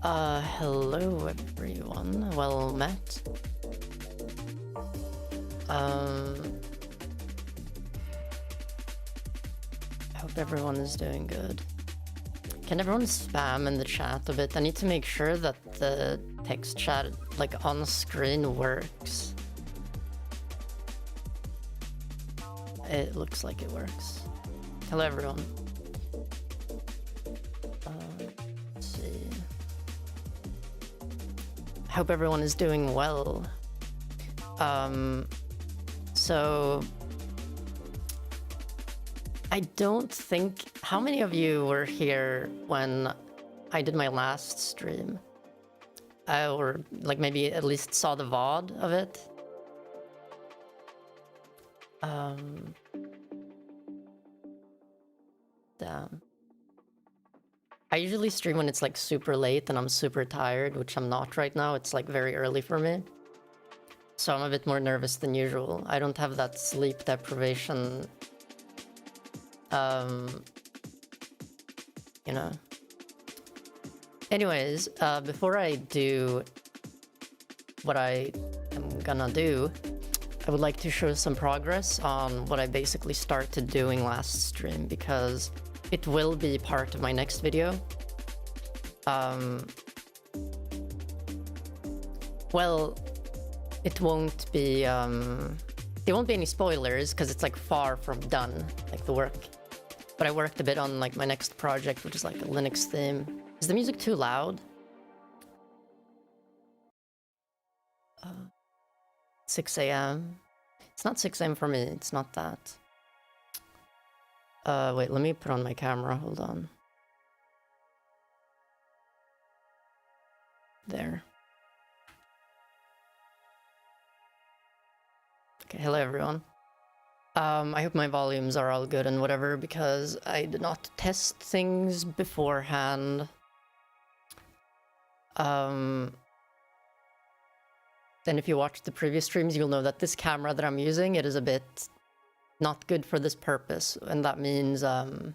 Hello everyone. Well met. I hope everyone is doing good. Can everyone spam in the chat a bit? I need to make sure that the text chat, like, on screen works. It looks like it works. Hello everyone. Let's see. I hope everyone is doing well. So I don't think... How many of you were here when I did my last stream? Or like maybe at least saw the VOD of it? Damn. I usually stream when it's like super late and I'm super tired, which I'm not right now. It's like very early for me. So I'm a bit more nervous than usual. I don't have that sleep deprivation, you know. Anyways, before I do what I am gonna do, I would like to show some progress on what I basically started doing last stream, because it will be part of my next video. Well, it won't be any spoilers, because it's like far from done, like the work. But I worked a bit on like my next project, which is like a Linux theme. Is the music too loud? 6 a.m. It's not 6 a.m. for me, it's not that. Wait, let me put on my camera, hold on. There. Okay, hello everyone. I hope my volumes are all good and whatever, because I did not test things beforehand. Then if you watched the previous streams, you'll know that this camera that I'm using, it is a bit not good for this purpose, and that means it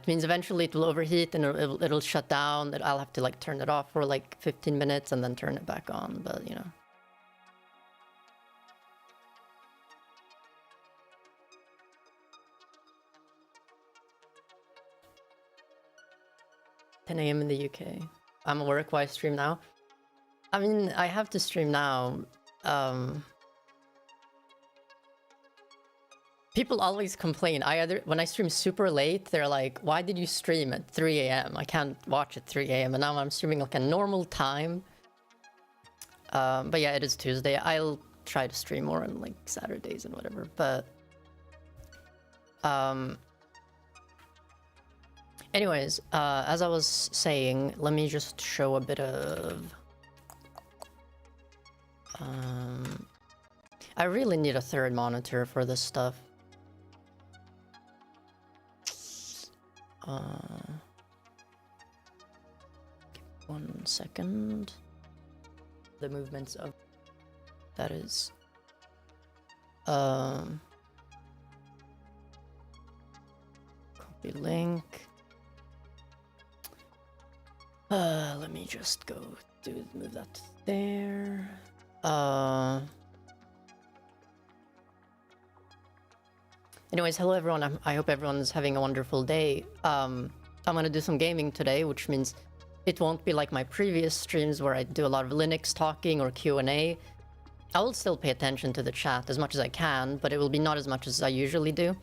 means eventually it will overheat and it'll shut down. I'll have to like turn it off for like 15 minutes and then turn it back on, but you know. $10 a.m. in the UK. I'm at work while I stream now. I mean, I have to stream now. People always complain. When I stream super late, they're like, why did you stream at 3 a.m.? I can't watch at 3 a.m. And now I'm streaming like a normal time. But yeah, it is Tuesday. I'll try to stream more on like Saturdays and whatever. But anyways, as I was saying, let me just show a bit of... I really need a third monitor for this stuff. 1 second. The movements of... That is... Copy link. Let me just go move that there. Anyways, hello everyone. I hope everyone's having a wonderful day. I'm gonna do some gaming today, which means it won't be like my previous streams where I do a lot of Linux talking or Q&A. I will still pay attention to the chat as much as I can, but it will be not as much as I usually do.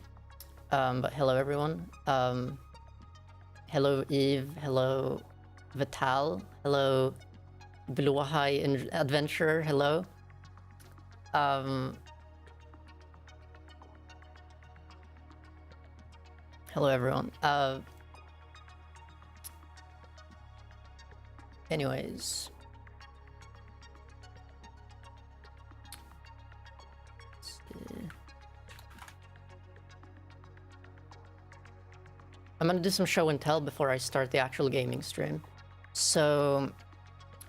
But hello everyone. Hello Eve, hello Vital, hello Blåhaj Adventurer, hello. Hello everyone. Anyways. Let's see. I'm gonna do some show and tell before I start the actual gaming stream. So,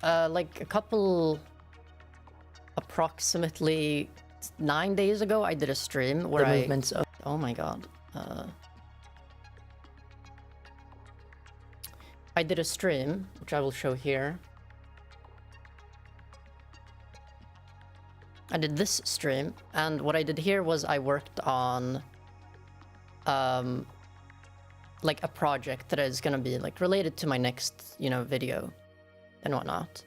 like a couple, approximately 9 days ago, I did a stream where movements of... Oh my god. I did a stream, which I will show here. I did this stream, and what I did here was I worked on like a project that is gonna be like related to my next, you know, video and whatnot.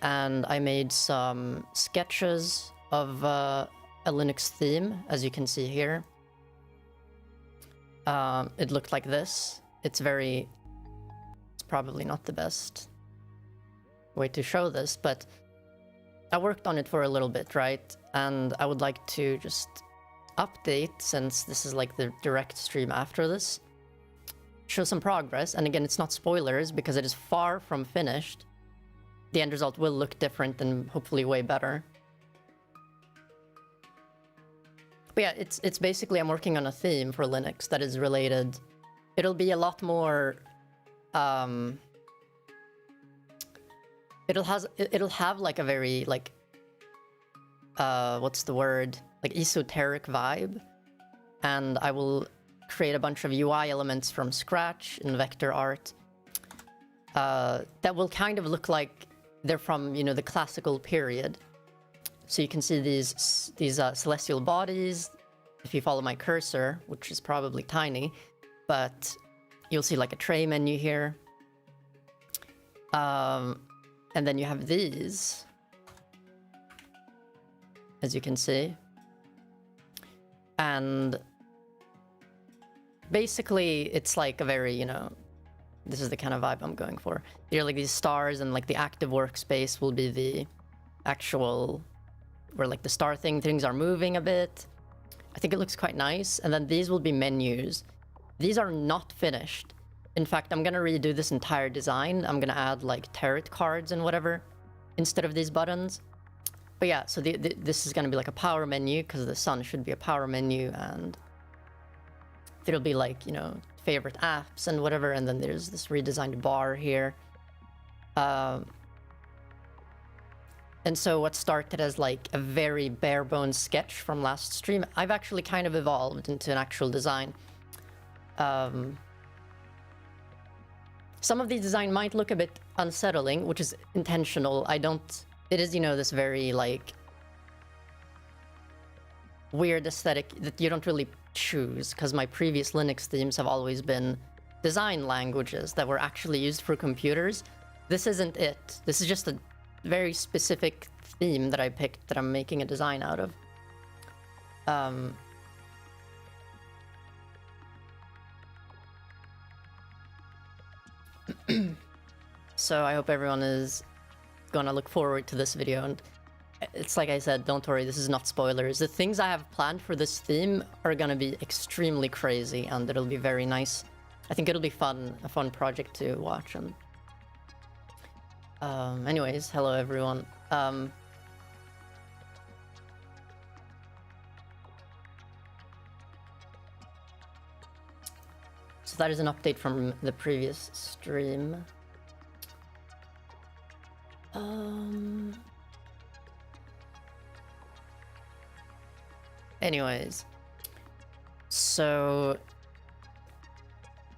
And I made some sketches of a Linux theme, as you can see here. It looked like this. It's probably not the best way to show this, but I worked on it for a little bit, right? And I would like to just update, since this is like the direct stream after this, show some progress. And again, it's not spoilers because it is far from finished. The end result will look different and hopefully way better. But yeah, it's basically I'm working on a theme for Linux that is related. It'll be a lot more it'll have like a very like what's the word, like esoteric vibe, and I will create a bunch of UI elements from scratch in vector art that will kind of look like they're from, you know, the classical period. So you can see these celestial bodies if you follow my cursor, which is probably tiny, but you'll see like a tray menu here. And then you have these, as you can see. And basically it's like a very, you know, this is the kind of vibe I'm going for. Here are like these stars, and like the active workspace will be the actual, where like the star things are moving a bit. I think it looks quite nice. And then these will be menus. These are not finished. In fact, I'm gonna redo this entire design. I'm gonna add like tarot cards and whatever instead of these buttons. But yeah, so this is gonna be like a power menu, because the sun should be a power menu, and there'll be like, you know, favorite apps and whatever, and then there's this redesigned bar here. And so what started as like a very bare bones sketch from last stream, I've actually kind of evolved into an actual design. Some of the design might look a bit unsettling, which is intentional. It is, you know, this very like weird aesthetic that you don't really choose, because my previous Linux themes have always been design languages that were actually used for computers. This isn't it. This is just a very specific theme that I picked that I'm making a design out of. So I hope everyone is gonna look forward to this video, and it's like I said, don't worry, this is not spoilers. The things I have planned for this theme are gonna be extremely crazy, and it'll be very nice. I think it'll be a fun project to watch. And anyways, hello everyone. So that is an update from the previous stream. Anyways, so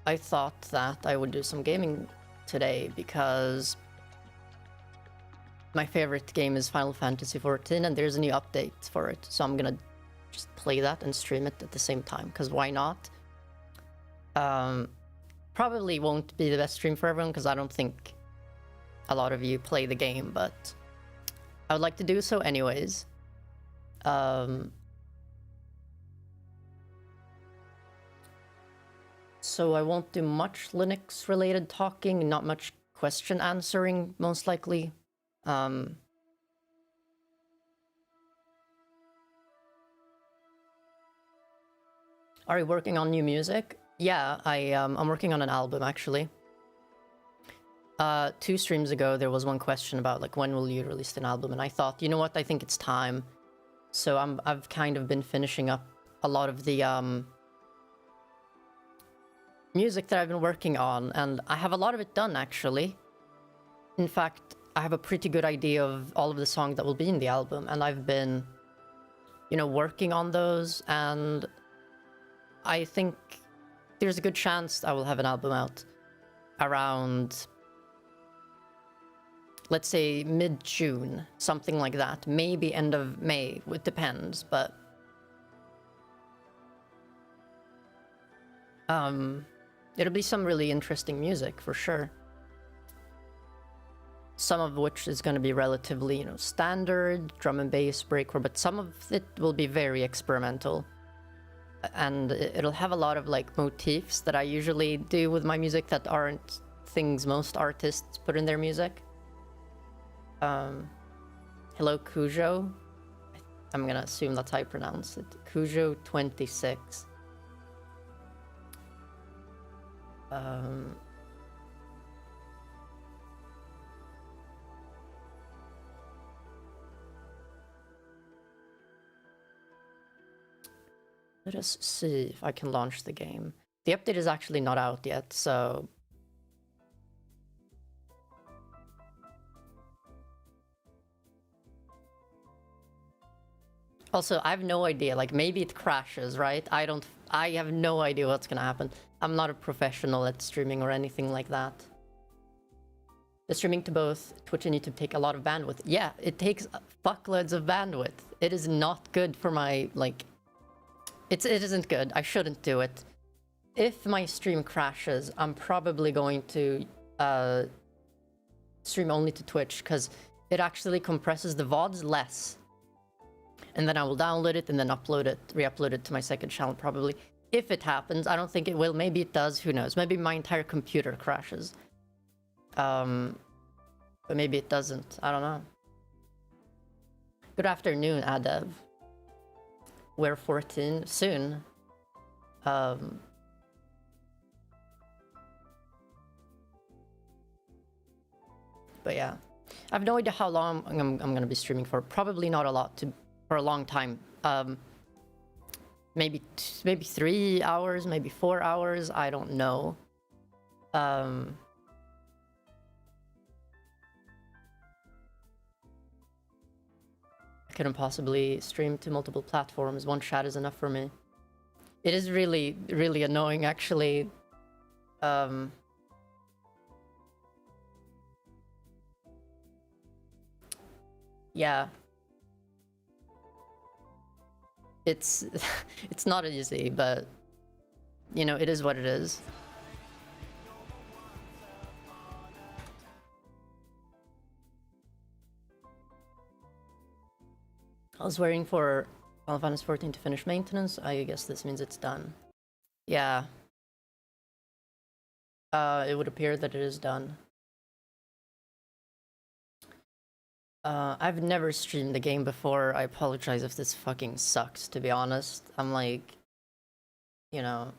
I thought that I would do some gaming today because my favorite game is Final Fantasy XIV, and there's a new update for it. So I'm gonna just play that and stream it at the same time, because why not? Probably won't be the best stream for everyone, because I don't think a lot of you play the game, but I would like to do so anyways. So I won't do much Linux related talking, not much question answering, most likely. Are you working on new music? Yeah, I'm working on an album, actually. 2 streams ago, there was one question about, like, when will you release an album? And I thought, you know what, I think it's time. So I've kind of been finishing up a lot of the music that I've been working on, and I have a lot of it done, actually. In fact, I have a pretty good idea of all of the songs that will be in the album, and I've been, you know, working on those, and I think there's a good chance I will have an album out. around, let's say, mid-June, something like that. Maybe end of May, it depends, but... it'll be some really interesting music, for sure. Some of which is going to be relatively, you know, standard, drum and bass, breakcore, but some of it will be very experimental. And it'll have a lot of, like, motifs that I usually do with my music that aren't things most artists put in their music. Hello, Cujo. I'm gonna assume that's how you pronounce it. Cujo26. Let us see if I can launch the game. The update is actually not out yet, so... Also, I have no idea, like, maybe it crashes, right? I have no idea what's gonna happen. I'm not a professional at streaming or anything like that. The streaming to both Twitch and YouTube take a lot of bandwidth. Yeah, it takes fuckloads of bandwidth. It is not good for my, like... It isn't good. I shouldn't do it. If my stream crashes, I'm probably going to stream only to Twitch, because it actually compresses the VODs less. And then I will download it and then upload it, re-upload it to my second channel probably. If it happens, I don't think it will. Maybe it does, who knows. Maybe my entire computer crashes. But maybe it doesn't. I don't know. Good afternoon, Adev. We're 14 soon. But yeah, I have no idea how long I'm gonna be streaming for. Probably not a lot, for a long time. Maybe 3 hours, maybe 4 hours. I don't know. I couldn't possibly stream to multiple platforms. One chat is enough for me. It is really, really annoying, actually. Yeah. It's it's not easy, but you know, it is what it is. I was waiting for Final Fantasy 14 to finish maintenance. I guess this means it's done. Yeah. It would appear that it is done. I've never streamed the game before. I apologize if this fucking sucks, to be honest. I'm like, you know...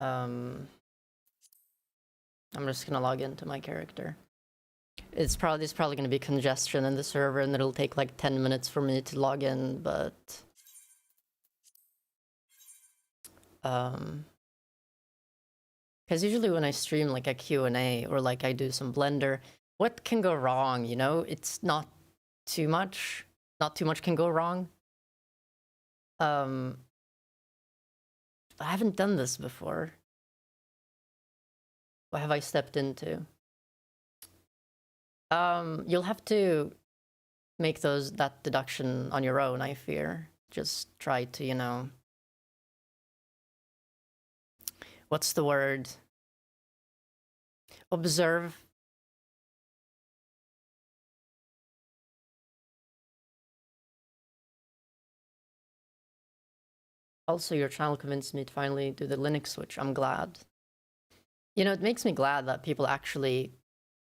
I'm just gonna log into my character. There's probably gonna be congestion in the server and it'll take like 10 minutes for me to log in, but... Because usually when I stream like a Q&A or like I do some Blender, what can go wrong, you know? It's not too much. Not too much can go wrong. I haven't done this before. What have I stepped into? You'll have to make that deduction on your own, I fear. Just try to, you know... What's the word? Observe. Also, your channel convinced me to finally do the Linux switch. I'm glad. You know, it makes me glad that people actually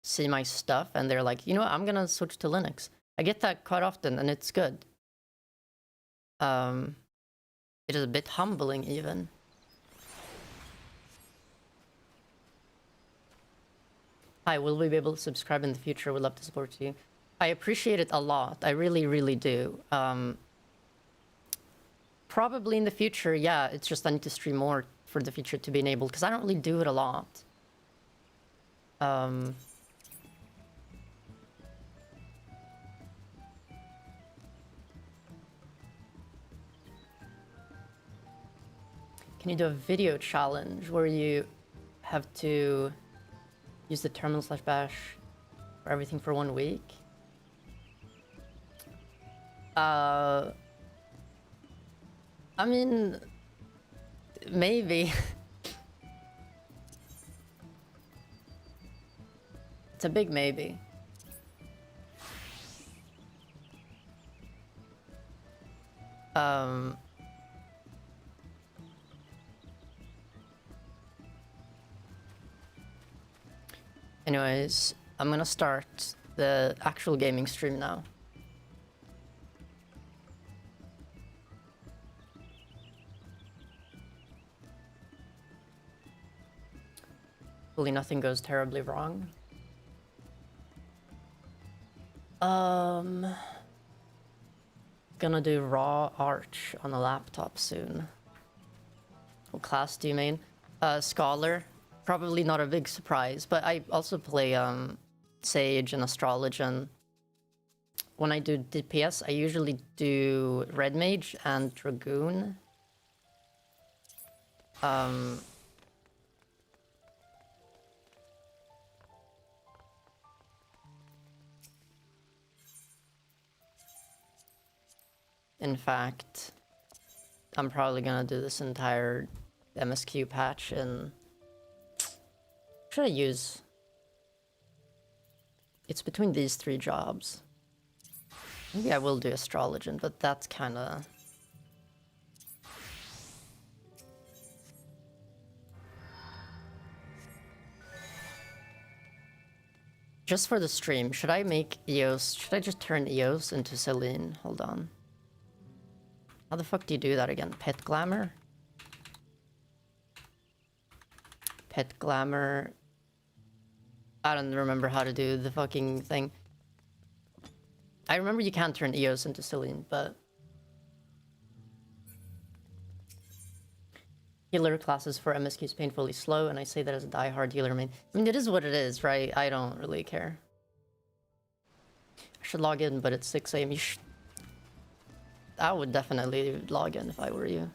see my stuff and they're like, you know what, I'm gonna switch to Linux. I get that quite often and it's good. It is a bit humbling even. Hi, will we be able to subscribe in the future? We'd love to support you. I appreciate it a lot. I really, really do. Probably in the future, yeah. It's just I need to stream more for the future to be enabled, because I don't really do it a lot. Can you do a video challenge where you have to use the terminal/bash for everything for 1 week? I mean, maybe. It's a big maybe. Anyways, I'm gonna start the actual gaming stream now. Hopefully nothing goes terribly wrong. Gonna do raw arch on a laptop soon. What class do you mean? Scholar. Probably not a big surprise, but I also play Sage and Astrology. And when I do DPS, I usually do Red Mage and Dragoon. In fact, I'm probably gonna do this entire MSQ patch in... Should I use... It's between these 3 jobs. Maybe I will do Astrology, but that's kinda... Just for the stream, should I make Eos... Should I just turn Eos into Celine? Hold on. How the fuck do you do that again? Pet Glamour? Pet Glamour... I don't remember how to do the fucking thing. I remember you can't turn Eos into Celine, but... Healer classes for MSQ is painfully slow, and I say that as a die-hard healer main. I mean, it is what it is, right? I don't really care. I should log in, but it's 6 AM. I would definitely log in if I were you.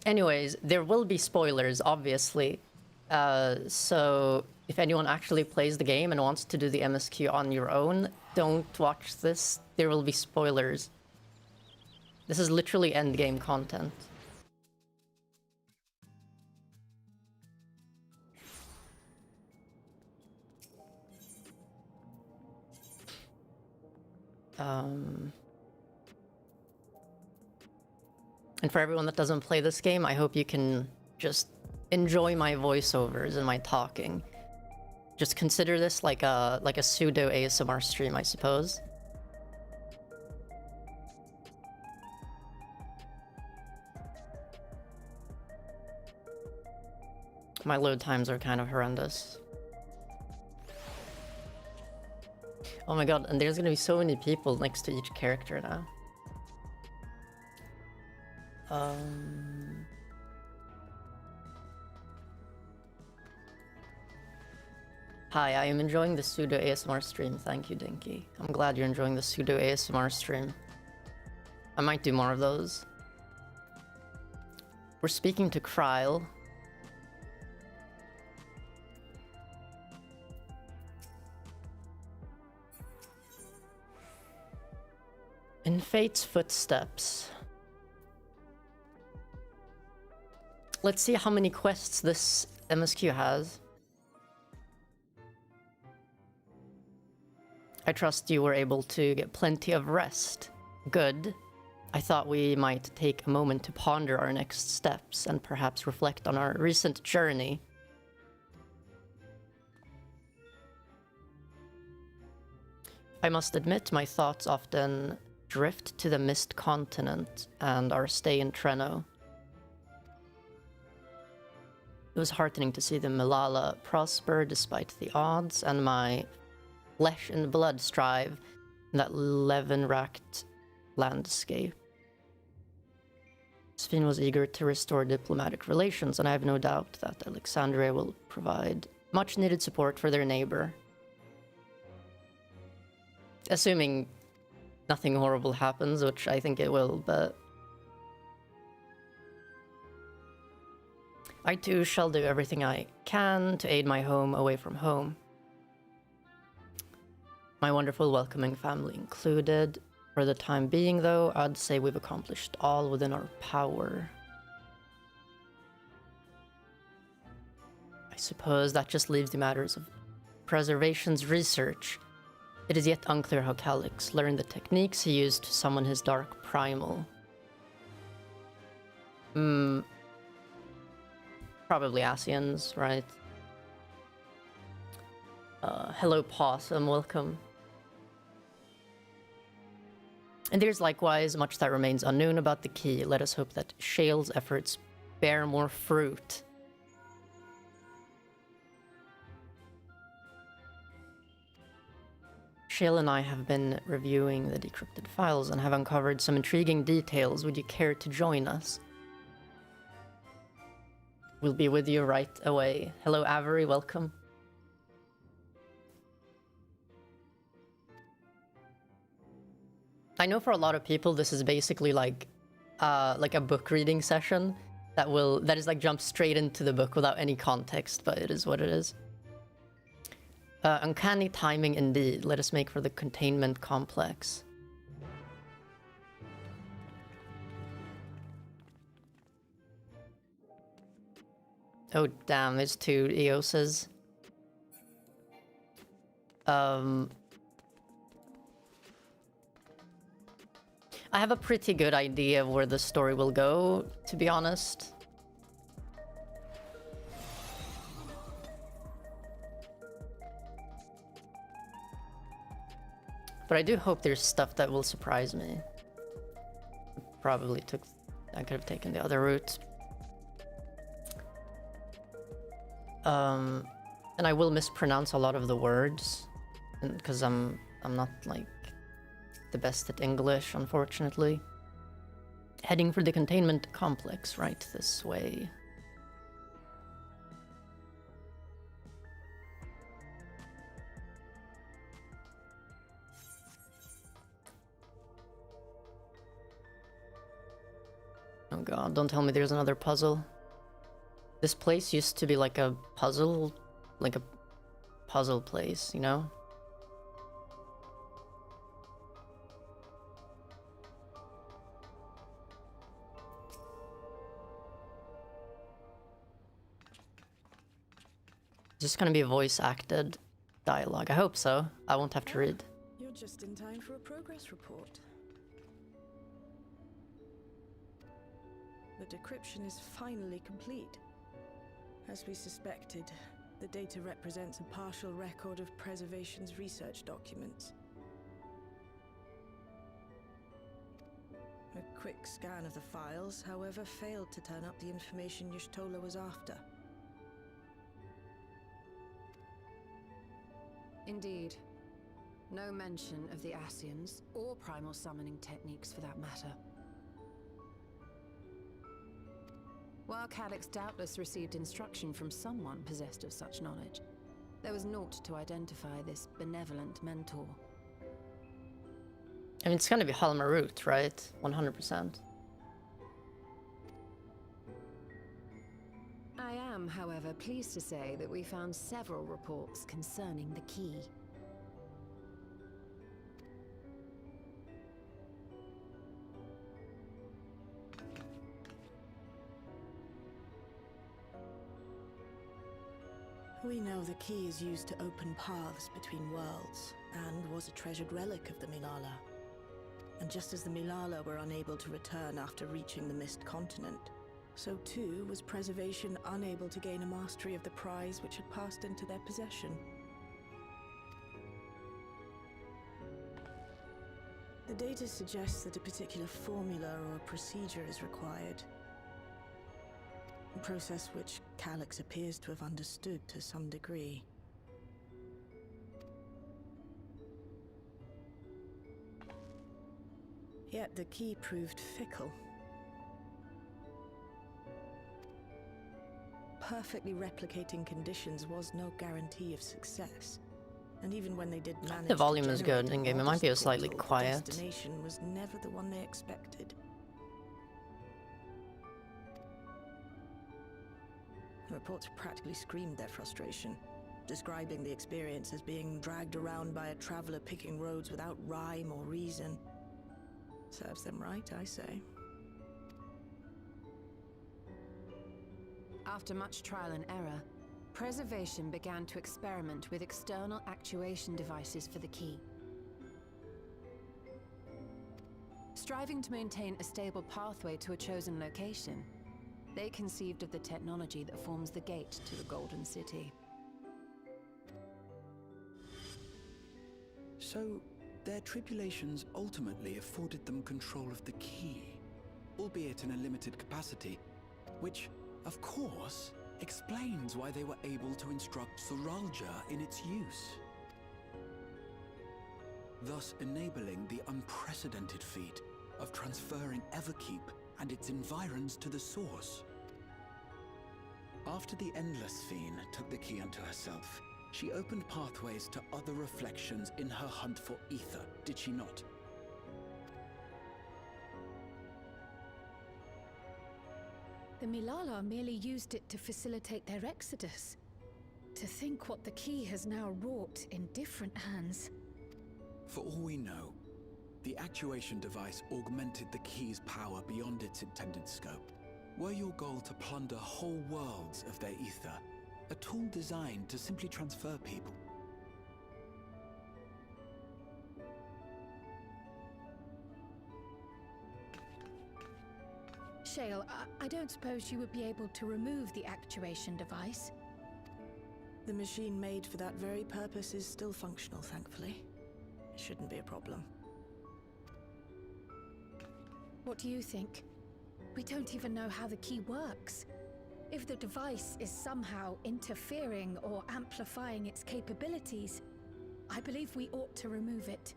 Anyways, there will be spoilers, obviously. So if anyone actually plays the game and wants to do the MSQ on your own, don't watch this. There will be spoilers. This is literally endgame content. And for everyone that doesn't play this game, I hope you can just enjoy my voiceovers and my talking. Just consider this like a pseudo ASMR stream, I suppose. My load times are kind of horrendous. Oh my god, and there's gonna be so many people next to each character now. Hi, I am enjoying the pseudo ASMR stream. Thank you, Dinky. I'm glad you're enjoying the pseudo ASMR stream. I might do more of those. We're speaking to Kryle. In Fate's footsteps. Let's see how many quests this MSQ has. I trust you were able to get plenty of rest. Good. I thought we might take a moment to ponder our next steps and perhaps reflect on our recent journey. I must admit, my thoughts often drift to the Mist Continent and our stay in Treno. It was heartening to see the Malala prosper despite the odds, and my flesh and blood strive in that levin-racked landscape. Sphene was eager to restore diplomatic relations, and I have no doubt that Alexandria will provide much-needed support for their neighbor. Assuming nothing horrible happens, which I think it will, but I too shall do everything I can to aid my home away from home. My wonderful welcoming family included. For the time being, though, I'd say we've accomplished all within our power. I suppose that just leaves the matters of preservation's research. It is yet unclear how Calyx learned the techniques he used to summon his dark primal. Probably Asians, right? Hello, Possum, welcome. And there's likewise much that remains unknown about the key. Let us hope that Shale's efforts bear more fruit. Shale and I have been reviewing the decrypted files and have uncovered some intriguing details. Would you care to join us? We'll be with you right away. Hello, Avery, welcome. I know for a lot of people this is basically like a book reading session that is like jump straight into the book without any context, but it is what it is. Uncanny timing indeed. Let us make for the containment complex. Oh damn, there's 2 Eoses. I have a pretty good idea of where the story will go, to be honest. But I do hope there's stuff that will surprise me. I could have taken the other route. And I will mispronounce a lot of the words, because I'm not like the best at English, unfortunately. Heading for the containment complex, right this way. Oh god, don't tell me there's another puzzle. This place used to be like a puzzle place, you know? Is this gonna be a voice-acted dialogue? I hope so. I won't have to read. You're just in time for a progress report. The decryption is finally complete. As we suspected, the data represents a partial record of Preservation's research documents. A quick scan of the files, however, failed to turn up the information Y'shtola was after. Indeed. No mention of the Asians, or primal summoning techniques for that matter. While Calyx doubtless received instruction from someone possessed of such knowledge, there was naught to identify this benevolent mentor. I mean, it's gonna be Halmarut, right? 100%. I am, however, pleased to say that we found several reports concerning the key. We know the key is used to open paths between worlds, and was a treasured relic of the Milala. And just as the Milala were unable to return after reaching the Mist Continent, so too was Preservation unable to gain a mastery of the prize which had passed into their possession. The data suggests that a particular formula or procedure is required. A process which Calyx appears to have understood to some degree. Yet the key proved fickle. Perfectly replicating conditions was no guarantee of success, And even when they did manage The volume to is generate good a in-game. It might be modest slightly portal, the quiet. destination was never the one they expected. The reports practically screamed their frustration, describing the experience as being dragged around by a traveler picking roads without rhyme or reason. Serves them right, I say. After much trial and error, Preservation began to experiment with external actuation devices for the key. Striving to maintain a stable pathway to a chosen location, they conceived of the technology that forms the gate to the Golden City. So, their tribulations ultimately afforded them control of the key, albeit in a limited capacity, which, of course, explains why they were able to instruct Soralja in its use, thus enabling the unprecedented feat of transferring Everkeep and its environs to the source. After the Endless Fiend took the key unto herself, she opened pathways to other reflections in her hunt for ether, did she not? The Milala merely used it to facilitate their exodus. To think what the key has now wrought in different hands. For all we know, the actuation device augmented the key's power beyond its intended scope. Were your goal to plunder whole worlds of their ether, a tool designed to simply transfer people? Shale, I don't suppose you would be able to remove the actuation device? The machine made for that very purpose is still functional, thankfully. It shouldn't be a problem. What do you think? We don't even know how the key works. If the device is somehow interfering or amplifying its capabilities, I believe we ought to remove it.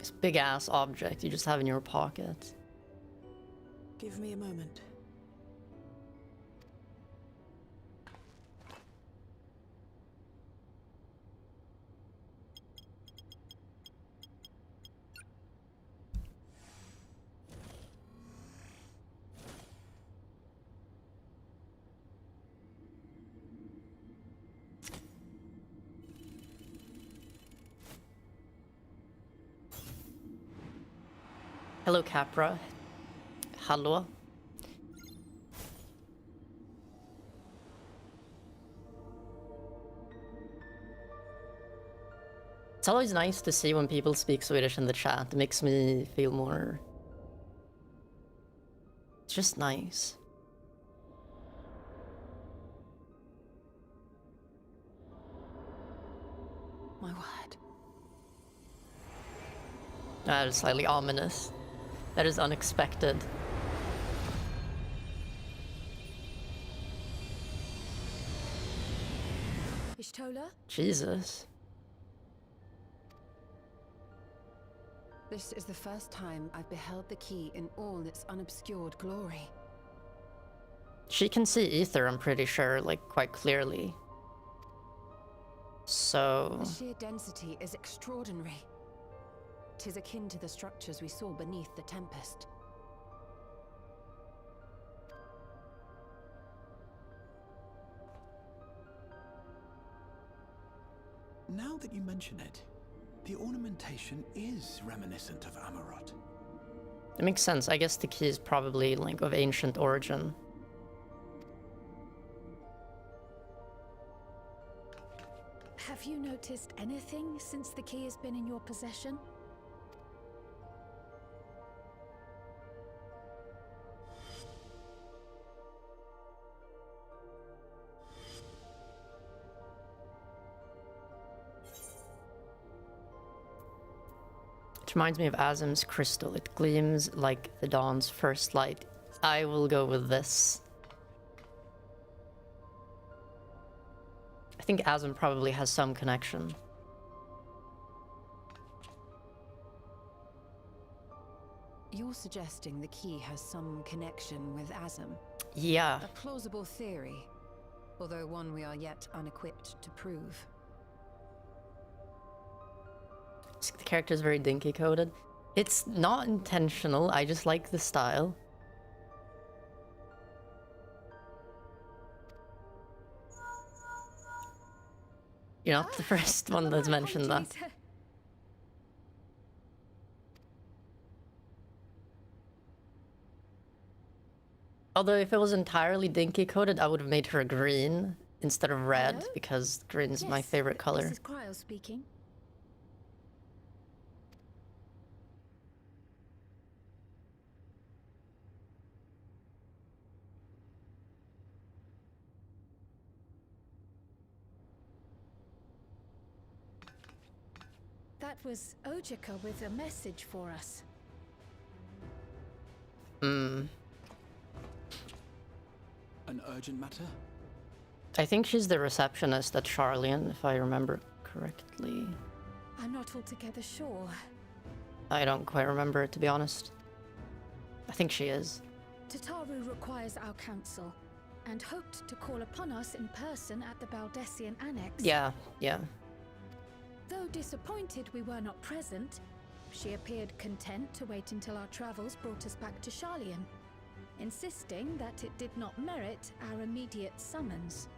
This big ass object you just have in your pocket. Give me a moment. Hello, Capra. Hallå. It's always nice to see when people speak Swedish in the chat. It makes me feel more... It's just nice. My word. That is slightly ominous. That is unexpected. Ishtola? Jesus. This is the first time I've beheld the key in all its unobscured glory. She can see ether, I'm pretty sure, like, quite clearly. So... The sheer density is extraordinary. 'Tis akin to the structures we saw beneath the Tempest. Now that you mention it, the ornamentation is reminiscent of Amarot. It makes sense. I guess the key is probably, like, of ancient origin. Have you noticed anything since the key has been in your possession? It reminds me of Azim's crystal. It gleams like the dawn's first light. I will go with this. I think Azim probably has some connection. you're suggesting the key has some connection with Azam. Yeah. A plausible theory, although one we are yet unequipped to prove. The character is very dinky coded. It's not intentional, I just like the style. You're not the first one that's mentioned that. Although if it was entirely dinky coded, I would have made her green instead of red. Hello? Because green's my favorite color. This is Cryo speaking. That was Ojika with a message for us. Hmm. An urgent matter? I think she's the receptionist at Charlian, if I remember correctly. I'm not altogether sure. I don't quite remember, to be honest. I think she is. Tataru requires our counsel, and hoped to call upon us in person at the Baldesian Annex. Yeah. Though disappointed we were not present, she appeared content to wait until our travels brought us back to Charlian, insisting that it did not merit our immediate summons.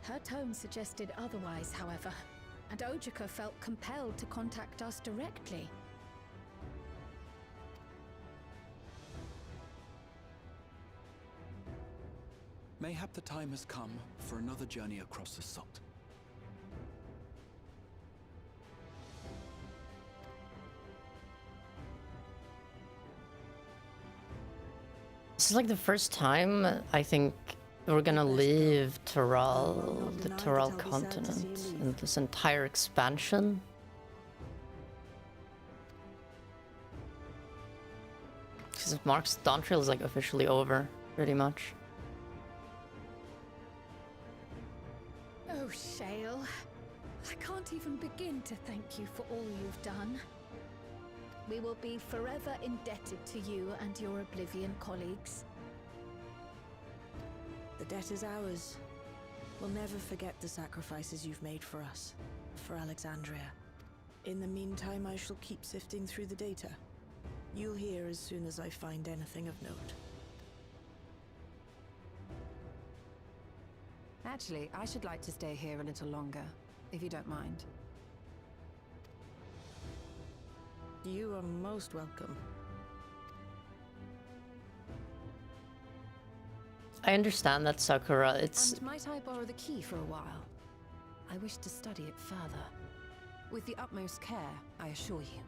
Her tone suggested otherwise, however, and Ojika felt compelled to contact us directly. Mayhap the time has come for another journey across the Salt. This is like the first time I think we're gonna leave Tural, the Tural continent, in this entire expansion. Because Mark's Dawn Trail is like officially over, pretty much. Oh, Shale. I can't even begin to thank you for all you've done. We will be forever indebted to you and your Oblivion colleagues. The debt is ours. We'll never forget the sacrifices you've made for us, for Alexandria. In the meantime, I shall keep sifting through the data. You'll hear as soon as I find anything of note. Actually, I should like to stay here a little longer, if you don't mind. You are most welcome. I understand that, Sakura. It's... And might I borrow the key for a while? I wish to study it further. With the utmost care, I assure you.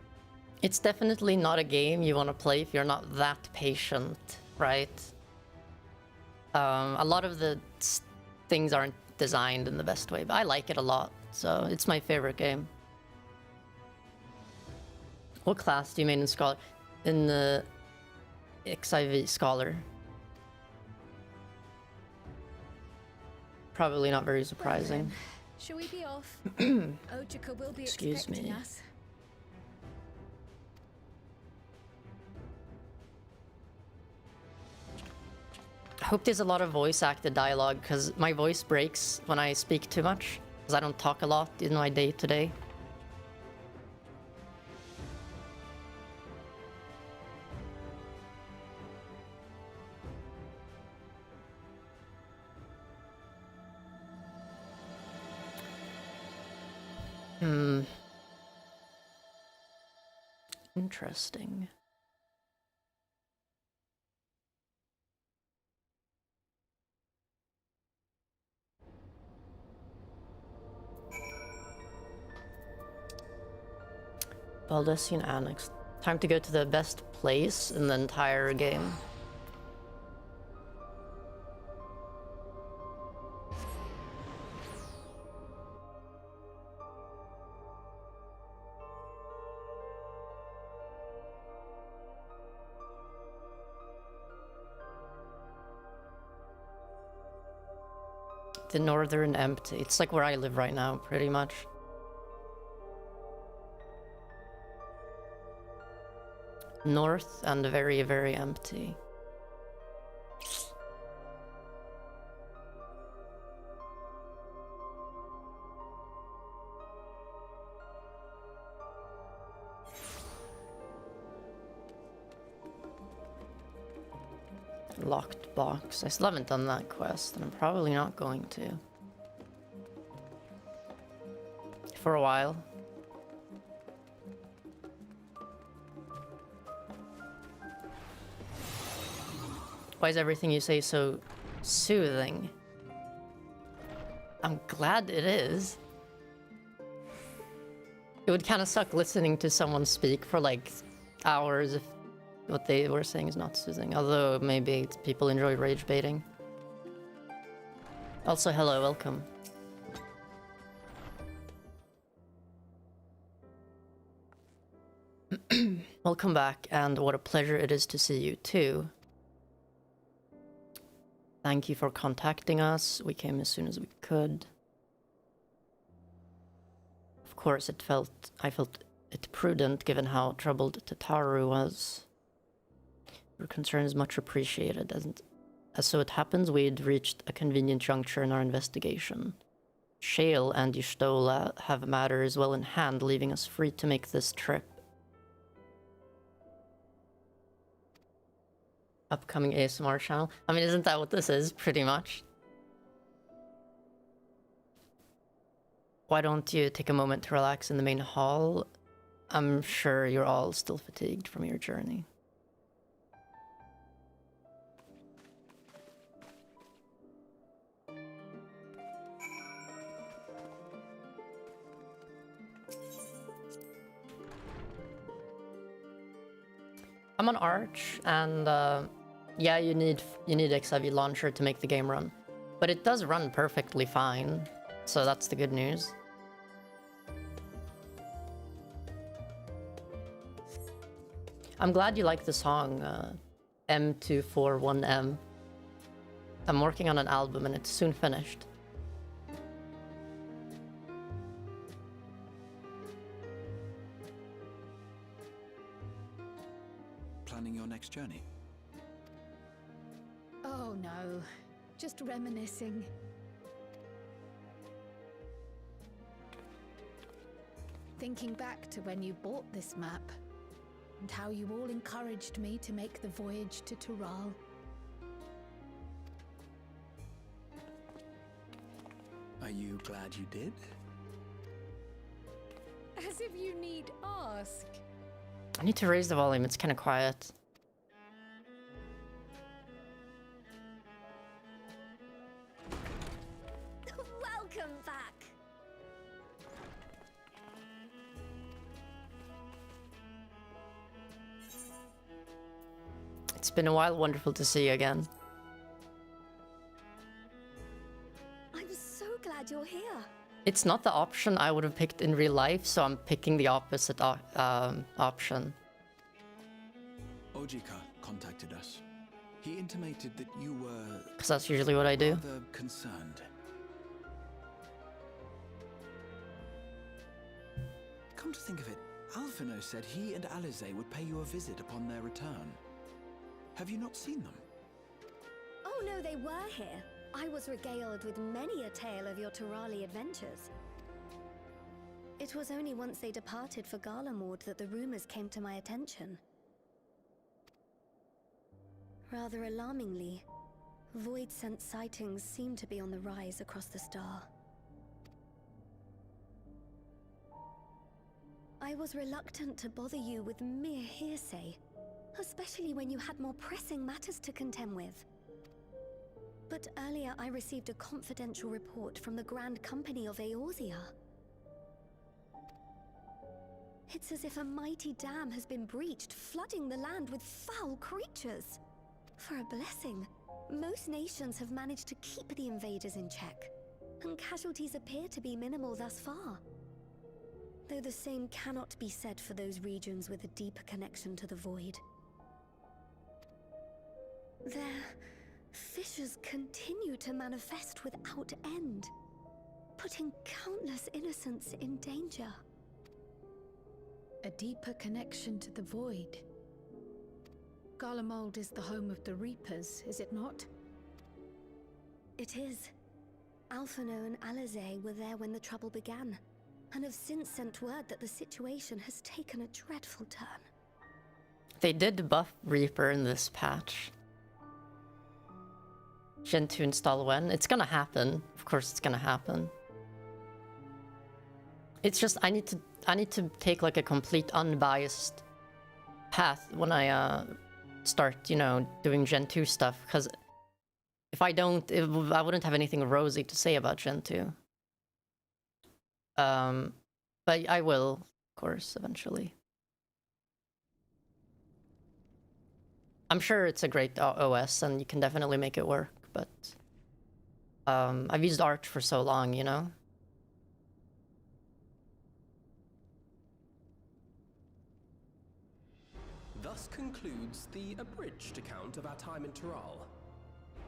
It's definitely not a game you want to play if you're not that patient, right? A lot of the things aren't designed in the best way, but I like it a lot, so it's my favorite game. What class do you main in Scholar? In the ffxiv Scholar. Probably not very surprising. Well then, shall we be off? Ojika will be expecting us. I hope there's a lot of voice acted dialogue, because my voice breaks when I speak too much, because I don't talk a lot in my day-to-day. Interesting. Baldesian Annex. Time to go to the best place in the entire game. The Northern Empty. It's like where I live right now, pretty much. north and very, very empty. Locked box. I still haven't done that quest, and I'm probably not going to. For a while. Why is everything you say so soothing? I'm glad it is. It would kind of suck listening to someone speak for like hours if what they were saying is not soothing. Although maybe people enjoy rage baiting. Also, hello, welcome. Welcome back, and what a pleasure it is to see you too. Thank you for contacting us. We came as soon as we could. Of course, I felt it prudent given how troubled Tataru was. Your concern is much appreciated, as so it happens we'd reached a convenient juncture in our investigation. Shale and Y'shtola have matters well in hand, leaving us free to make this trip. Upcoming ASMR channel. I mean, isn't that what this is, pretty much? Why don't you take a moment to relax in the main hall? I'm sure you're all still fatigued from your journey. I'm on Arch, and yeah, you need ffxiv launcher to make the game run, but it does run perfectly fine, so that's the good news. I'm glad you like the song M241M. I'm working on an album and it's soon finished. Planning your next journey? Oh no, just reminiscing. Thinking back to when you bought this map, and how you all encouraged me to make the voyage to Tural. Are you glad you did? As if you need ask. I need to raise the volume, it's kind of quiet. Welcome back. It's been a while, wonderful to see you again. I'm so glad you're here. It's not the option I would have picked in real life, so I'm picking the opposite option. Ojika contacted us. He intimated that you were... Because that's usually what I do. rather concerned. Come to think of it, Alphino said he and Alize would pay you a visit upon their return. Have you not seen them? Oh no, they were here. I was regaled with many a tale of your Turali adventures. It was only once they departed for Garelmald that the rumors came to my attention. Rather alarmingly, void-sent sightings seem to be on the rise across the star. I was reluctant to bother you with mere hearsay, especially when you had more pressing matters to contend with. But earlier I received a confidential report from the Grand Company of Eorzea. It's as if a mighty dam has been breached, flooding the land with foul creatures. For a blessing, most nations have managed to keep the invaders in check, and casualties appear to be minimal thus far. Though the same cannot be said for those regions with a deeper connection to the void. Their fissures continue to manifest without end, putting countless innocents in danger. A deeper connection to the void. Garlemald is the home of the Reapers, is it not? It is. Alphino and Alizé were there when the trouble began, and have since sent word that the situation has taken a dreadful turn. They did buff Reaper in this patch. Gen 2 install when? It's gonna happen. Of course it's gonna happen. It's just I need to take like a complete unbiased path when I start, you know, doing Gen 2 stuff, because if I don't, I wouldn't have anything rosy to say about Gen 2. But I will, of course, eventually. I'm sure it's a great OS and you can definitely make it work, but I've used Arch for so long, you know? Thus concludes the abridged account of our time in Tural.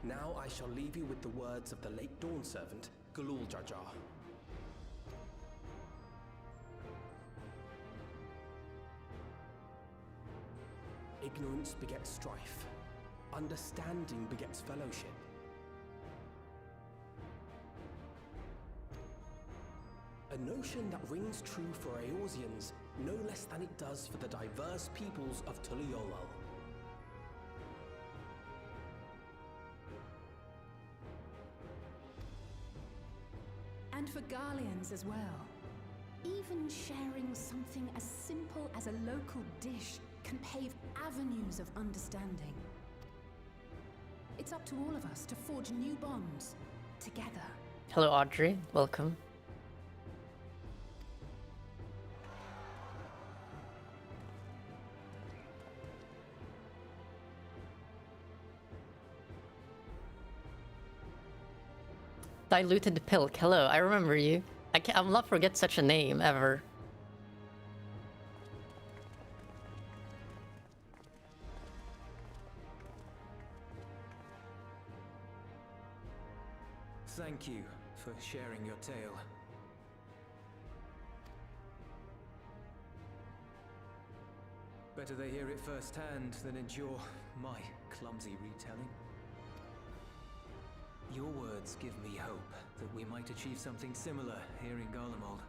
Now I shall leave you with the words of the late Dawn servant, Galul Jajar. Ignorance begets strife. Understanding begets fellowship. A notion that rings true for Eorzeans no less than it does for the diverse peoples of Tuliolol. And for Garleans as well. Even sharing something as simple as a local dish can pave avenues of understanding. It's up to all of us to forge new bonds together. Hello Audrey, welcome. Diluted Pilk, hello, I remember you. I'll not forget such a name, ever. Thank you for sharing your tale. Better they hear it firsthand than endure my clumsy retelling. Your words give me hope that we might achieve something similar here in Garlemald.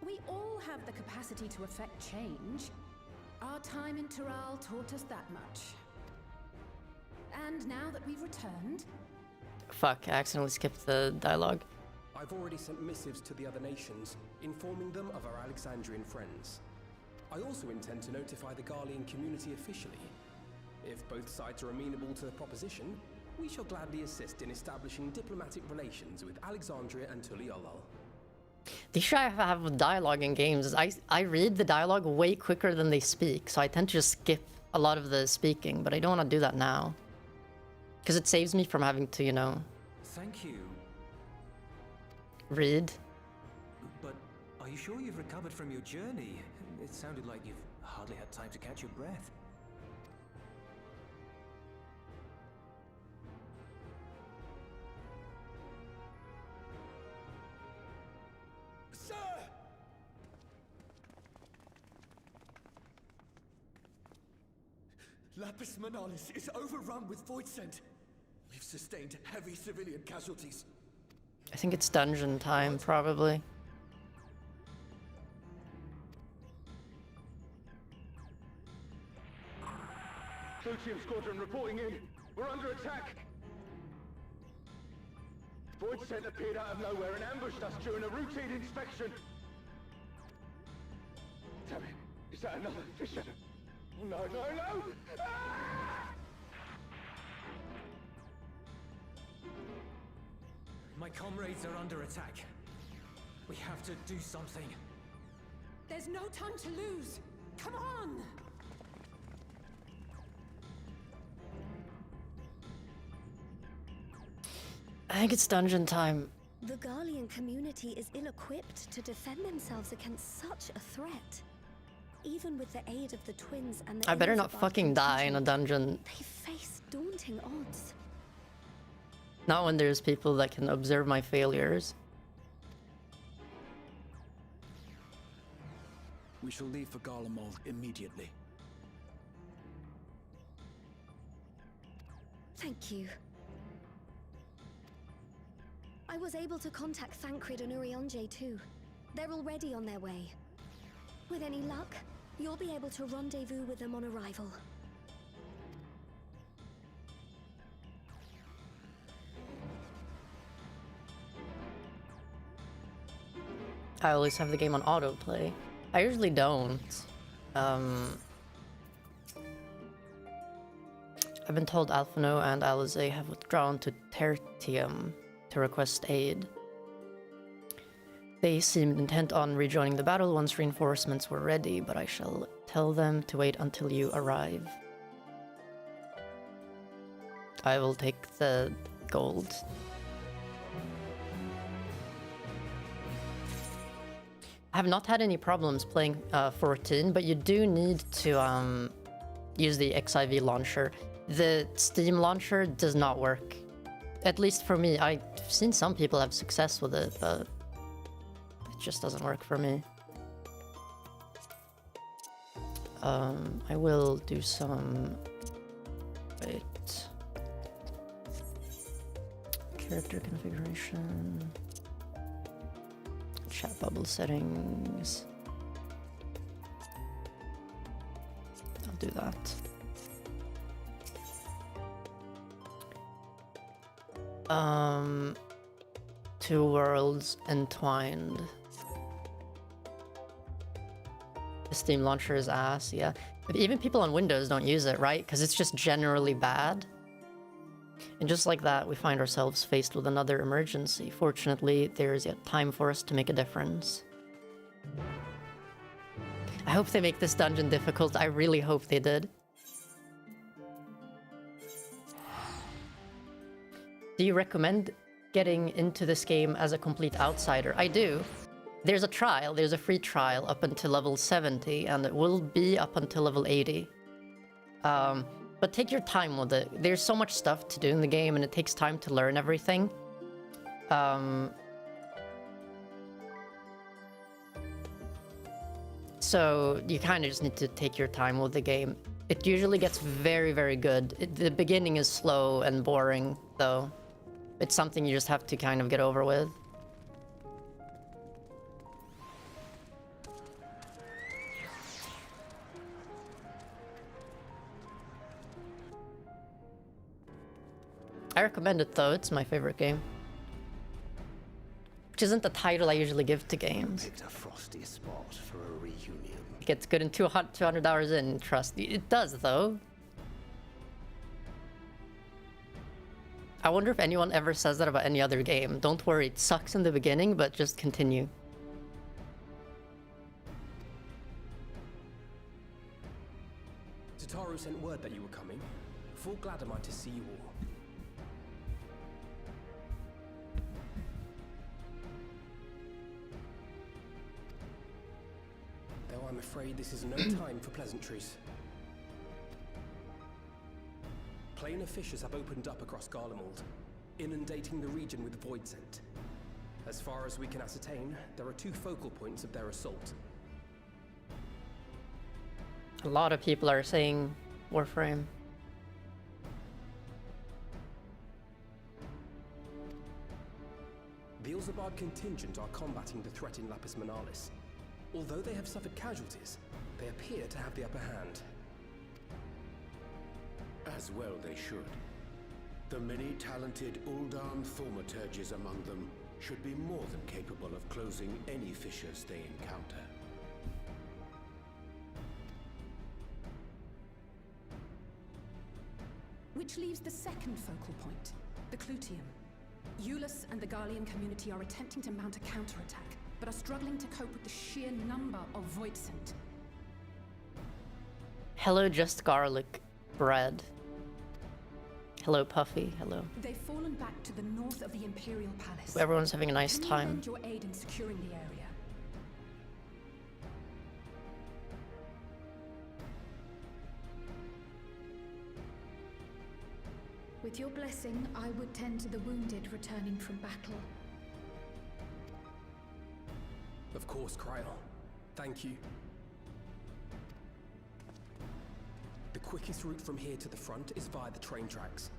We all have the capacity to affect change. Our time in Tural taught us that much. And now that we've returned... Fuck, I accidentally skipped the dialogue. I've already sent missives to the other nations, informing them of our Alexandrian friends. I also intend to notify the Garlean community officially. If both sides are amenable to the proposition, we shall gladly assist in establishing diplomatic relations with Alexandria and Tuliolol. The issue I have with dialogue in games is I read the dialogue way quicker than they speak, so I tend to just skip a lot of the speaking, but I don't want to do that now. Because it saves me from having to, you know... Thank you. Read. But are you sure you've recovered from your journey? It sounded like you've hardly had time to catch your breath. Sir! Lapis Manalis is overrun with void scent. We've sustained heavy civilian casualties. I think it's dungeon time, probably. Socium Squadron reporting in. We're under attack. Void scent appeared out of nowhere and ambushed us during a routine inspection. Damn it. Is that another fisher? Oh, no, no, no! Ah! My comrades are under attack. We have to do something. There's no time to lose! Come on! I think it's dungeon time. The Garlean community is ill-equipped to defend themselves against such a threat. Even with the aid of the twins and the I better not Elizabeth fucking die in a dungeon. they face daunting odds. Not when there's people that can observe my failures. We shall leave for Garlemald immediately. Thank you. I was able to contact Thancred and Urianger too. They're already on their way. With any luck, you'll be able to rendezvous with them on arrival. I always have the game on autoplay. I usually don't. I've been told Alphino and Alizé have withdrawn to Tertium to request aid. They seemed intent on rejoining the battle once reinforcements were ready, but I shall tell them to wait until you arrive. I will take the gold. I have not had any problems playing 14, but you do need to use the ffxiv launcher. The Steam launcher does not work. At least for me. I've seen some people have success with it, but it just doesn't work for me. I will do some... Wait. Character configuration... Chat bubble settings. I'll do that. Two worlds entwined. The Steam launcher is ass, yeah. But even people on Windows don't use it, right? Because it's just generally bad. And just like that, we find ourselves faced with another emergency. Fortunately, there is yet time for us to make a difference. I hope they make this dungeon difficult. I really hope they did. Do you recommend getting into this game as a complete outsider? I do. There's a trial, there's a free trial up until level 70, and it will be up until level 80. But take your time with it. There's so much stuff to do in the game, and it takes time to learn everything. So you kind of just need to take your time with the game. It usually gets very, very good. The beginning is slow and boring, though. It's something you just have to kind of get over with. I recommend it though, it's my favorite game. Which isn't the title I usually give to games. Picked a frosty spot for a reunion. It gets good in 200 hours in, trust me. It does though. I wonder if anyone ever says that about any other game. Don't worry, it sucks in the beginning, but just continue. Tataru sent word that you were coming. Full glad am I to see you all. Though I'm afraid this is no time for pleasantries. Planar fissures have opened up across Garelmald, inundating the region with void scent. As far as we can ascertain, there are two focal points of their assault. A lot of people are saying Warframe. The Ilzabard contingent are combating the threat in Lapis Manalis. Although they have suffered casualties, they appear to have the upper hand. As well they should. The many talented Uldan thaumaturges among them should be more than capable of closing any fissures they encounter. Which leaves the second focal point, the Clutium. Eulus and the Garlean community are attempting to mount a counterattack, but are struggling to cope with the sheer number of void scent. Hello, just garlic bread. Hello, Puffy. Hello. They've fallen back to the north of the Imperial Palace. Everyone's having a nice Can you time. lend your aid in securing the area? With your blessing, I would tend to the wounded returning from battle. Of course, Cryle. Thank you. The quickest route from here to the front is via the train tracks.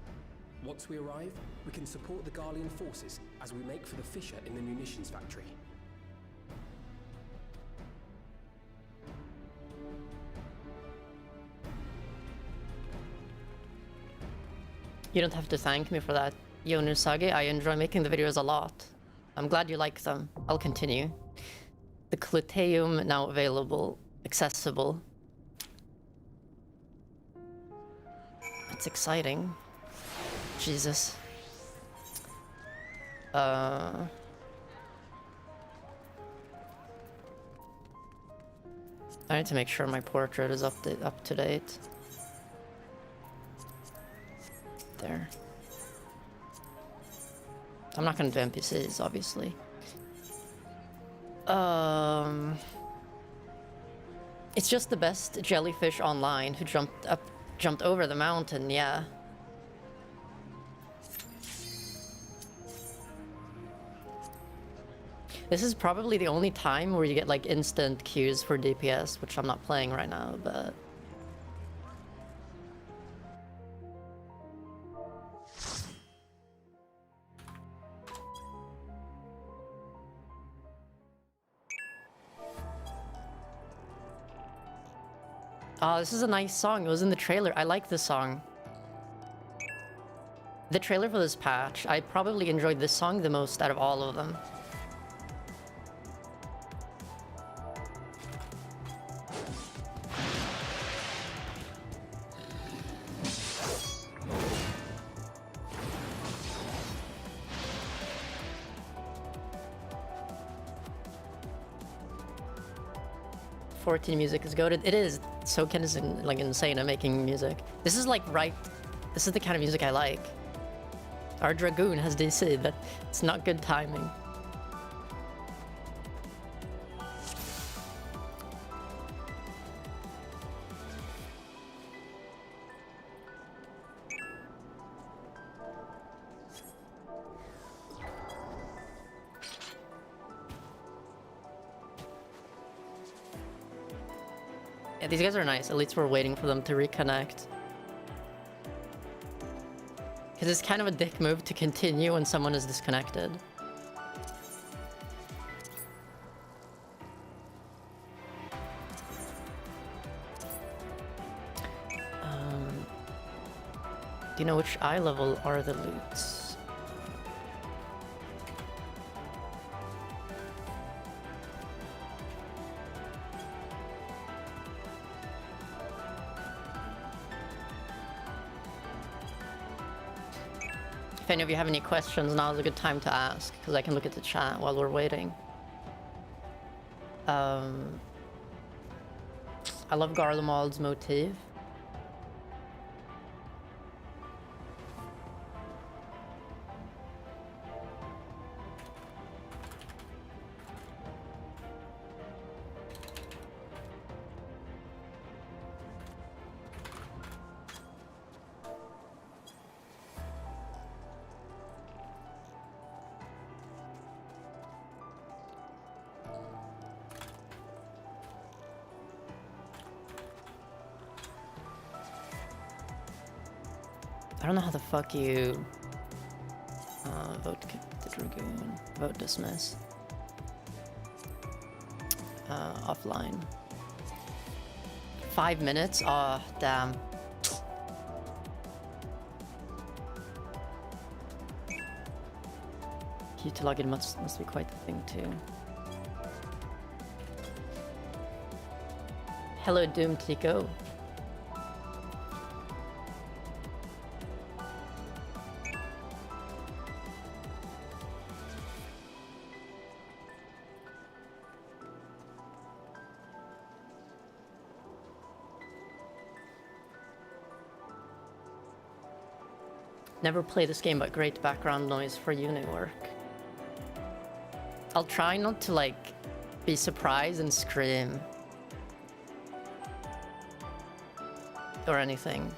Once we arrive, we can support the Garlean forces as we make for the fissure in the munitions factory. You don't have to thank me for that, Yonusage. I enjoy making the videos a lot. I'm glad you like them. I'll continue. The Cluteum now available, accessible. That's exciting. Jesus. I need to make sure my portrait is up to date. There. I'm not gonna do NPCs, obviously. It's just the best jellyfish online who jumped over the mountain, yeah. This is probably the only time where you get like instant queues for DPS, which I'm not playing right now, but... Oh, this is a nice song. It was in the trailer. I like this song. The trailer for this patch, I probably enjoyed this song the most out of all of them. Music is goated. It is. Soken is like insane at making music. This is like this is the kind of music I like. Our Dragoon has DC, but it's not good timing. Yeah, these guys are nice. At least we're waiting for them to reconnect. Because it's kind of a dick move to continue when someone is disconnected. Do you know which eye level are the loots? If any of you have any questions, now is a good time to ask, because I can look at the chat while we're waiting. I love Garelmald's motif. I don't know how the fuck you vote the Dragoon, vote dismiss, offline. 5 minutes? Oh, damn. You to log in must be quite the thing too. Hello, Doom Tico. Never play this game, but great background noise for uni work. I'll try not to, like, be surprised and scream. Or anything.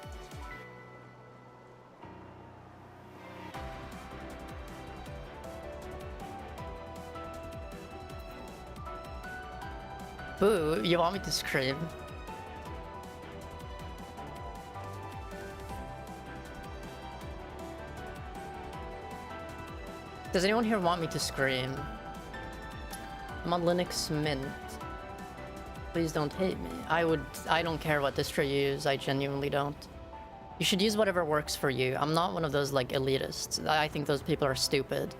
Boo, you want me to scream? Does anyone here want me to scream? I'm on Linux Mint. Please don't hate me. I don't care what distro you use, I genuinely don't. You should use whatever works for you. I'm not one of those like elitists. I think those people are stupid.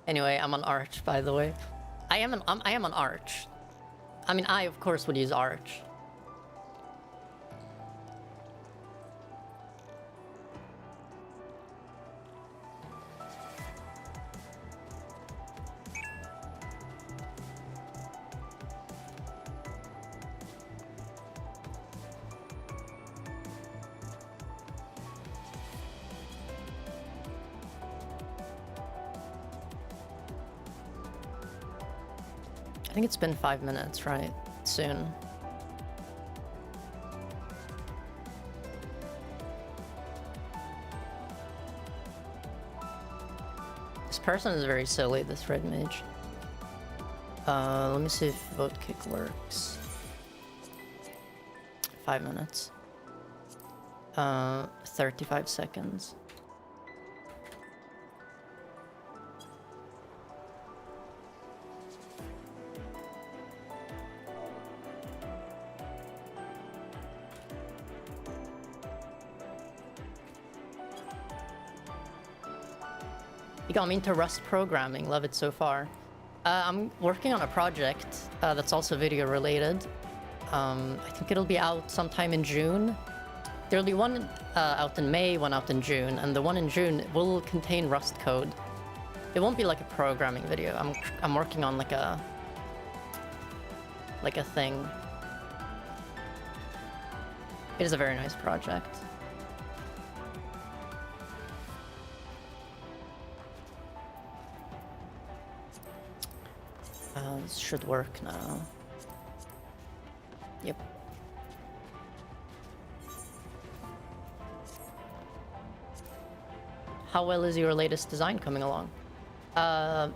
Anyway, I'm on Arch, by the way. I am on Arch. I mean, I of course would use Arch. I think it's been 5 minutes, right? Soon. This person is very silly, this red mage. Let me see if vote kick works. 5 minutes. 35 seconds. You got me into Rust programming, love it so far. I'm working on a project that's also video related. I think it'll be out sometime in June. There'll be one out in May, one out in June, and the one in June will contain Rust code. It won't be like a programming video. I'm working on like a thing. It is a very nice project. This should work now. Yep. How well is your latest design coming along? At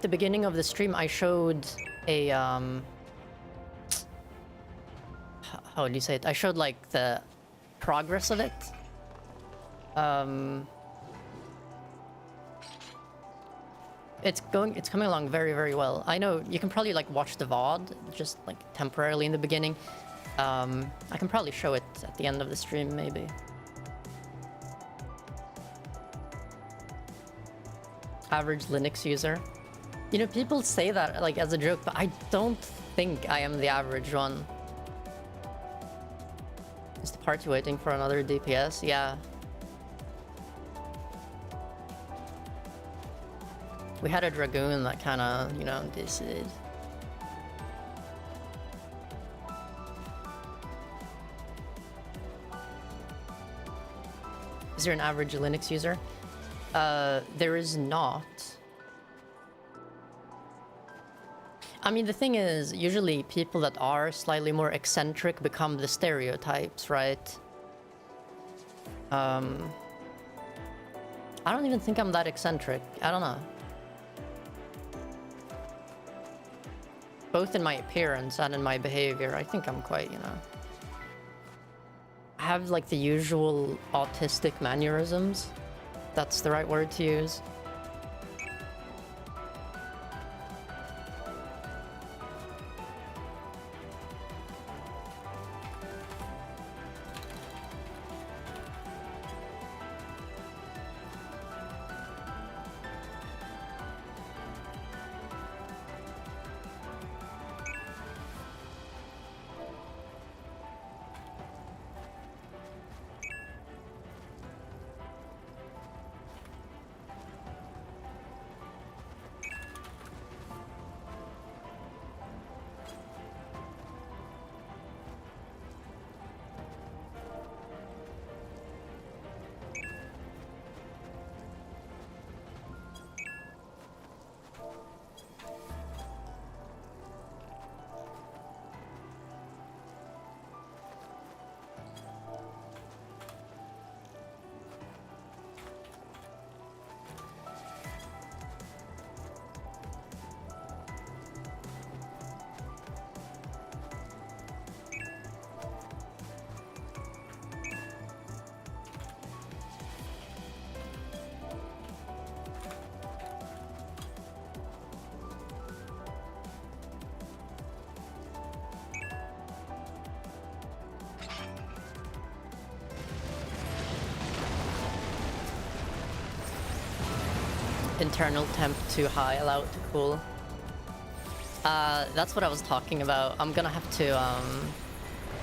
the beginning of the stream, I showed a how would you say it? I showed like the progress of it. It's coming along very, very well. I know you can probably like watch the VOD just like temporarily in the beginning. I can probably show it at the end of the stream, maybe. Average Linux user. You know, people say that like as a joke, but I don't think I am the average one. Is the party waiting for another DPS? Yeah. We had a Dragoon that kind of, you know, did. Is there an average Linux user? There is not. I mean, the thing is, usually people that are slightly more eccentric become the stereotypes, right? I don't even think I'm that eccentric. I don't know. Both in my appearance and in my behavior, I think I'm quite, you know... I have, like, the usual autistic mannerisms. That's the right word to use. internal temp too high, allow it to cool. That's what I was talking about. I'm gonna have to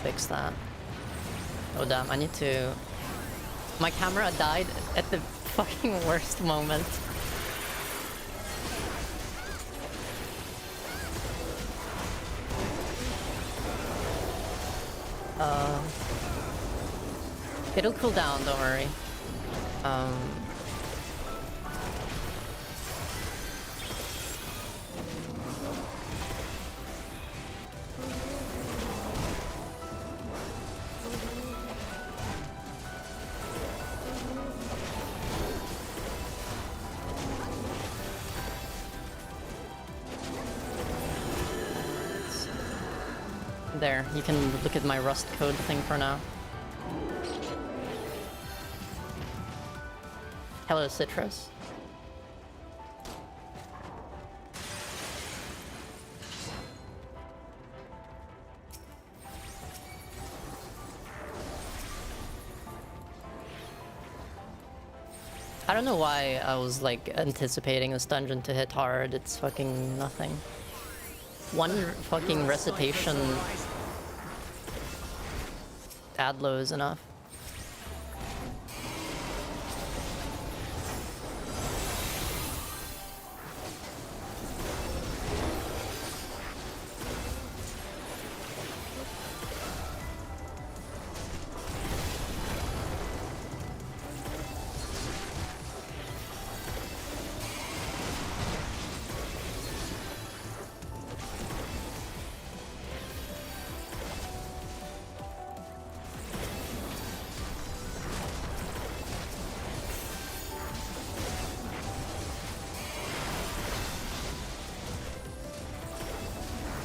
fix that. Oh damn, I need to... My camera died at the fucking worst moment. It'll cool down, don't worry. There, you can look at my Rust code thing for now. Hello, Citrus. I don't know why I was like anticipating this dungeon to hit hard. It's fucking nothing. One fucking recitation ad low is enough.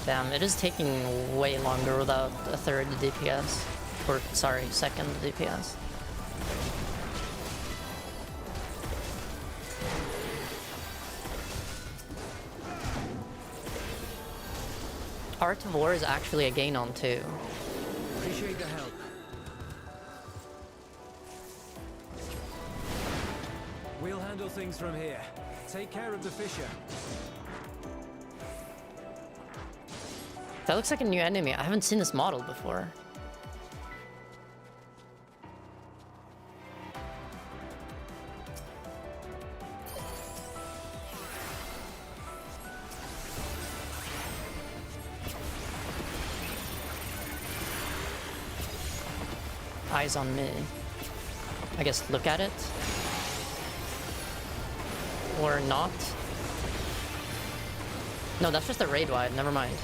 Damn, it is taking way longer without a third DPS. Or, sorry, second DPS. Art of War is actually a gain on 2. Appreciate the help. We'll handle things from here. Take care of the Fisher. That looks like a new enemy. I haven't seen this model before. Eyes on me. I guess look at it. Or not. No, that's just a raid wide. Never mind.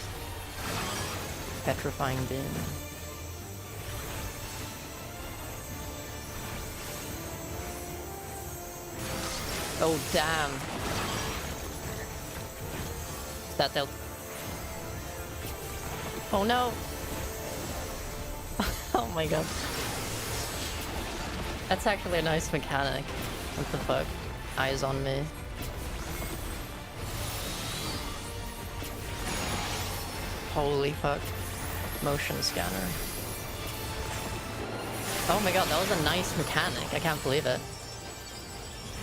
Petrifying Beam. Oh, damn. That they'll... Oh, no. Oh, my God. That's actually a nice mechanic. What the fuck? Eyes on me. Holy fuck. Motion scanner. Oh my god, that was a nice mechanic. I can't believe it.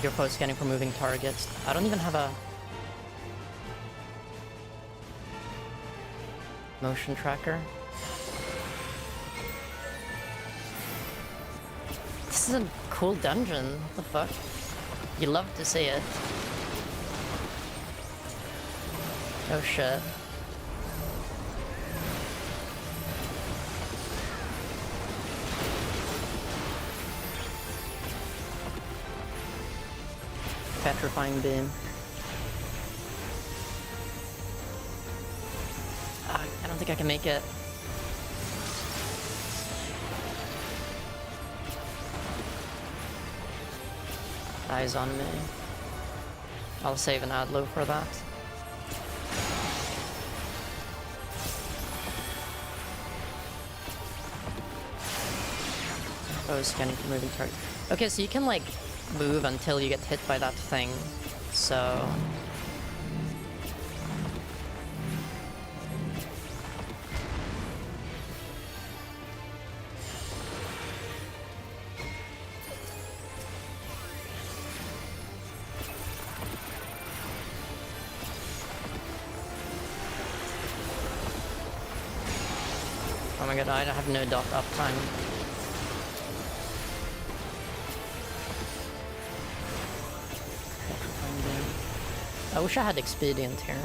Your post scanning for moving targets. I don't even have a motion tracker. This is a cool dungeon. What the fuck? You love to see it. Oh shit. Petrifying Beam. I don't think I can make it. Eyes on me. I'll save an Adlo for that. Oh, scanning for moving target. Okay, so you can like move until you get hit by that thing. So Oh my god, I have no dot uptime. I wish I had Expedient here.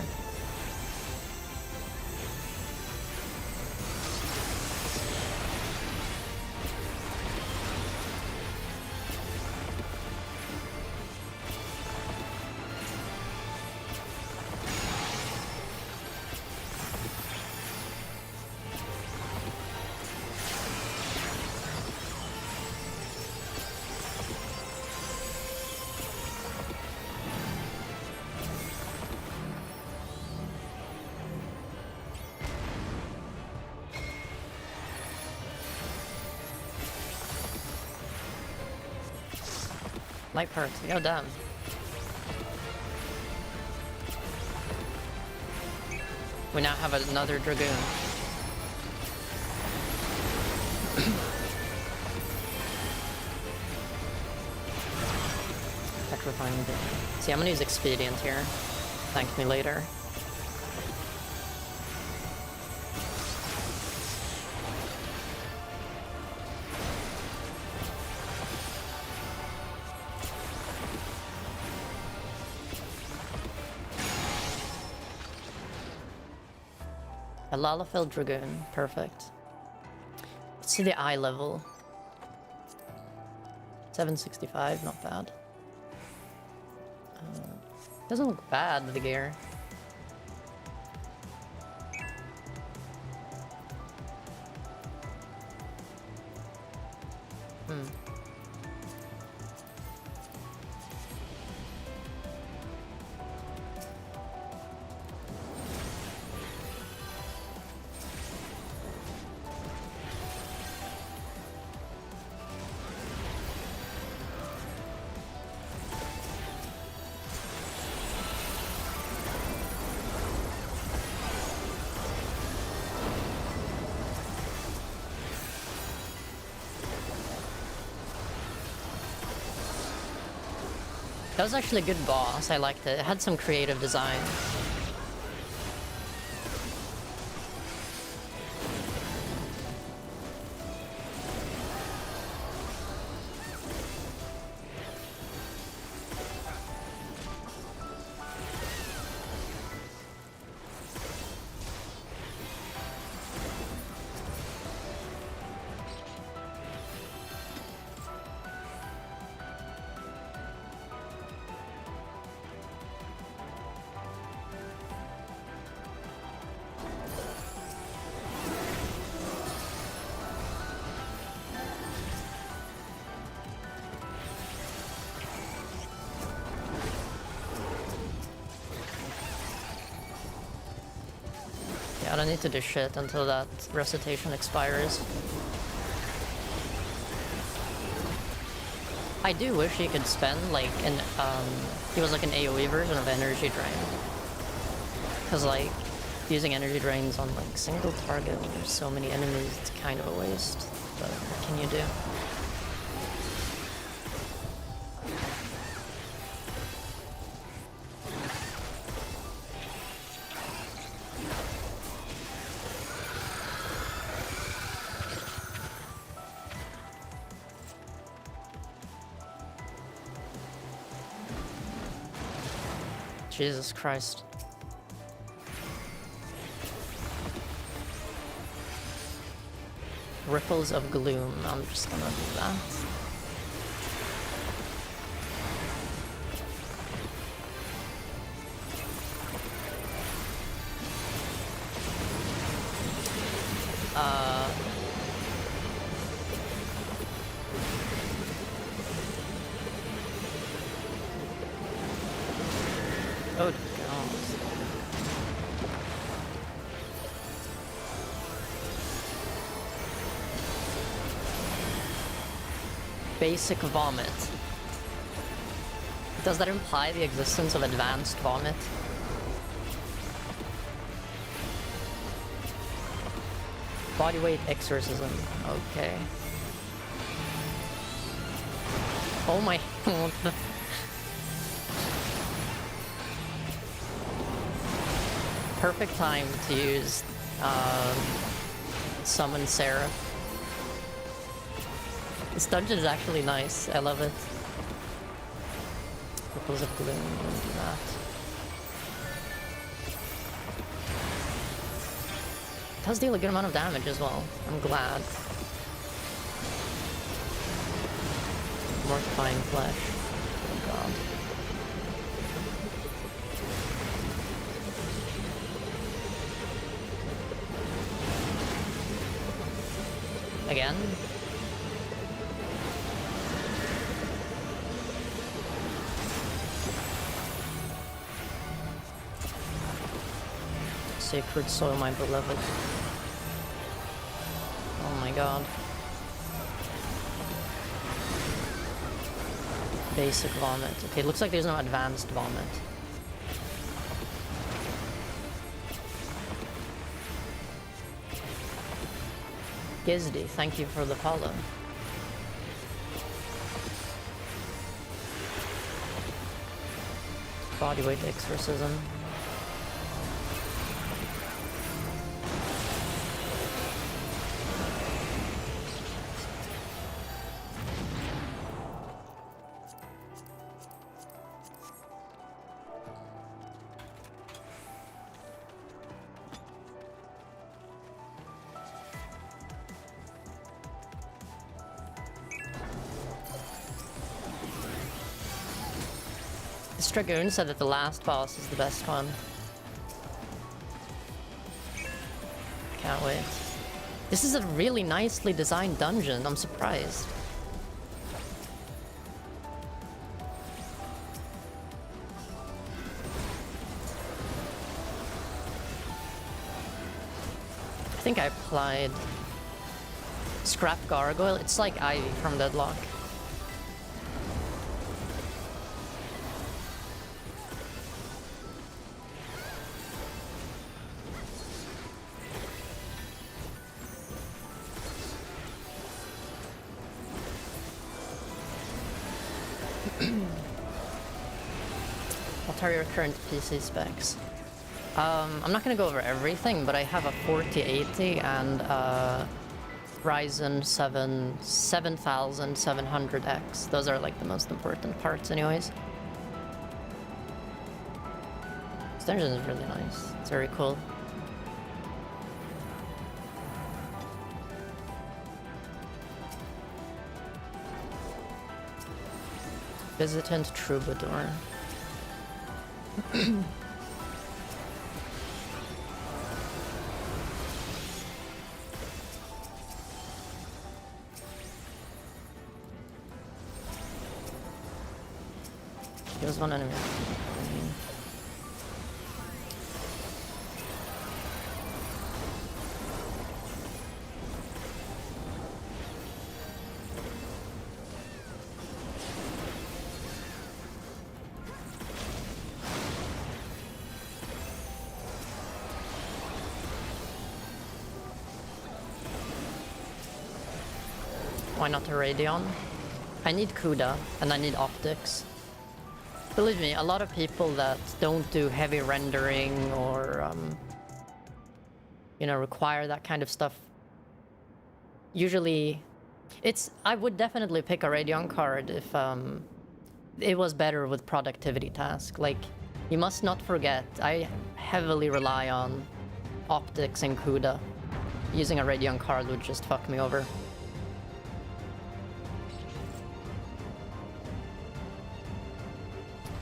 Light parts, oh damn. We now have another Dragoon. Petrifying Beam. See, I'm gonna use Expedient here. Thank me later. A Lalafell Dragoon, perfect. Let's see the eye level. 765, not bad. Doesn't look bad, the gear. That was actually a good boss, I liked it. It had some creative design. I don't need to do shit until that recitation expires. I do wish you could spend like an it was like an AoE version of Energy Drain. Cause like using Energy Drains on like single target when there's so many enemies, it's kind of a waste. But what can you do? Jesus Christ. Ripples of Gloom. I'm just gonna do that. Oh, God. Basic Vomit. Does that imply the existence of Advanced Vomit? Bodyweight Exorcism. Okay. Oh my... what the... Perfect time to use summon Seraph. This dungeon is actually nice. I love it. Ripples of Gloom, I'm gonna do that. It does deal a good amount of damage as well. I'm glad. Mortifying Flesh. Oh god. Again? Sacred soil, my beloved. Oh my god. Basic vomit. Okay, it looks like there's no advanced vomit. Gizdy, thank you for the follow. Bodyweight exorcism. This Dragoon said that the last boss is the best one. Can't wait. This is a really nicely designed dungeon, I'm surprised. I think I applied Scrap Gargoyle. It's like Ivy from Deadlock. What are your current PC specs? I'm not gonna go over everything, but I have a 4080 and Ryzen 7 7700X. Those are like the most important parts anyways. This dungeon is really nice. It's very cool. Visitant Troubadour. There's one enemy. Why not a Radeon? I need CUDA and I need optics. Believe me, a lot of people that don't do heavy rendering or, you know, require that kind of stuff, usually, I would definitely pick a Radeon card if it was better with productivity tasks. Like, you must not forget, I heavily rely on optics and CUDA. Using a Radeon card would just fuck me over.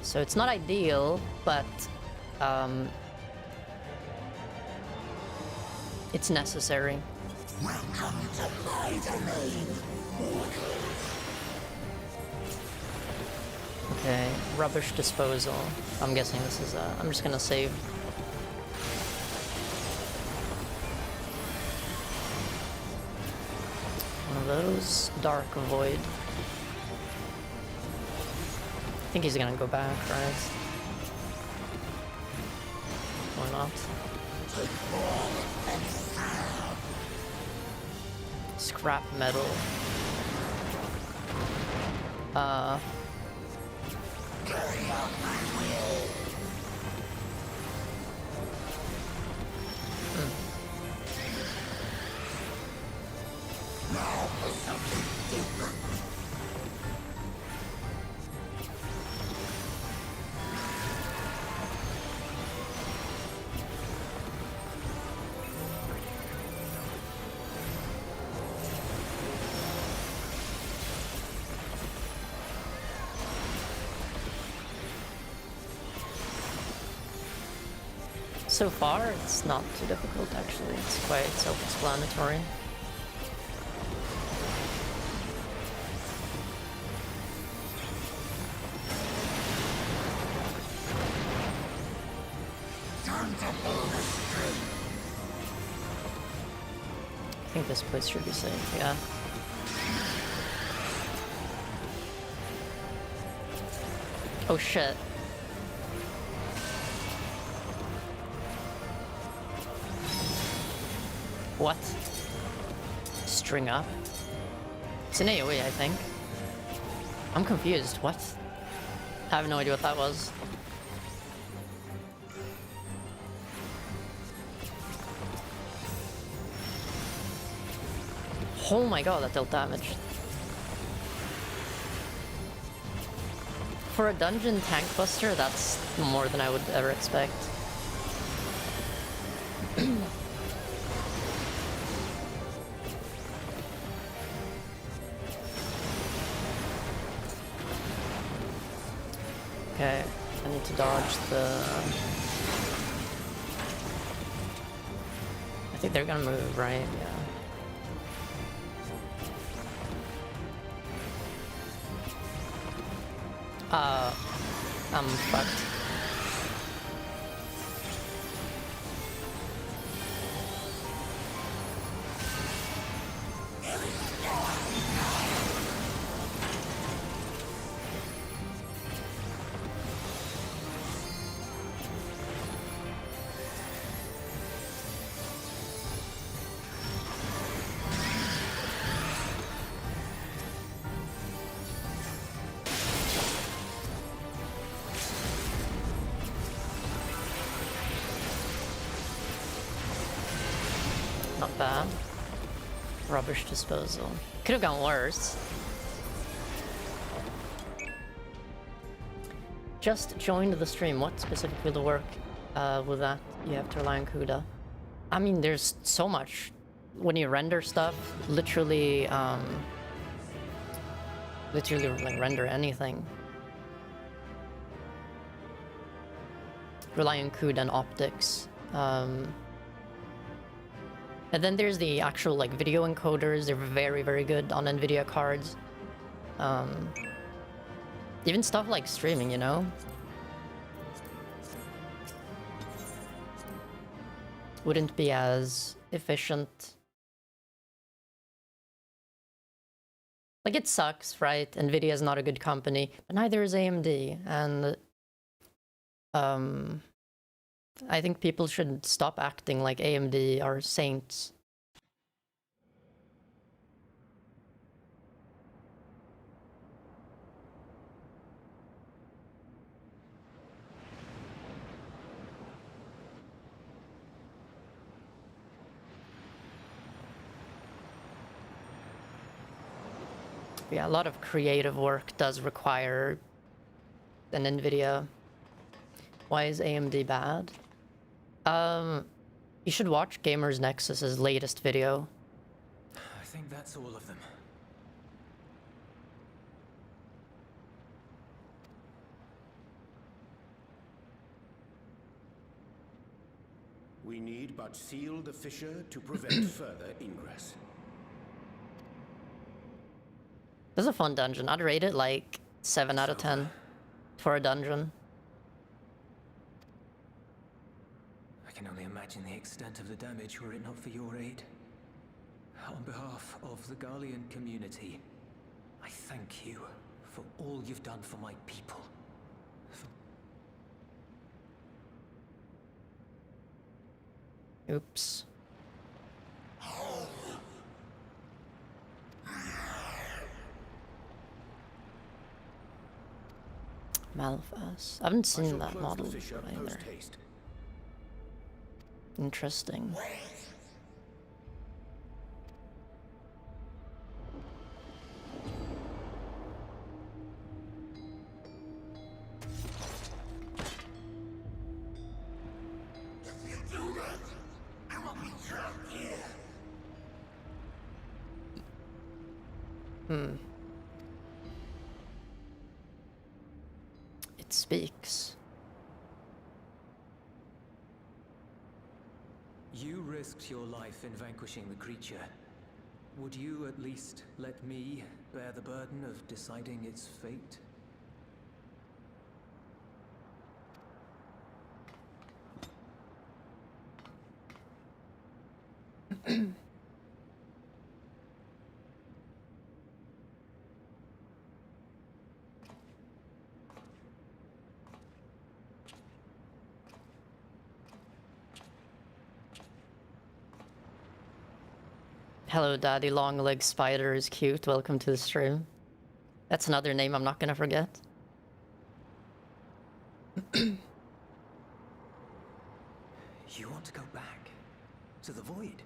So it's not ideal, but it's necessary. Welcome to my domain. Okay, rubbish disposal. I'm guessing this is I'm just gonna save. One of those. Dark Void. I think he's gonna go back, right? Or not. Scrap metal. So far, it's not too difficult actually. It's quite self-explanatory. I think this place should be safe, yeah. Oh shit. What? String up? It's an AoE, I think. I'm confused. What? I have no idea what that was. Oh my god, that dealt damage. For a dungeon tank buster, that's more than I would ever expect. Okay, I need to dodge the... I think they're gonna move, right? Yeah. I'm fucked. Not bad. Rubbish disposal. Could have gone worse. Just joined the stream. What specifically will work with that? You have to rely on CUDA. I mean, there's so much. When you render stuff, literally like render anything. Rely on CUDA and optics. And then there's the actual like video encoders. They're very, very good on NVIDIA cards. Even stuff like streaming, you know? Wouldn't be as efficient. Like, it sucks, right? NVIDIA is not a good company, but neither is AMD. And I think people should stop acting like AMD are saints. Yeah, a lot of creative work does require an NVIDIA. Why is AMD bad? You should watch Gamers Nexus's latest video. I think that's all of them. We need but seal the fissure to prevent further ingress. This is a fun dungeon. I'd rate it like 7 out of 10 for a dungeon. I can only imagine the extent of the damage were it not for your aid. On behalf of the Garlean community, I thank you for all you've done for my people. Oops. Malphas. I haven't seen that model either. Interesting. It speaks. You risked your life in vanquishing the creature. Would you at least let me bear the burden of deciding its fate? Hello, Daddy Long Leg Spider is cute. Welcome to the stream. That's another name I'm not gonna forget. You want to go back to the void?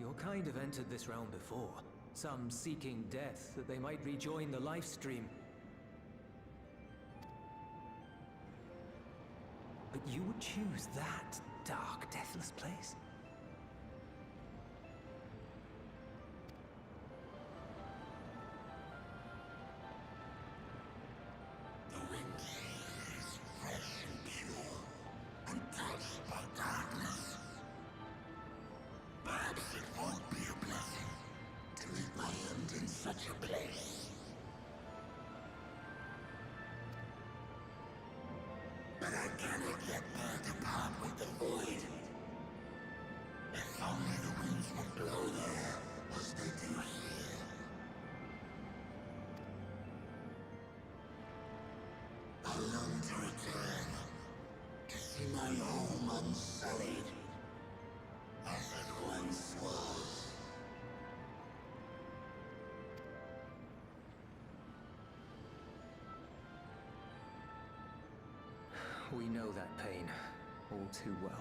Your kind have entered this realm before. Some seeking death that they might rejoin the life stream. But you would choose that dark, deathless place? The wind is fresh and pure, untouched by darkness. Perhaps it won't be a blessing to meet my end in such a place. But I cannot yet bear to part with the void. If only the winds would blow there, as they do here. I long to return, to see my home unsullied, as it once was. We know that pain all too well.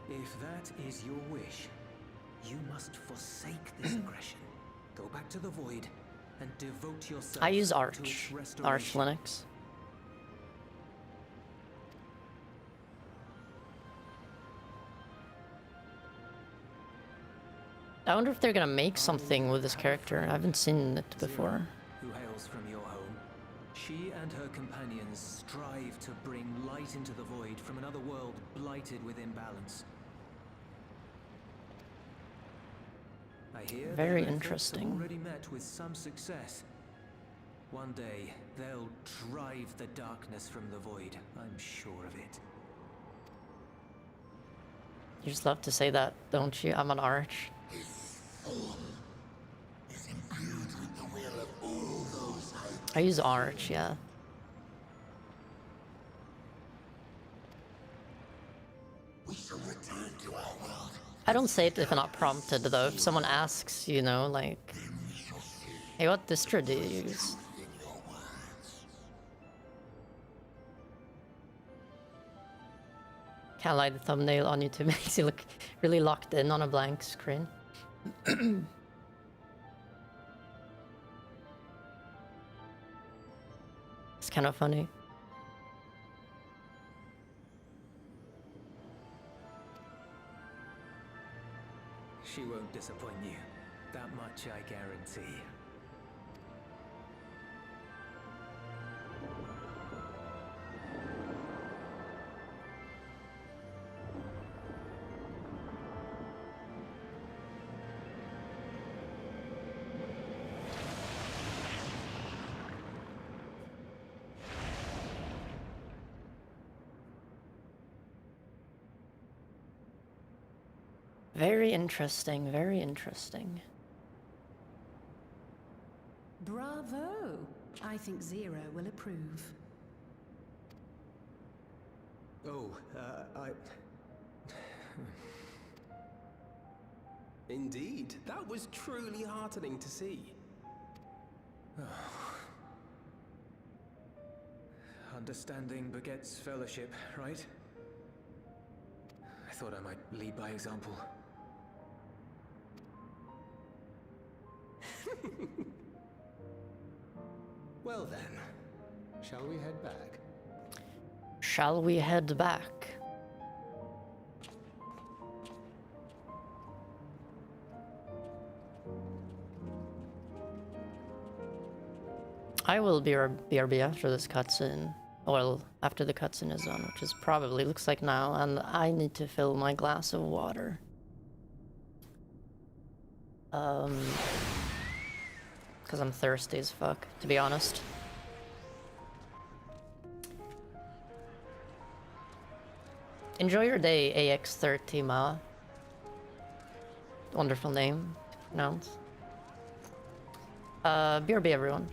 If that is your wish, you must forsake this aggression. Go back to the void and devote yourself I use to Arch. its Arch restoration. Linux. I wonder if they're gonna make something with this character. I haven't seen it before. Who hails from your home. She and her companions strive to bring light into the void from another world blighted with imbalance. I hear Very their efforts interesting. have already met with some success. One day, they'll drive the darkness from the void. I'm sure of it. You just love to say that, don't you? I'm an Arch. His soul is imbued with the will of all those I use Arch, yeah. we shall return to our world. I don't say it if I'm not prompted, though. If someone asks, you know, like, Then we shall see hey, what distro do you use? in your words. Can't lie, the thumbnail on YouTube makes you look really locked in on a blank screen. It's kind of funny. She won't disappoint you. That much I guarantee. Very interesting, very interesting. Bravo! I think Zero will approve. Oh, Indeed, that was truly heartening to see. Understanding begets fellowship, right? I thought I might lead by example. Well then, Shall we head back? Shall we head back? I will BRB after this cutscene. Well, after the cutscene is done, which is probably looks like now, and I need to fill my glass of water. Because I'm thirsty as fuck, to be honest. Enjoy your day, AX30 Ma. Wonderful name to pronounce. BRB everyone.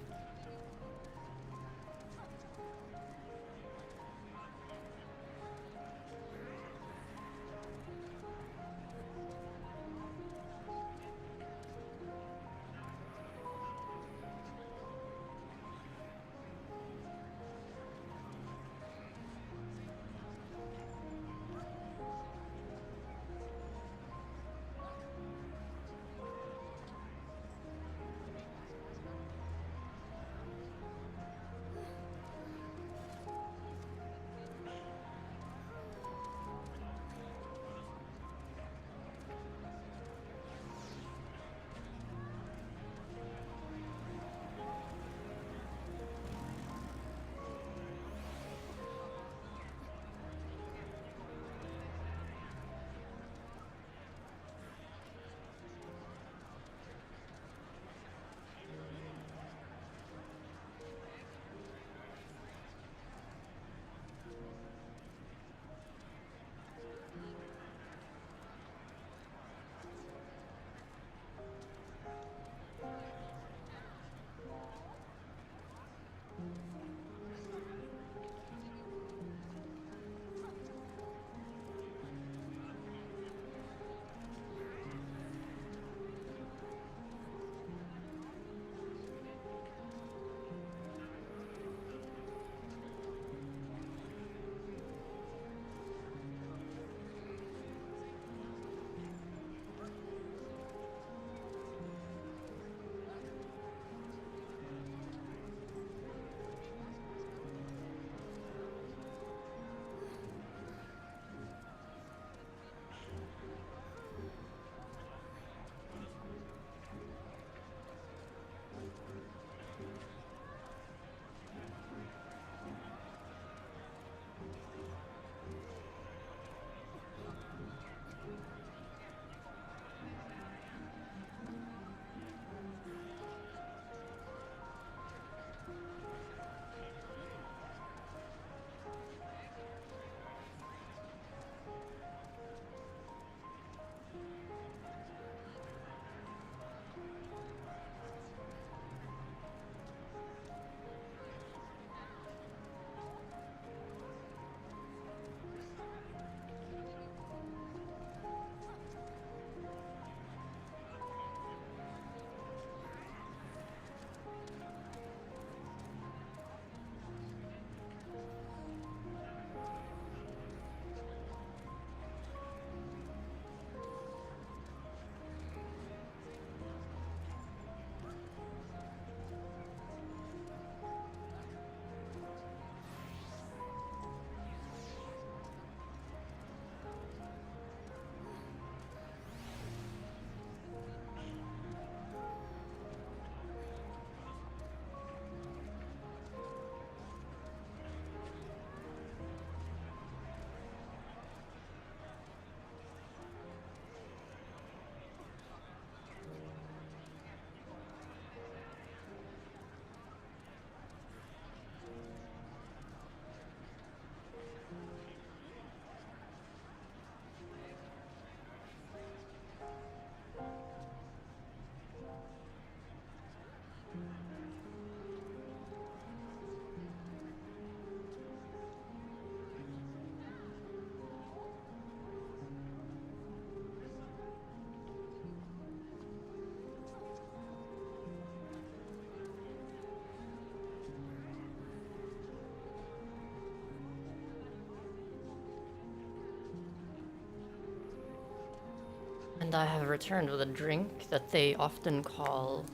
And I have returned with a drink that they often call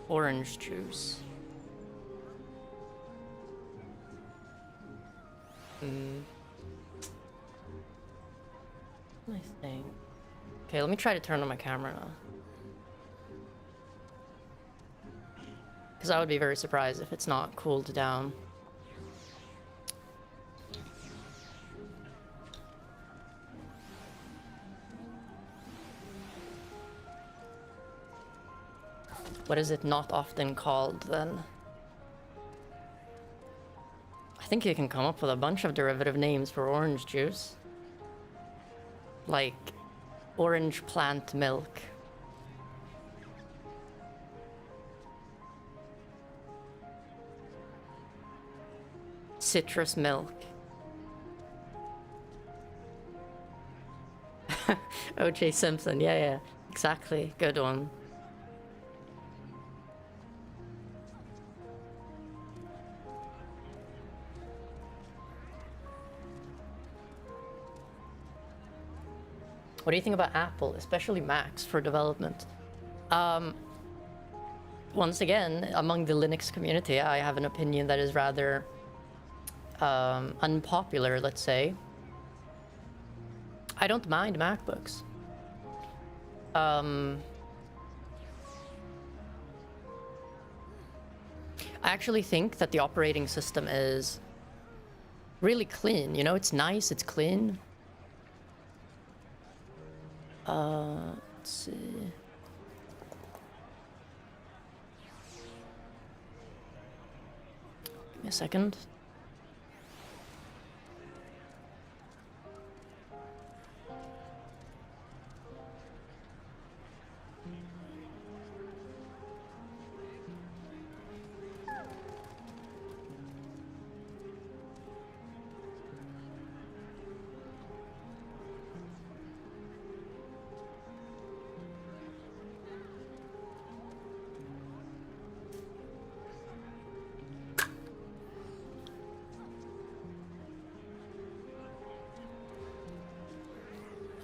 orange juice. I think. Okay, let me try to turn on my camera now. Because I would be very surprised if it's not cooled down. What is it not often called then? I think you can come up with a bunch of derivative names for orange juice. Like orange plant milk. Citrus milk. O.J. Simpson, yeah, exactly. Good one. What do you think about Apple, especially Macs, for development? Once again, among the Linux community, I have an opinion that is rather unpopular, let's say. I don't mind MacBooks. I actually think that the operating system is really clean. You know, it's nice, it's clean. Let's see. Give me a second.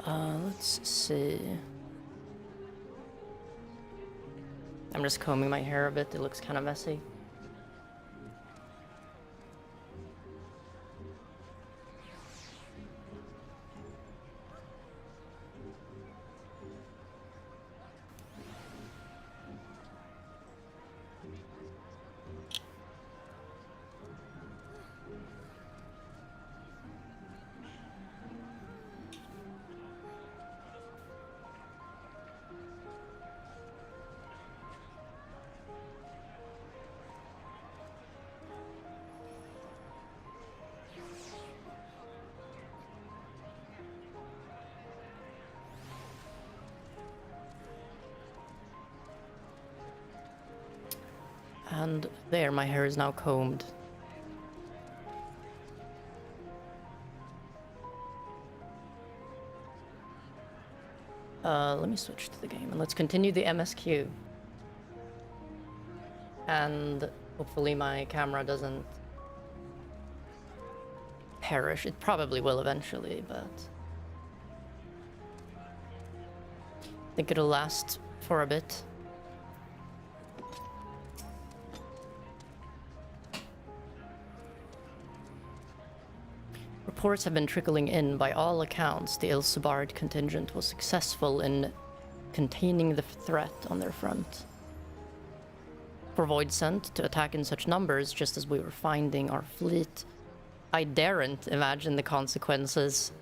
Let's see. I'm just combing my hair a bit, it looks kind of messy. And there, my hair is now combed. Let me switch to the game and let's continue the MSQ. And hopefully my camera doesn't perish. It probably will eventually, but I think it'll last for a bit. Reports have been trickling in. By all accounts, the Ilsebard contingent was successful in containing the threat on their front. For Void sent to attack in such numbers just as we were finding our fleet. I daren't imagine the consequences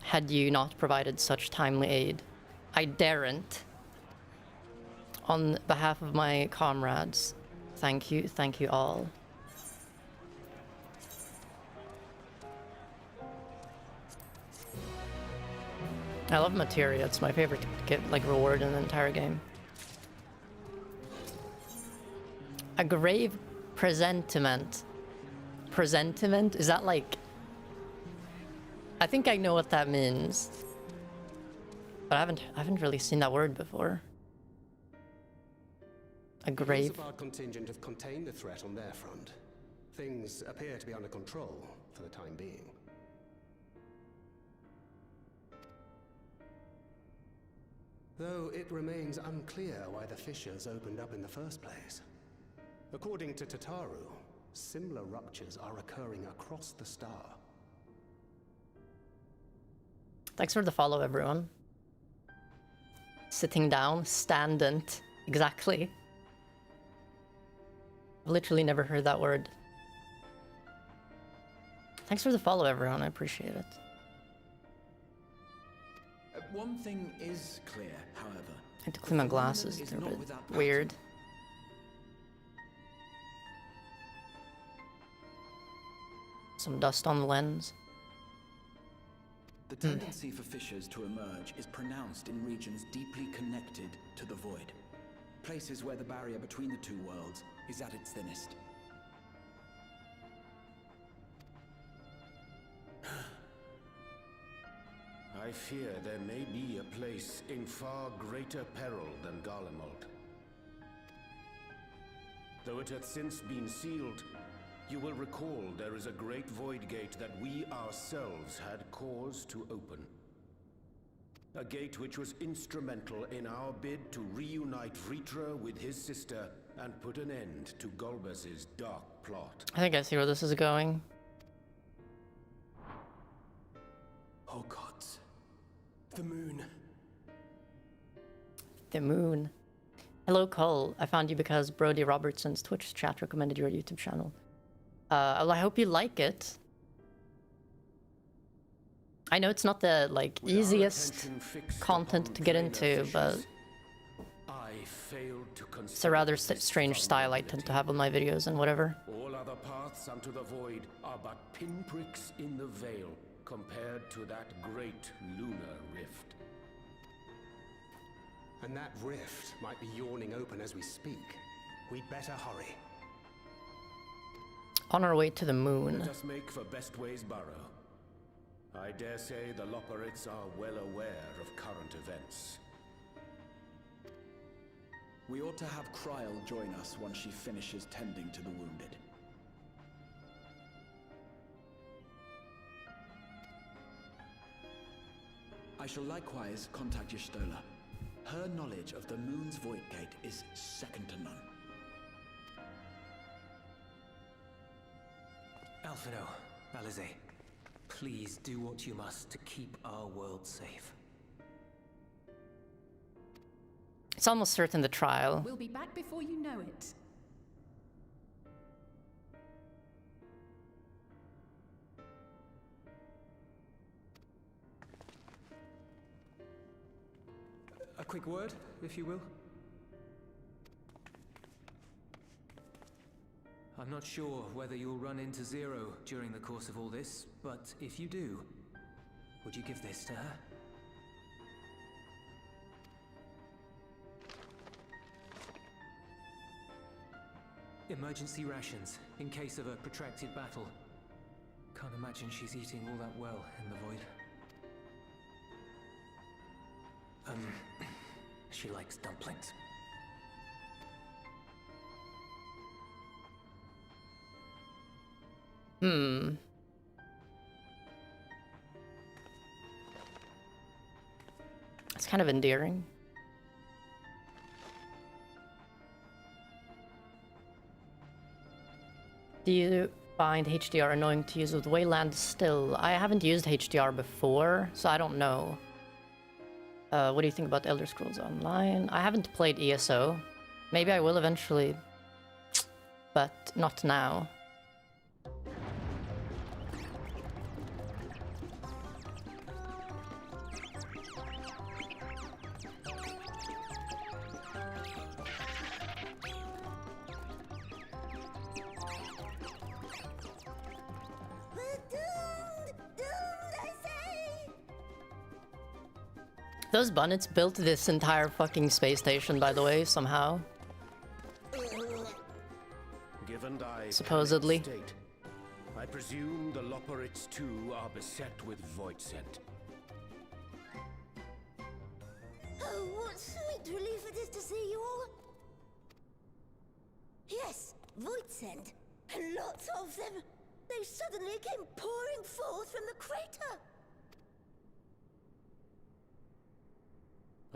had you not provided such timely aid. I daren't. On behalf of my comrades, thank you all. I love materia, it's my favorite to get like reward in the entire game. A grave presentiment. Presentiment? Is that like... I think I know what that means. But I haven't really seen that word before. A grave... The Ilsebard contingent have contained the threat on their front. Things appear to be under control for the time being. Though it remains unclear why the fissures opened up in the first place. According to Tataru, similar ruptures are occurring across the star. Thanks for the follow, everyone. Sitting down, standant. Exactly. I've literally never heard that word. Thanks for the follow, everyone. I appreciate it. One thing is clear, however. I have to clean my glasses. They're a bit weird. Some dust on the lens. The tendency for fissures to emerge is pronounced in regions deeply connected to the void. Places where the barrier between the two worlds is at its thinnest. I fear there may be a place in far greater peril than Garelmald. Though it hath since been sealed, you will recall there is a great void gate that we ourselves had cause to open. A gate which was instrumental in our bid to reunite Vritra with his sister and put an end to Golbez's dark plot. I think I see where this is going. Oh gods. The moon. The moon. Hello, Cole. I found you because Brody Robertson's Twitch chat recommended your YouTube channel. Well, I hope you like it. I know it's not the, like, easiest content to get into, but it's a rather strange style I tend to have on my videos and whatever. All other paths unto the void are but pinpricks in the veil compared to that great lunar rift. And that rift might be yawning open as we speak. We'd better hurry. On our way to the moon. Let us make for Bestway's burrow. I dare say the Loperites are well aware of current events. We ought to have Kryl join us once she finishes tending to the wounded. I shall likewise contact Y'shtola. Her knowledge of the moon's void gate is second to none. Alphino, Alize, please do what you must to keep our world safe. It's almost certain the trial. We'll be back before you know it. A quick word, if you will. I'm not sure whether you'll run into Zero during the course of all this, but if you do, would you give this to her? Emergency rations, in case of a protracted battle. Can't imagine she's eating all that well in the void. She likes dumplings. It's kind of endearing. Do you find HDR annoying to use with Wayland still? I haven't used HDR before, so I don't know. What do you think about Elder Scrolls Online? I haven't played ESO. Maybe I will eventually, but not now. Those Bunnets built this entire fucking space station, by the way, somehow. Given thy supposedly. state, I presume the Loperites too are beset with void scent. Oh, what sweet relief it is to see you all. Yes, void scent, and lots of them. They suddenly came pouring forth from the crater.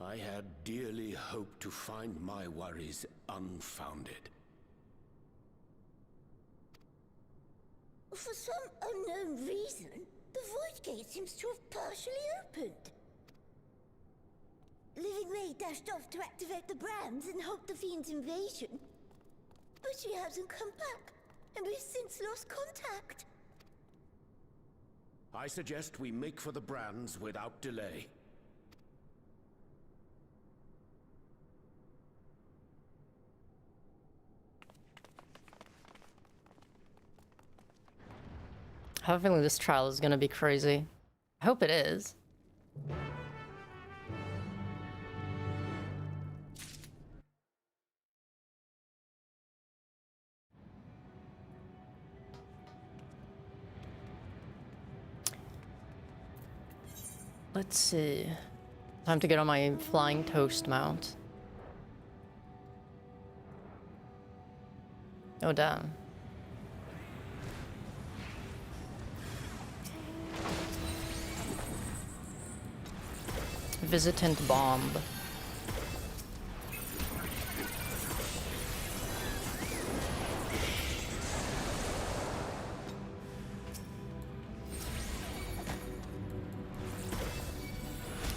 I had dearly hoped to find my worries unfounded. For some unknown reason, The void gate seems to have partially opened. Living Ray dashed off to activate the brands and halt the fiend's invasion. But she hasn't come back, and we've since lost contact. I suggest we make for the brands without delay. I have a feeling this trial is gonna be crazy. I hope it is. Let's see. Time to get on my flying toast mount. Oh, damn. Visitant bomb.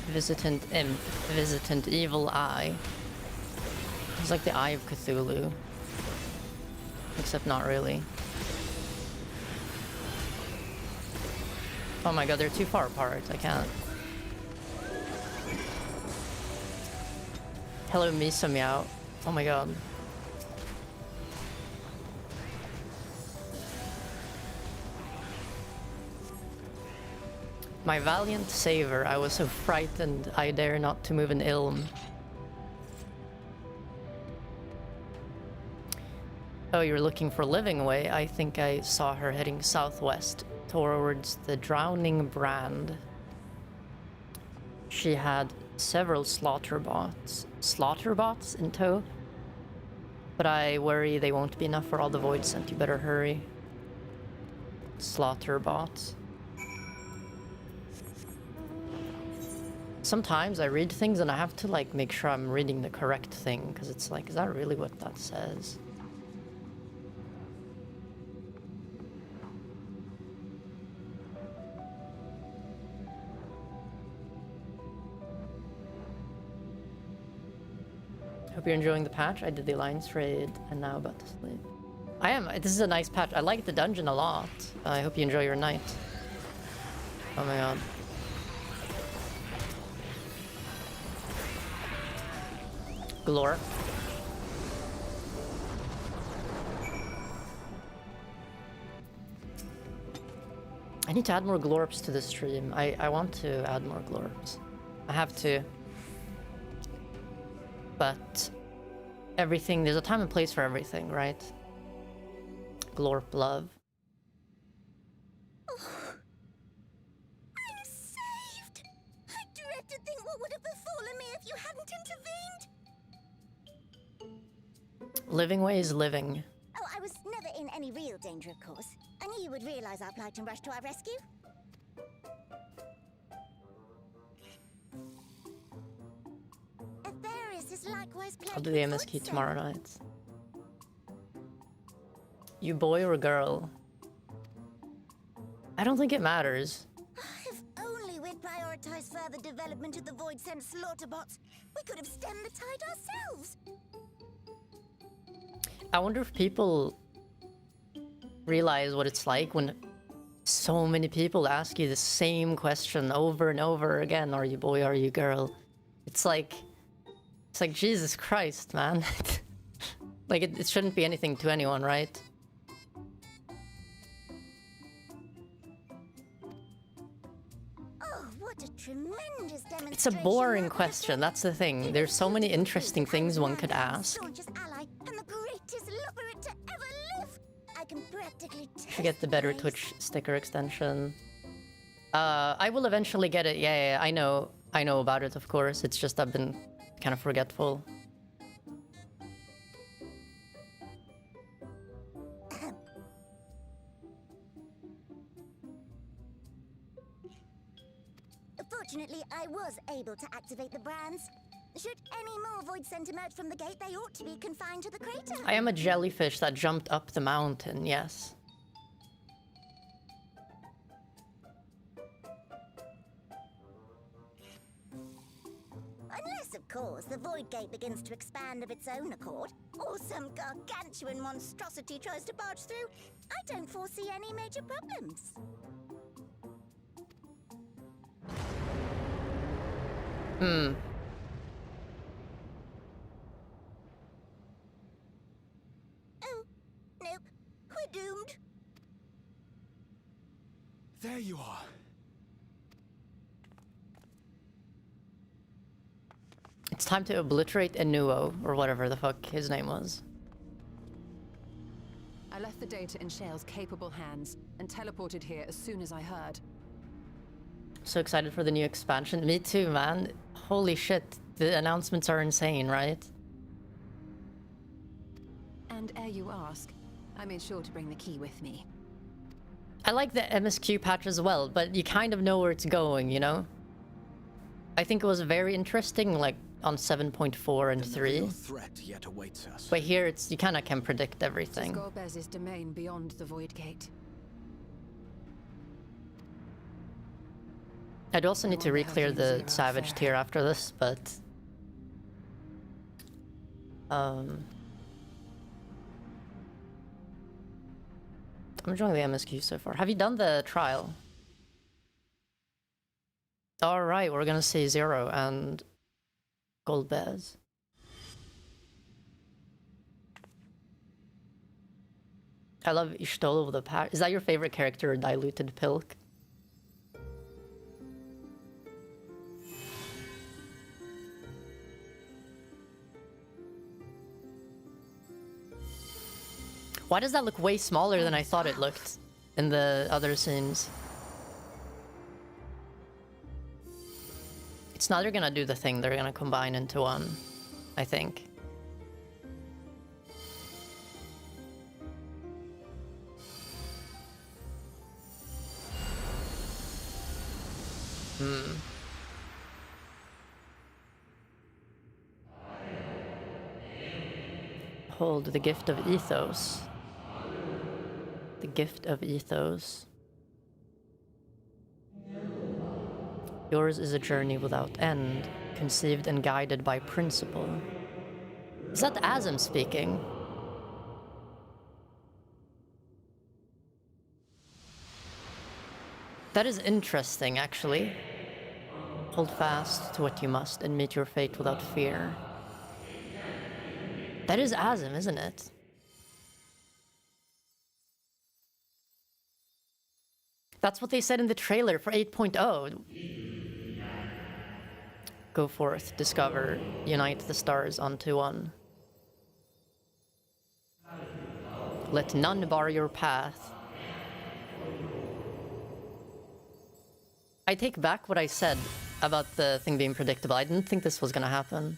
Visitant imp. Visitant evil eye. It's like the Eye of Cthulhu. Except not really. Oh my god, they're too far apart. I can't. Hello, Misa Meow. Oh my god. My valiant saver, I was so frightened I dare not to move an ilm. Oh, you're looking for Living Way? I think I saw her heading southwest towards the Drowning Brand. She had several slaughter bots in tow, but I worry they won't be enough for all the void sent. You better hurry. Slaughter bots. Sometimes I read things and I have to like make sure I'm reading the correct thing, because it's like, is that really what that says? Hope you're enjoying the patch. I did the Alliance raid and now about to sleep. I am. This is a nice patch. I like the dungeon a lot. I hope you enjoy your night. Oh my god. Glorp. I need to add more glorps to the stream. I want to add more glorps. I have to. But everything, there's a time and place for everything, right? Glorp love. Oh, I'm saved! I dread to think what would have befallen me if you hadn't intervened. Living Way is living. Oh, I was never in any real danger, of course. I knew you would realize our plight and rush to our rescue. Is likewise I'll do the MSQ tomorrow night. You boy or girl? I don't think it matters. If only we'd prioritized further development of the void sent slaughter bots, we could have stemmed the tide ourselves. I wonder if people realize what it's like when so many people ask you the same question over and over again. Are you boy, are you girl? It's like Jesus Christ, man. Like it shouldn't be anything to anyone, right? Oh, what a tremendous demonstration. It's a boring question, that's the thing. There's so many interesting things one could ask. Ally and the greatest lover to ever live. I can practically Should get the better Twitch sticker extension. I will eventually get it. Yeah, I know about it, of course. It's just I've been kind of forgetful. Fortunately, I was able to activate the brands. Should any more void sent emerge from the gate, they ought to be confined to the crater. I am a jellyfish that jumped up the mountain, yes. course, the Void Gate begins to expand of its own accord, or some gargantuan monstrosity tries to barge through, I don't foresee any major problems. Oh, nope. We're doomed. There you are. It's time to obliterate Enuo, or whatever the fuck his name was. I left the data in Shale's capable hands and teleported here as soon as I heard. So excited for the new expansion. Me too, man. Holy shit, the announcements are insane, right? And ere you ask, I made sure to bring the key with me. I like the MSQ patch as well, but you kind of know where it's going, you know? I think it was very interesting, like, on 7.4 and 3. Threat yet awaits us. But here, it's you kind of can predict everything. Scorbez's domain beyond the Void Gate. I'd also need to re-clear the Savage tier after this, but... I'm enjoying the MSQ so far. Have you done the trial? Alright, we're gonna see Zero and Gold Bears. I love Ishtol with the pack. Is that your favorite character, Diluted Pilk? Why does that look way smaller than I thought it looked in the other scenes? It's not they're gonna do the thing, they're gonna combine into one, I think. Hold the gift of ethos. The gift of ethos. Yours is a journey without end, conceived and guided by principle. Is that Azim speaking? That is interesting, actually. Hold fast to what you must and meet your fate without fear. That is Azim, isn't it? That's what they said in the trailer for 8.0. Go forth, discover, unite the stars unto one. Let none bar your path. I take back what I said about the thing being predictable. I didn't think this was gonna happen.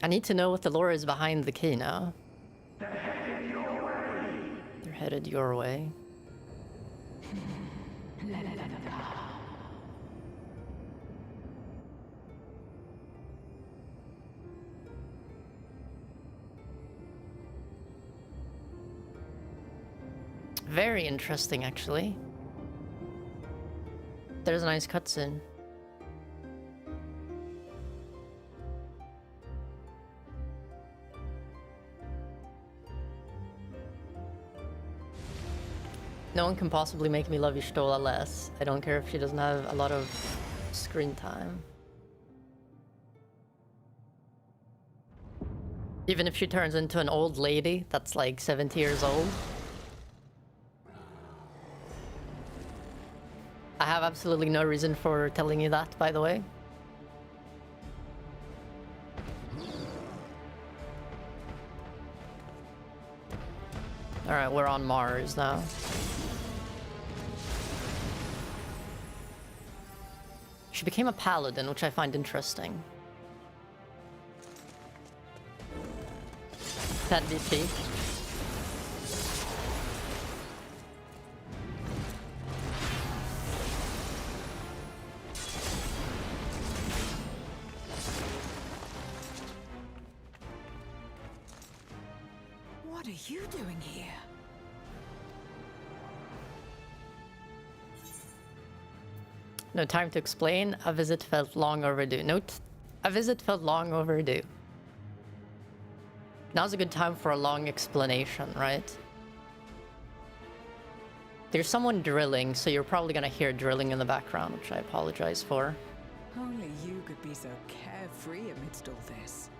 I need to know what the lore is behind the key now. They're headed your way. Very interesting, actually. There's a nice cutscene. No one can possibly make me love Y'shtola less. I don't care if she doesn't have a lot of screen time. Even if she turns into an old lady that's like 70 years old. I have absolutely no reason for telling you that, by the way. Alright, we're on Mars now. She became a paladin, which I find interesting. That'd be peak. What are you doing here? No time to explain. A visit felt long overdue. Note, a visit felt long overdue. Now's a good time for a long explanation, right? There's someone drilling, so you're probably gonna hear drilling in the background, which I apologize for. Only you could be so carefree amidst all this.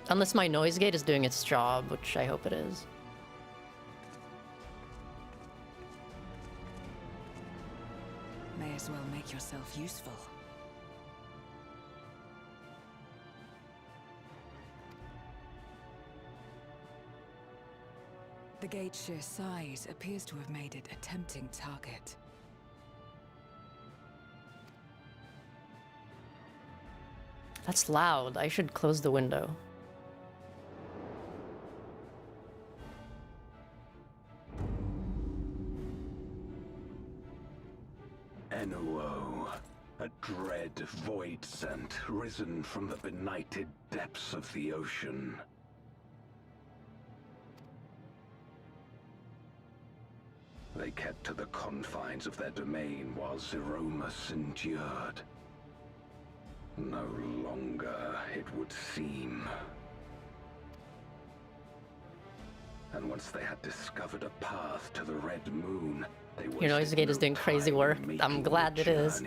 Unless my noise gate is doing its job, which I hope it is. May as well make yourself useful. The gate's sheer size appears to have made it a tempting target. That's loud. I should close the window. Enuo, a dread void scent risen from the benighted depths of the ocean. They kept to the confines of their domain while Zeromus endured. No longer, it would seem. And once they had discovered a path to the Red Moon, they were... Your noise gate is doing crazy work. I'm glad it is.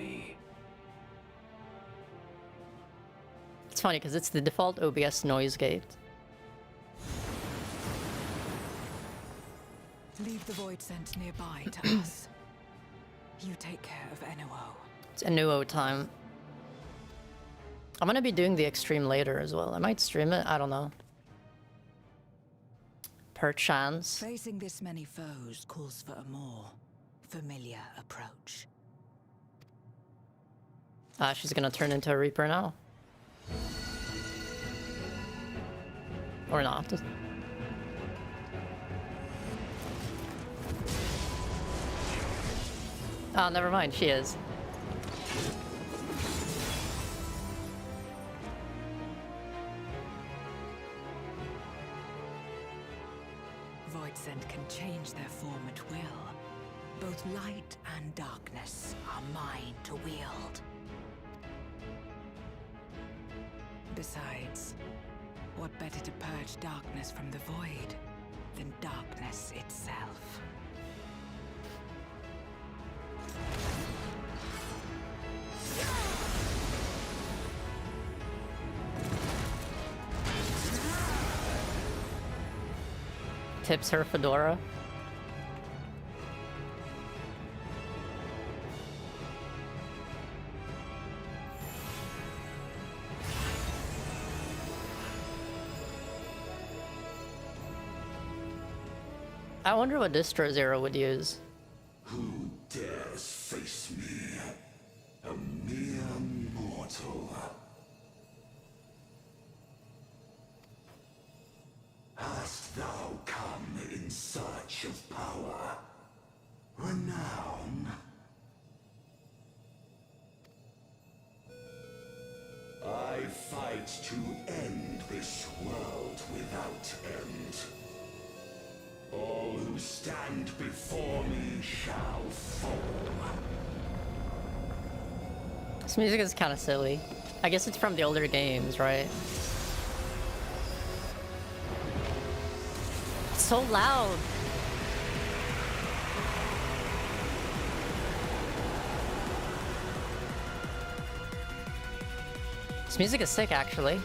It's funny because it's the default OBS noise gate. Leave the void scent nearby to us. You take care of Enuo. It's Enuo time. I'm gonna be doing the extreme later as well. I might stream it, I don't know. Perchance. Facing this many foes calls for a more familiar approach. She's gonna turn into a Reaper now. Or not. Oh, never mind, she is. Void scent can change their form at will. Both light and darkness are mine to wield. Besides, what better to purge darkness from the void than darkness itself? Tips her fedora. I wonder what Distro Zero would use. Who dares face me? A mere mortal. Hast thou come in search of power? Renown? I fight to end this world without end. All who stand before me shall fall. This music is kind of silly. I guess it's from the older games, right? It's so loud. This music is sick, actually.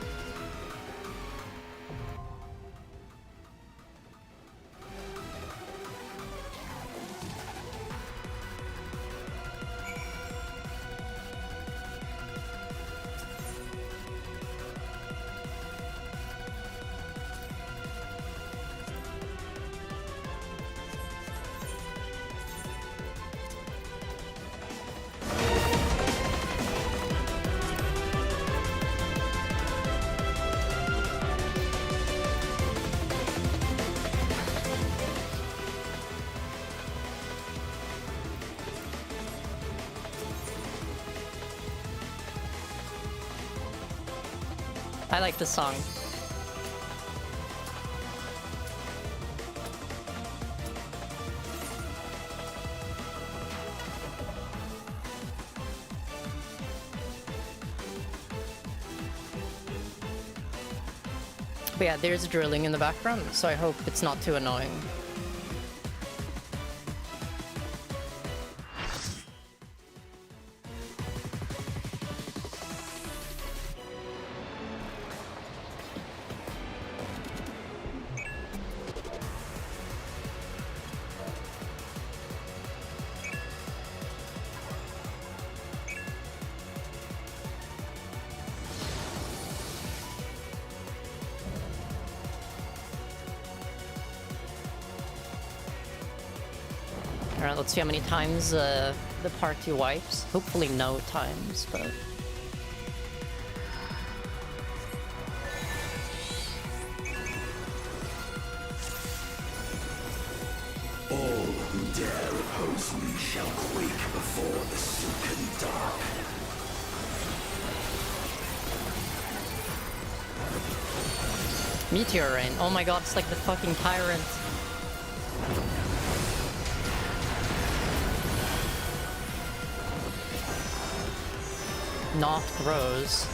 I like this song. But yeah, there's drilling in the background, so I hope it's not too annoying. Alright, let's see how many times the party wipes. Hopefully no times, but... All who dare oppose me shall quake before the silken dark. Meteor rain. Oh my god, it's like the fucking tyrant. Not grows.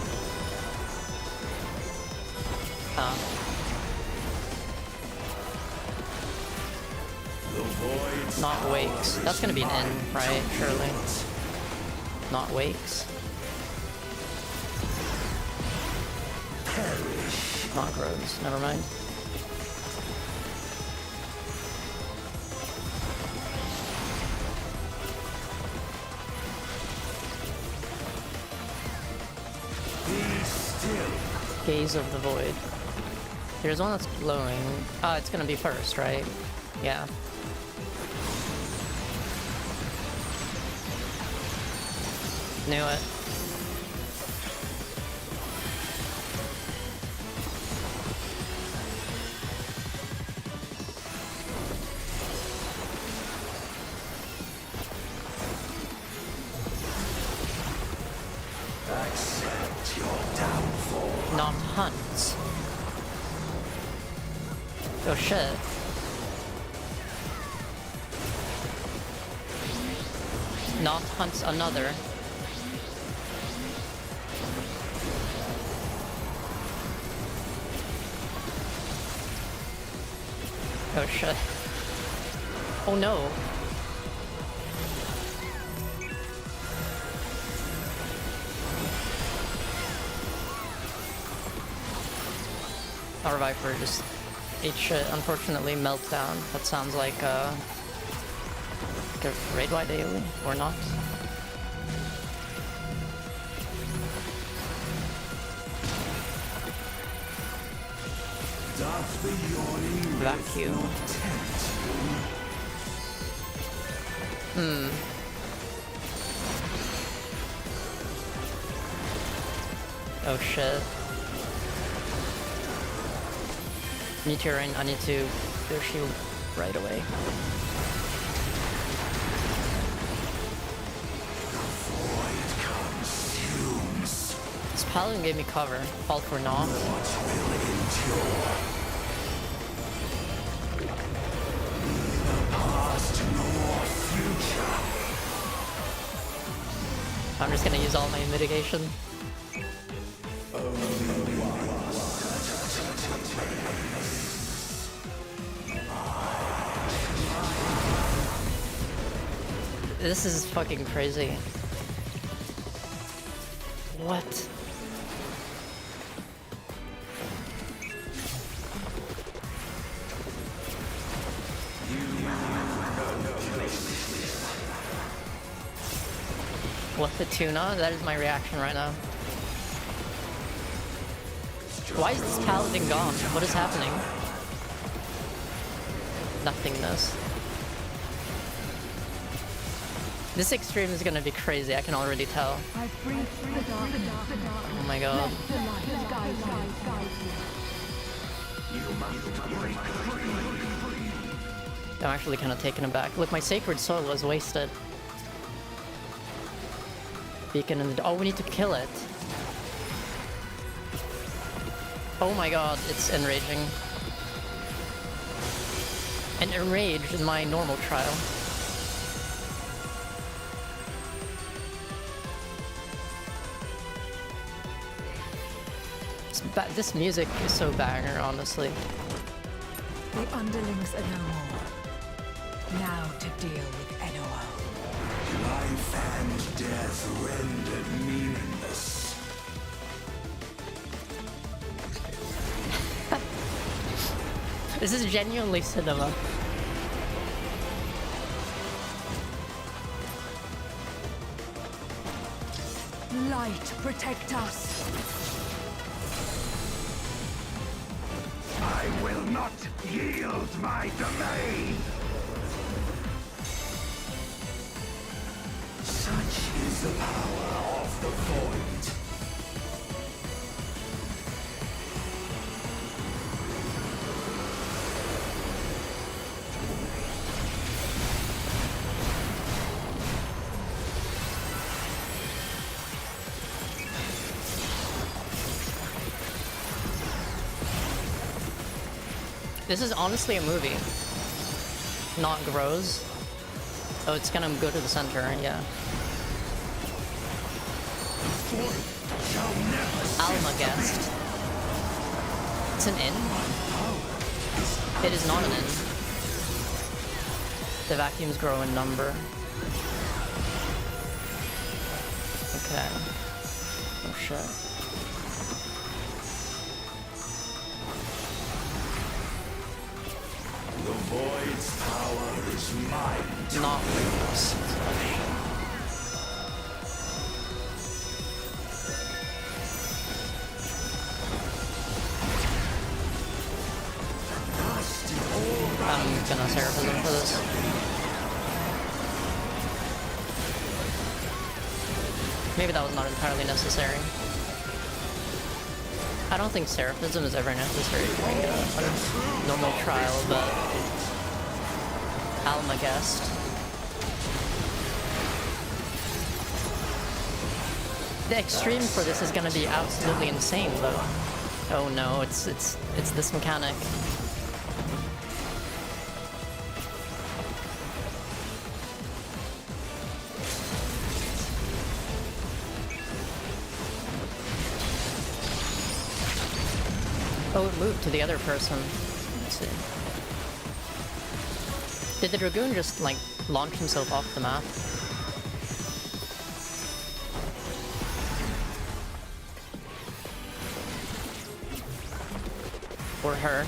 Not wakes. That's gonna be an N, right? Surely. Not wakes. Not grows. Never mind. Gaze of the void. There's one that's glowing. Ah, it's gonna be first, right? Yeah. Knew it. Accept your downfall. Not hunts. Oh shit. Not hunts another. Oh shit. Oh no. Our Viper just ate shit, unfortunately. Meltdown. That sounds like a raid-wide daily, or not. Vacuum. Oh shit. Meteor rain, I need to do shield right away. This paladin gave me cover. Fall for not. I'm just gonna use all my mitigation. This is fucking crazy. What? What the tuna? That is my reaction right now. Why is this paladin gone? What is happening? Nothingness. This extreme is gonna be crazy, I can already tell. Oh my god. I'm actually kind of taken aback. Look, my sacred soul was wasted. Beacon in the... Oh, we need to kill it. Oh my god, it's enraging. And enraged in my normal trial. This music is so banger, honestly. The underlings are no more. Now to deal with Enuo. Life and death rendered meaningless. This is genuinely cinema. Light, protect us. I will not yield my domain. Such is the power of the void. This is honestly a movie. Not grows. Oh, it's gonna go to the center, yeah. Alma guest. It's an inn? It is not an inn. The vacuums grow in number. Okay. Oh shit. The void's power is mine. Not weakness. I'm gonna Seraphism for this. Maybe that was not entirely necessary. I don't think Seraphism is ever necessary during a normal trial, but Alma guessed. The extreme for this is gonna be absolutely insane, though. Oh no, it's this mechanic. Oh, it moved to the other person. Let's see. Did the Dragoon just, like, launch himself off the map? Or her?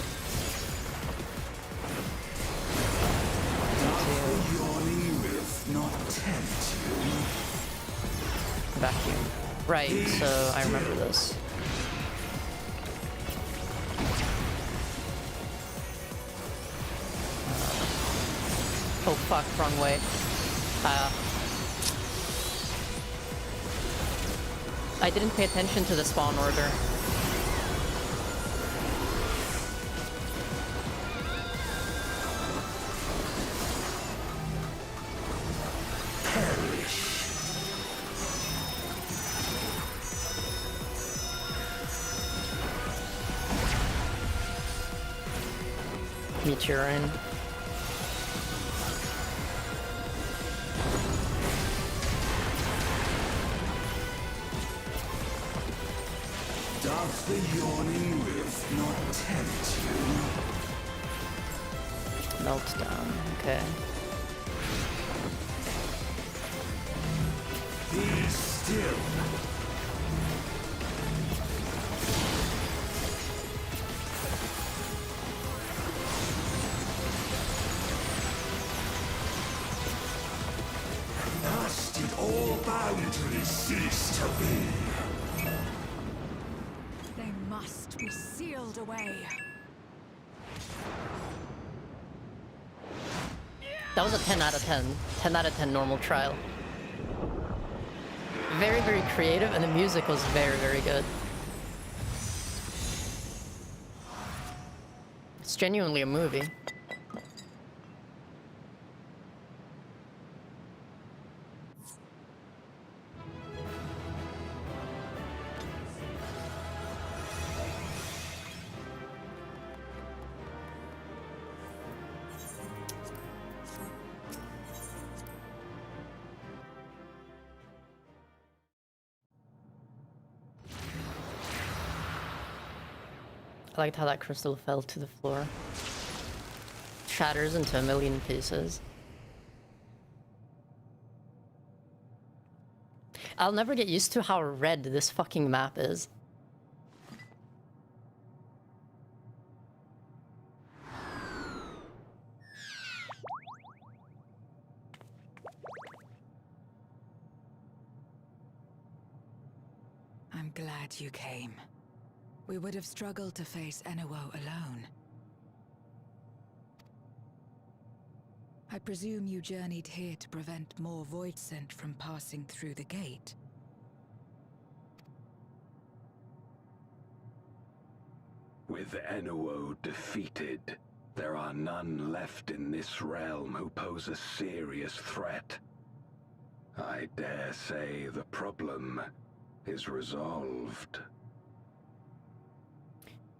Vacuum. Right, so I remember this. Oh fuck, wrong way. I didn't pay attention to the spawn order. Meteorine. Doth the yawning rift not tempt you? Meltdown, okay. Be still. Thus did all boundaries cease to be. They must be sealed away. That was a 10 out of 10. 10 out of 10 normal trial. Very, very creative, and the music was very, very good. It's genuinely a movie. I liked how that crystal fell to the floor. Shatters into a million pieces. I'll never get used to how red this fucking map is. I'm glad you came. We would have struggled to face Enuo alone. I presume you journeyed here to prevent more void scent from passing through the gate. With Enuo defeated, there are none left in this realm who pose a serious threat. I dare say the problem is resolved.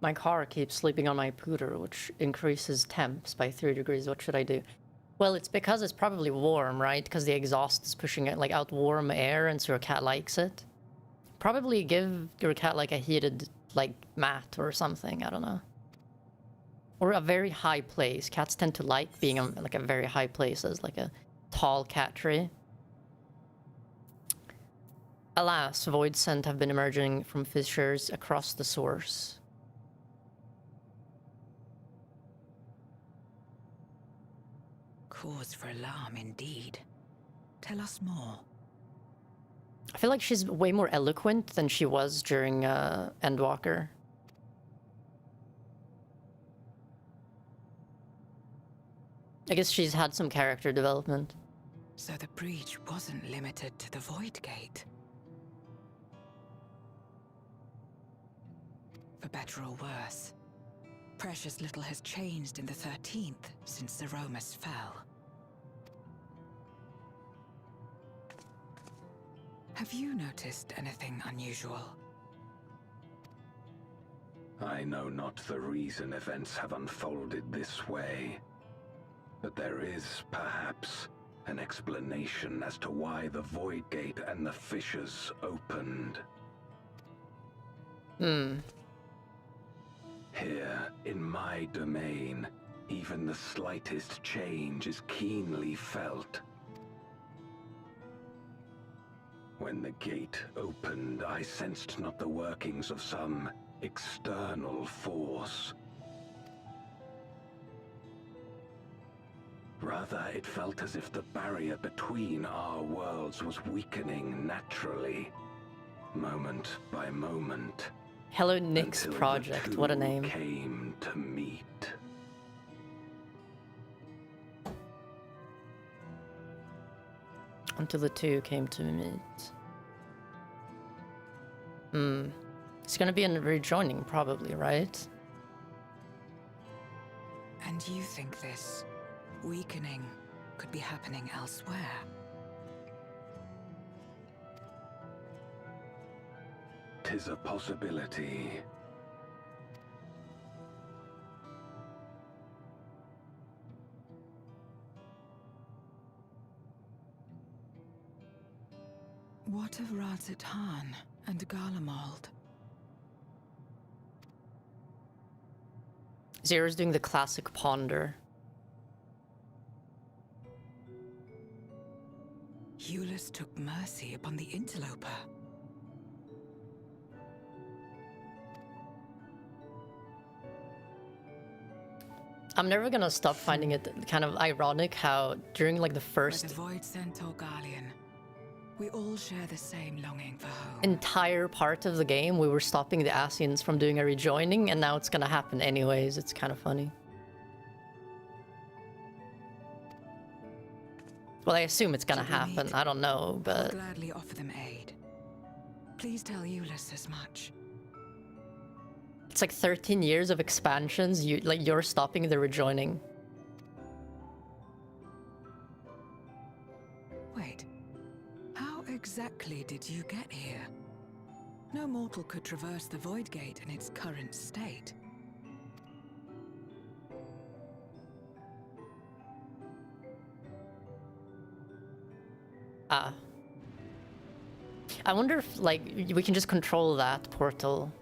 My car keeps sleeping on my pooter, which increases temps by 3 degrees. What should I do? Well, it's because it's probably warm, right? Because the exhaust is pushing it, like, out warm air, and so your cat likes it. Probably give your cat, like, a heated, like, mat or something. I don't know. Or a very high place. Cats tend to like being on, like, a very high places, like a tall cat tree. Alas, void scent have been emerging from fissures across the source. Cause for alarm indeed. Tell us more. I feel like she's way more eloquent than she was during Endwalker. I guess she's had some character development. So the breach wasn't limited to the Void Gate. For better or worse, precious little has changed in the 13th since the Romus fell. Have you noticed anything unusual? I know not the reason events have unfolded this way, but there is, perhaps, an explanation as to why the Void Gate and the fissures opened. Here, in my domain, even the slightest change is keenly felt. When the gate opened, I sensed not the workings of some external force. Rather, it felt as if the barrier between our worlds was weakening naturally, moment by moment. Hello Nick's until Project, what a name. Came to meet. Until the two came to meet. It's gonna be a rejoining, probably, right? And you think this weakening could be happening elsewhere? Tis a possibility. What of Razatan and Garelmald? Zero's doing the classic ponder. Eulus took mercy upon the interloper. I'm never gonna stop finding it kind of ironic how during like the first Whether Void Scent or Garlean, we all share the same longing for home. entire part of the game we were stopping the Asians from doing a rejoining, and now it's gonna happen anyways. It's kind of funny. Well, I assume it's gonna happen. I don't know, I'll but gladly offer them aid. Please tell Eulus as much. it's like 13 years of expansions. You're stopping the rejoining. Wait, how exactly did you get here? No mortal could traverse the Void Gate in its current state. I wonder if like we can just control that portal.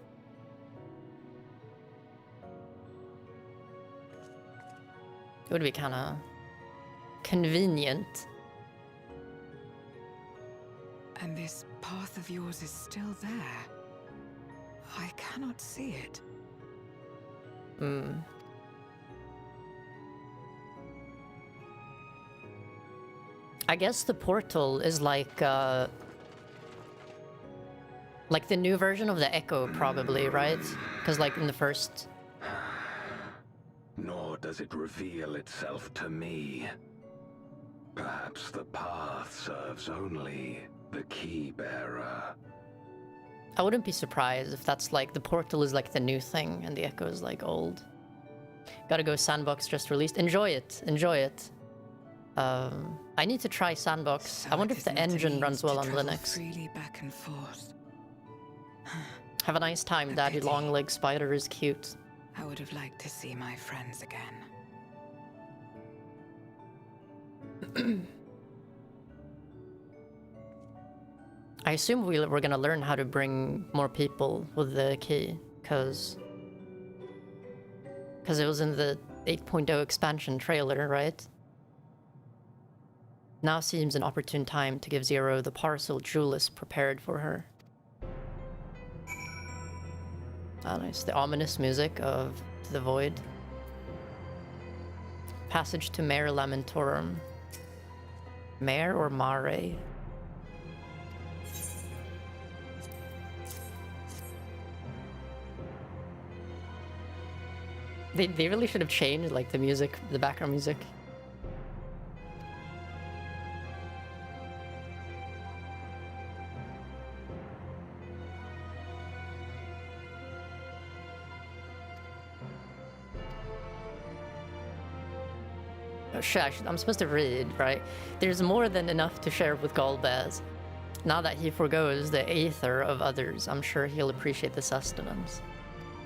It would be kind of convenient. And this path of yours is still there. I cannot see it. I guess the portal is like the new version of the Echo, probably, right? Because like in the first... Nor does it reveal itself to me. Perhaps the path serves only the key bearer. I wouldn't be surprised if that's like the portal is like the new thing and the Echo is like old. Gotta go, Sandbox just released. Enjoy it, enjoy it. I need to try Sandbox. So I wonder if the engine runs well on Linux. Freely back and forth. Have a nice time, Daddy Longleg Spider is cute. I would have liked to see my friends again. I assume we're gonna learn how to bring more people with the key, because it was in the 8.0 expansion trailer, right? Now seems an opportune time to give Zero the parcel Julius prepared for her. Ah, nice. The ominous music of the Void. Passage to Mare Lamentorum. Mare or Mare? They really should have changed like the music, the background music. Oh shit, I'm supposed to read, right? There's more than enough to share with Golbez. Now that he forgoes the aether of others, I'm sure he'll appreciate the sustenance.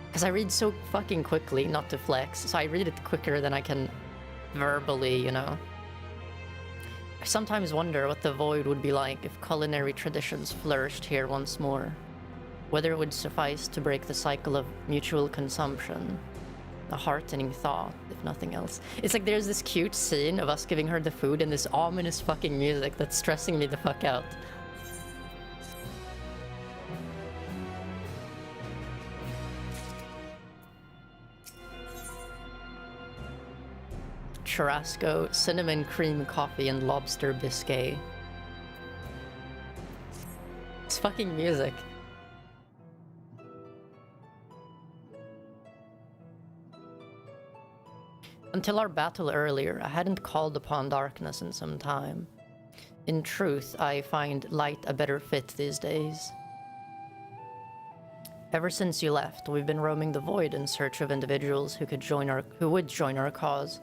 Because I read so fucking quickly, not to flex, so I read it quicker than I can verbally, you know. I sometimes wonder what the Void would be like if culinary traditions flourished here once more. Whether it would suffice to break the cycle of mutual consumption. A heartening thought, if nothing else. It's like there's this cute scene of us giving her the food and this ominous fucking music that's stressing me the fuck out. Churrasco, cinnamon cream coffee, and lobster biscuit. It's fucking music. Until our battle earlier, I hadn't called upon darkness in some time. In truth, I find light a better fit these days. Ever since you left, we've been roaming the Void in search of individuals who would join our cause.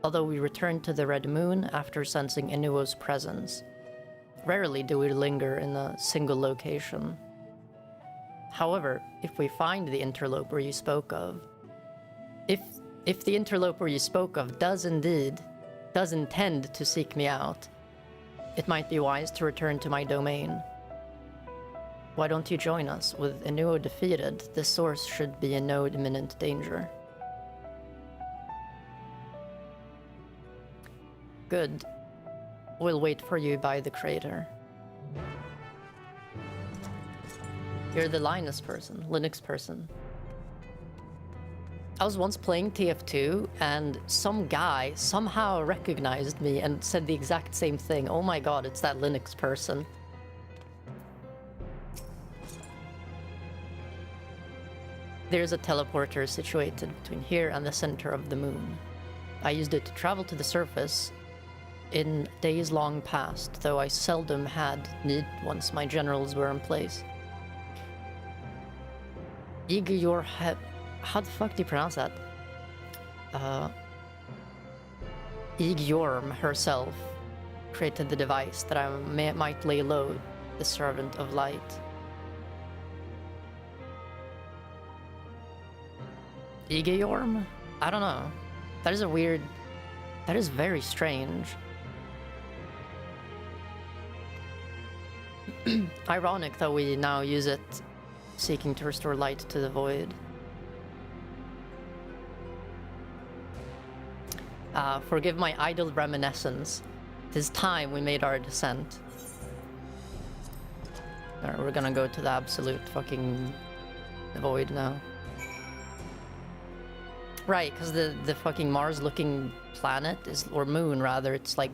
Although we returned to the Red Moon after sensing Enuo's presence. Rarely do we linger in a single location. However, if we find the interloper you spoke of, if the interloper you spoke of does intend to seek me out, it might be wise to return to my domain. Why don't you join us? With Enuo defeated, the source should be in no imminent danger. Good. We'll wait for you by the crater. You're the Linus person, Linux person. I was once playing TF2 and some guy somehow recognized me and said the exact same thing. Oh my god, it's that Linux person. There's a teleporter situated between here and the center of the moon. I used it to travel to the surface in days long past, though I seldom had need once my generals were in place. Igor how the fuck do you pronounce that? Igorm herself created the device that I might lay low, the servant of light. Igorm? I don't know. That is very strange. Ironic that we now use it seeking to restore light to the Void. Forgive my idle reminiscence. 'Tis time we made our descent. Alright, we're gonna go to the absolute fucking void now. Right, because the fucking Mars-looking planet is, or moon rather, it's like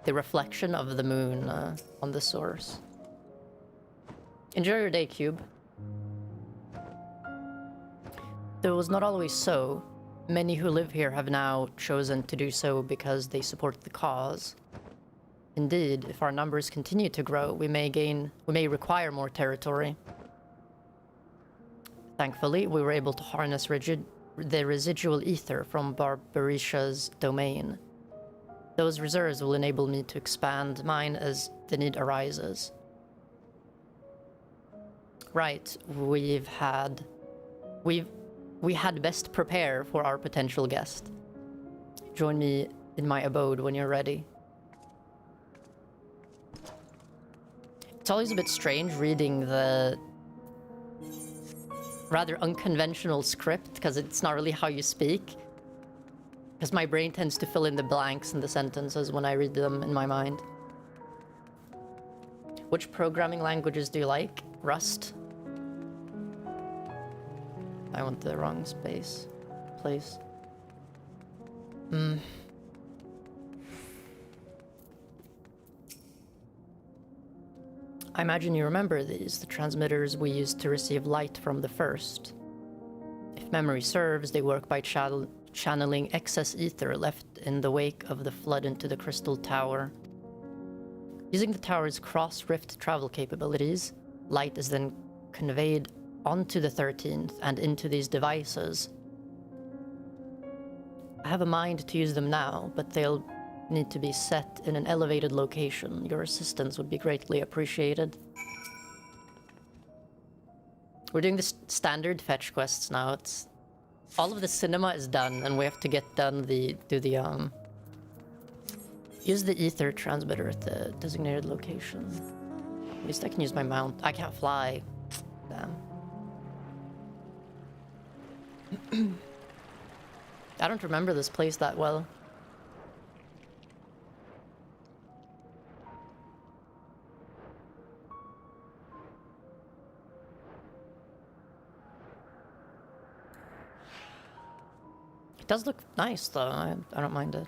the reflection of the moon on the source. Enjoy your day, Cube. Though it was not always so, many who live here have now chosen to do so because they support the cause. Indeed, if our numbers continue to grow, we may require more territory. Thankfully, we were able to harness the residual ether from Barbarisha's domain. Those reserves will enable me to expand mine as the need arises. Right, we had best prepare for our potential guest. Join me in my abode when you're ready. It's always a bit strange reading the rather unconventional script, because it's not really how you speak. Because my brain tends to fill in the blanks in the sentences when I read them in my mind. Which programming languages do you like? Rust? I went to the wrong place. I imagine you remember these, the transmitters we used to receive light from the first. If memory serves, they work by channeling excess ether left in the wake of the flood into the crystal tower. Using the tower's cross-rift travel capabilities, light is then conveyed onto the 13th and into these devices. I have a mind to use them now, but they'll need to be set in an elevated location. Your assistance would be greatly appreciated. We're doing the standard fetch quests now. It's all of the cinema is done, and we have to get done use the ether transmitter at the designated location. At least I can use my mount. I can't fly. Damn. I don't remember this place that well. It does look nice though, I don't mind it.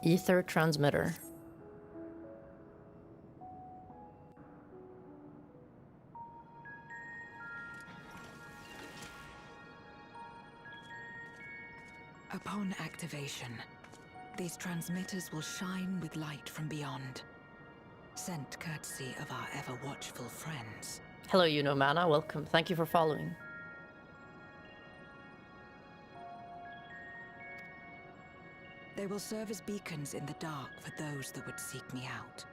Ether transmitter. Upon activation, these transmitters will shine with light from beyond. Sent courtesy of our ever-watchful friends. Hello, Enuo Mana, welcome. Thank you for following. They will serve as beacons in the dark for those that would seek me out.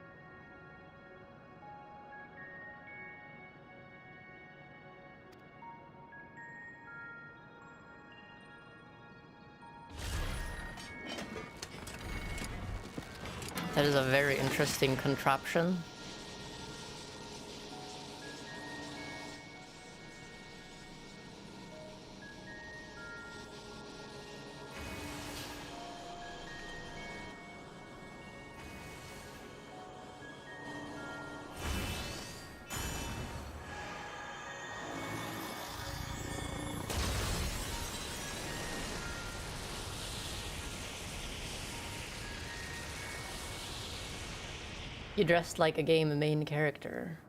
That is a very interesting contraption. You dressed like a game main character.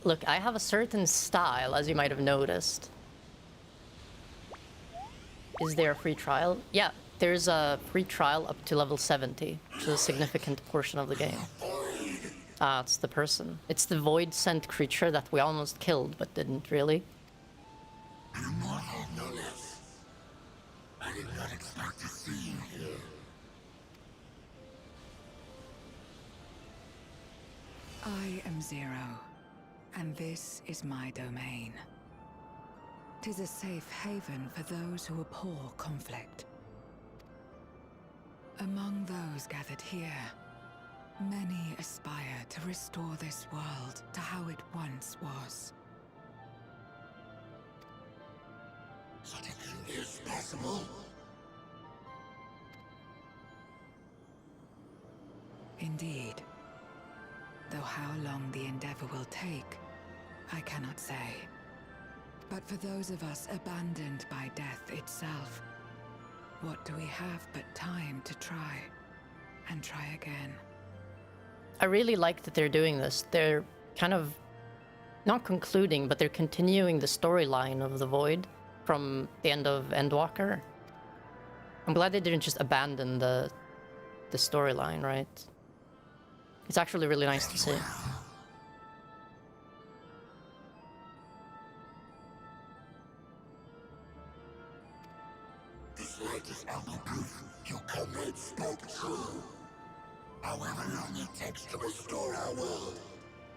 Look, I have a certain style, as you might have noticed. Is there a free trial? Yeah, there's a free trial up to level 70, which is a significant portion of the game. Ah, it's the person. It's the void-sent creature that we almost killed, but didn't really. Immortal Nullis. I did not expect to see you here. I am Zero, and this is my domain. 'Tis a safe haven for those who abhor conflict. Among those gathered here, many aspire to restore this world to how it once was. Such a is possible. Indeed. Though how long the endeavor will take, I cannot say. But for those of us abandoned by death itself, what do we have but time to try, and try again? I really like that they're doing this. They're kind of not concluding, but they're continuing the storyline of the Void from the end of Endwalker. I'm glad they didn't just abandon the storyline, right? It's actually really nice to see. The slightest ample proof your comrades spoke true. However long it takes to restore our world,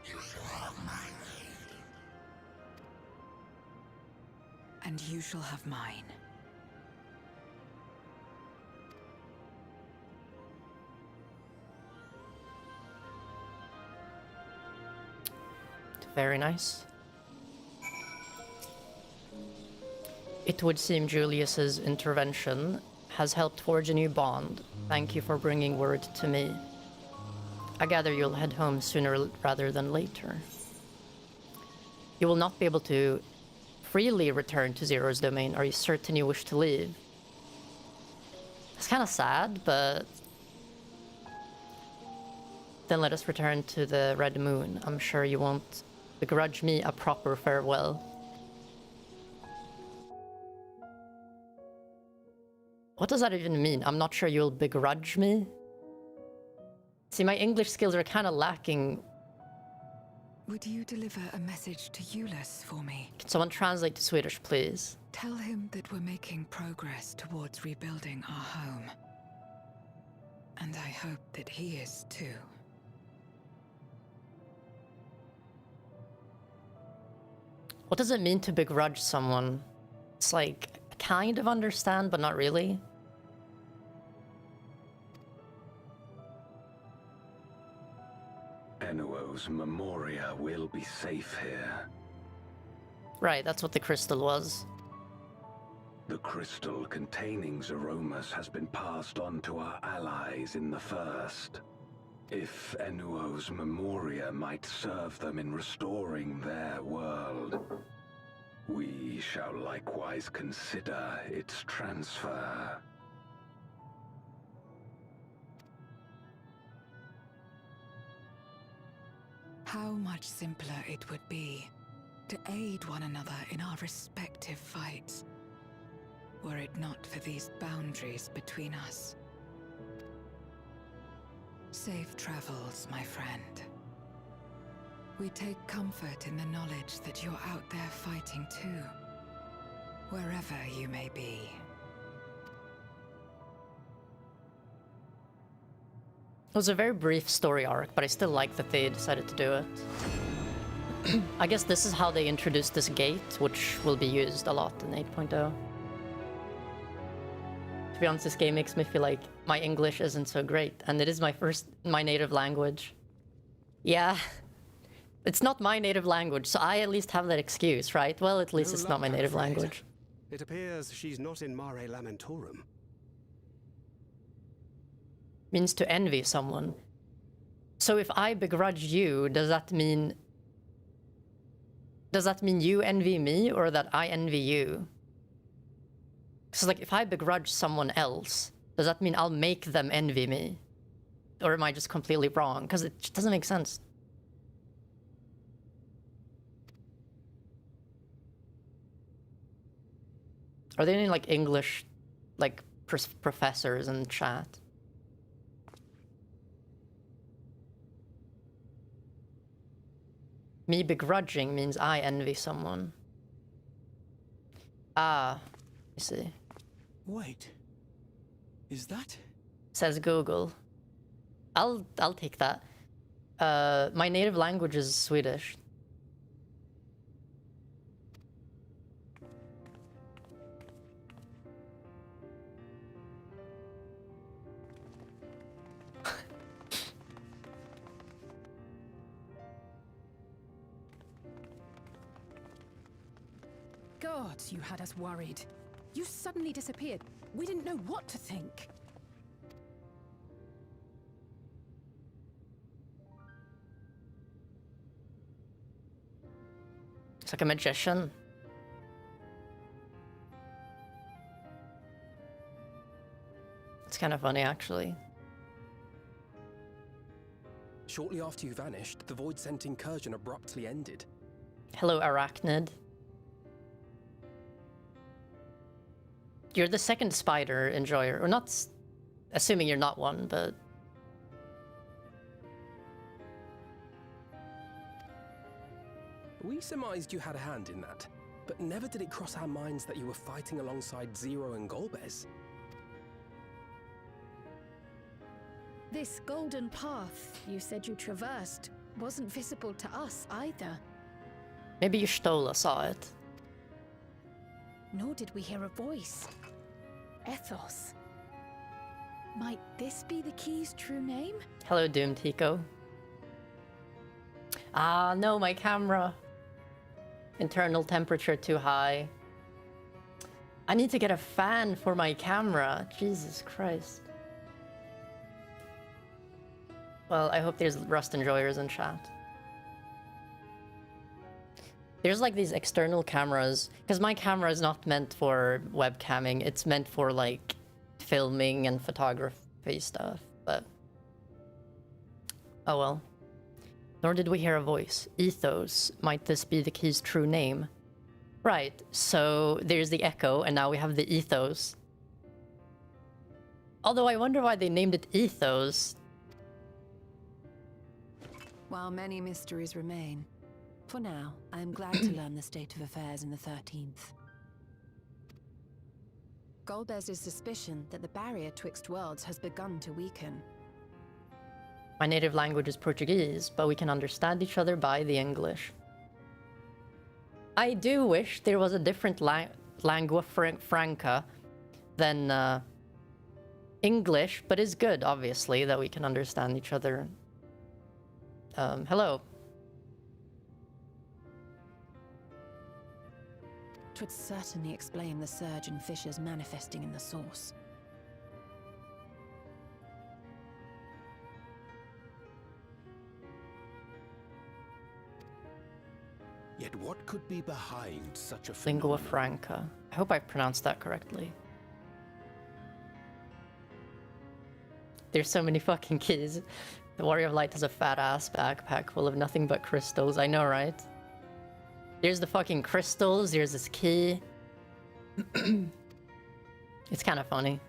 you shall have my aid. And you shall have mine. Very nice. It would seem Julius's intervention has helped forge a new bond. Thank you for bringing word to me. I gather you'll head home sooner rather than later. You will not be able to freely return to Zero's domain. Are you certain you wish to leave? It's kind of sad, but then let us return to the Red Moon. I'm sure you won't begrudge me a proper farewell. What does that even mean? I'm not sure you'll begrudge me. See, my English skills are kind of lacking. Would you deliver a message to Euless for me? Can someone translate to Swedish, please? Tell him that we're making progress towards rebuilding our home. And I hope that he is too. What does it mean to begrudge someone? It's like, I kind of understand, but not really. Enuo's Memoria will be safe here. Right, that's what the crystal was. The crystal containing Zeromus has been passed on to our allies in the First. If Enuo's Memoria might serve them in restoring their world, we shall likewise consider its transfer. How much simpler it would be to aid one another in our respective fights, were it not for these boundaries between us. Safe travels, my friend. We take comfort in the knowledge that you're out there fighting too, wherever you may be. It was a very brief story arc, but I still like that they decided to do it. I guess this is how they introduced this gate, which will be used a lot in 8.0. To be honest, this game makes me feel like my English isn't so great, and it is my native language. Yeah, it's not my native language, so I at least have that excuse, right? Well, at least it's not my native language. It appears she's not in Mare Lamentorum. Means to envy someone. So if I begrudge you, does that mean you envy me, or that I envy you? Because like, if I begrudge someone else, does that mean I'll make them envy me? Or am I just completely wrong? Because it just doesn't make sense. Are there any like English like professors in chat? Me begrudging means I envy someone. Ah, I see. Wait. Is that? Says Google. I'll take that. My native language is Swedish. Gods, you had us worried. You suddenly disappeared. We didn't know what to think. It's like a magician. It's kind of funny, actually. Shortly after you vanished, the void-sent incursion abruptly ended. Hello, Arachnid. You're the second spider enjoyer, or not, assuming you're not one, but... We surmised you had a hand in that, but never did it cross our minds that you were fighting alongside Zero and Golbez. This golden path you said you traversed wasn't visible to us either. Maybe Y'shtola saw it. Nor did we hear a voice. Ethos. Might this be the key's true name? Hello, Doom Tico. Ah, no, my camera. Internal temperature too high. I need to get a fan for my camera. Jesus Christ. Well, I hope there's Rust enjoyers in chat. There's like these external cameras, because my camera is not meant for webcamming, it's meant for like filming and photography stuff, but oh well. Nor did we hear a voice. Ethos, might this be the key's true name? Right, so there's the echo, and now we have the ethos. Although I wonder why they named it Ethos. While many mysteries remain, for now, I am glad to learn the state of affairs in the 13th. Golbez's suspicion that the barrier twixt worlds has begun to weaken. My native language is Portuguese, but we can understand each other by the English. I do wish there was a different lingua franca than English, but it's good, obviously, that we can understand each other. Hello. It would certainly explain the surge in fissures manifesting in the source. Yet what could be behind such a Lingua franca. I hope I pronounced that correctly. There's so many fucking keys. The Warrior of Light has a fat-ass backpack full of nothing but crystals. I know, right? There's the fucking crystals, there's this key. It's kind of funny.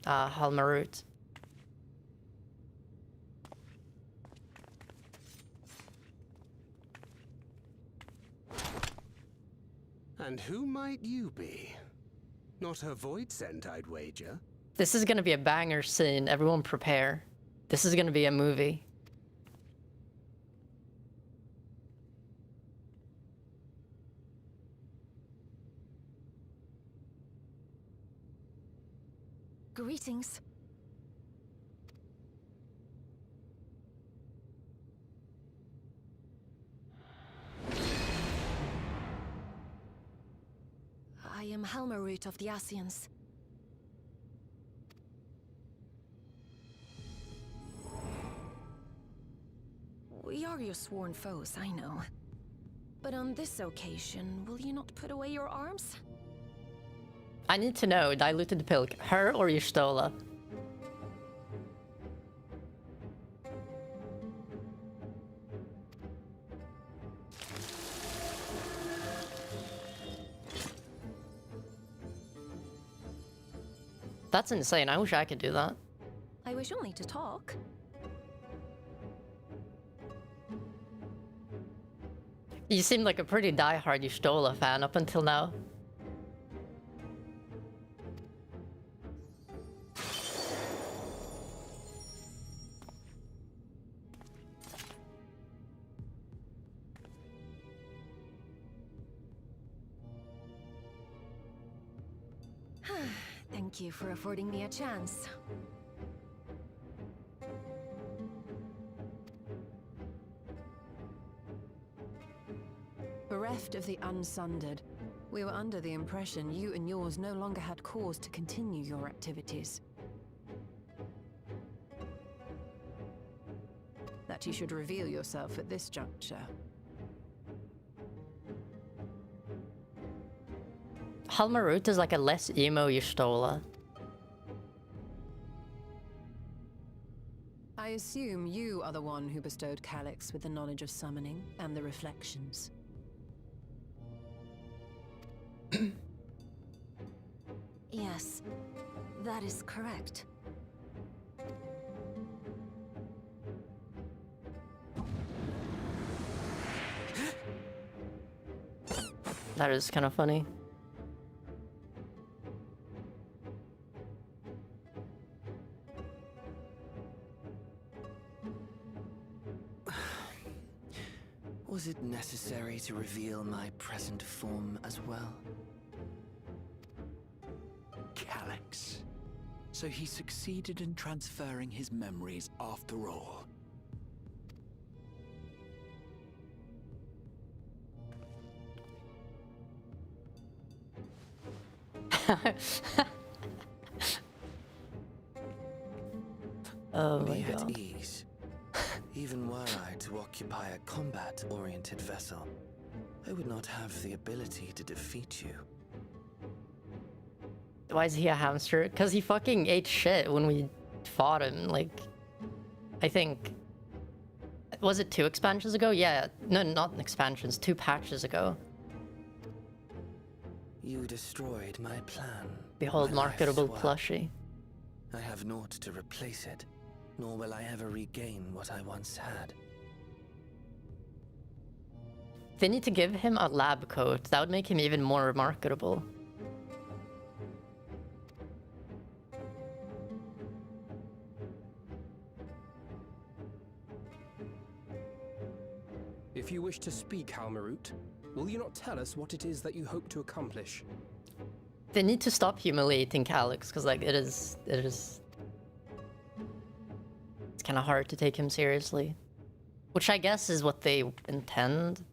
Halmarut. And who might you be? Not her void sent, I'd wager. This is gonna be a banger scene. Everyone prepare. This is gonna be a movie. Greetings. I am Halmarut of the Asians. We are your sworn foes, I know. But on this occasion, will you not put away your arms? I need to know, diluted pilk, her or Y'shtola? That's insane. I wish I could do that. I wish only to talk. You seem like a pretty diehard Y'shtola fan up until now. Thank you for affording me a chance. bereft of the Unsundered, we were under the impression you and yours no longer had cause to continue your activities. That you should reveal yourself at this juncture. Halmarut is like a less emo Y'shtola. I assume you are the one who bestowed Calyx with the knowledge of summoning and the reflections. Yes, that is correct. That is kind of funny. Was it necessary to reveal my present form as well? Calyx. So he succeeded in transferring his memories after all. Oh my Be at god. ease. Even were I to occupy a combat-oriented vessel, I would not have the ability to defeat you. Why is he a hamster? Because he fucking ate shit when we fought him, like... I think... Was it 2 expansions ago? Yeah, no, not expansions, 2 patches ago. You destroyed my plan. Behold, my life's marketable work. plushie. I have naught to replace it, nor will I ever regain what I once had. They need to give him a lab coat. That would make him even more marketable. If you wish to speak, Halmarut, will you not tell us what it is that you hope to accomplish? They need to stop humiliating Calyx, because like it is it's kind of hard to take him seriously, which I guess is what they intend.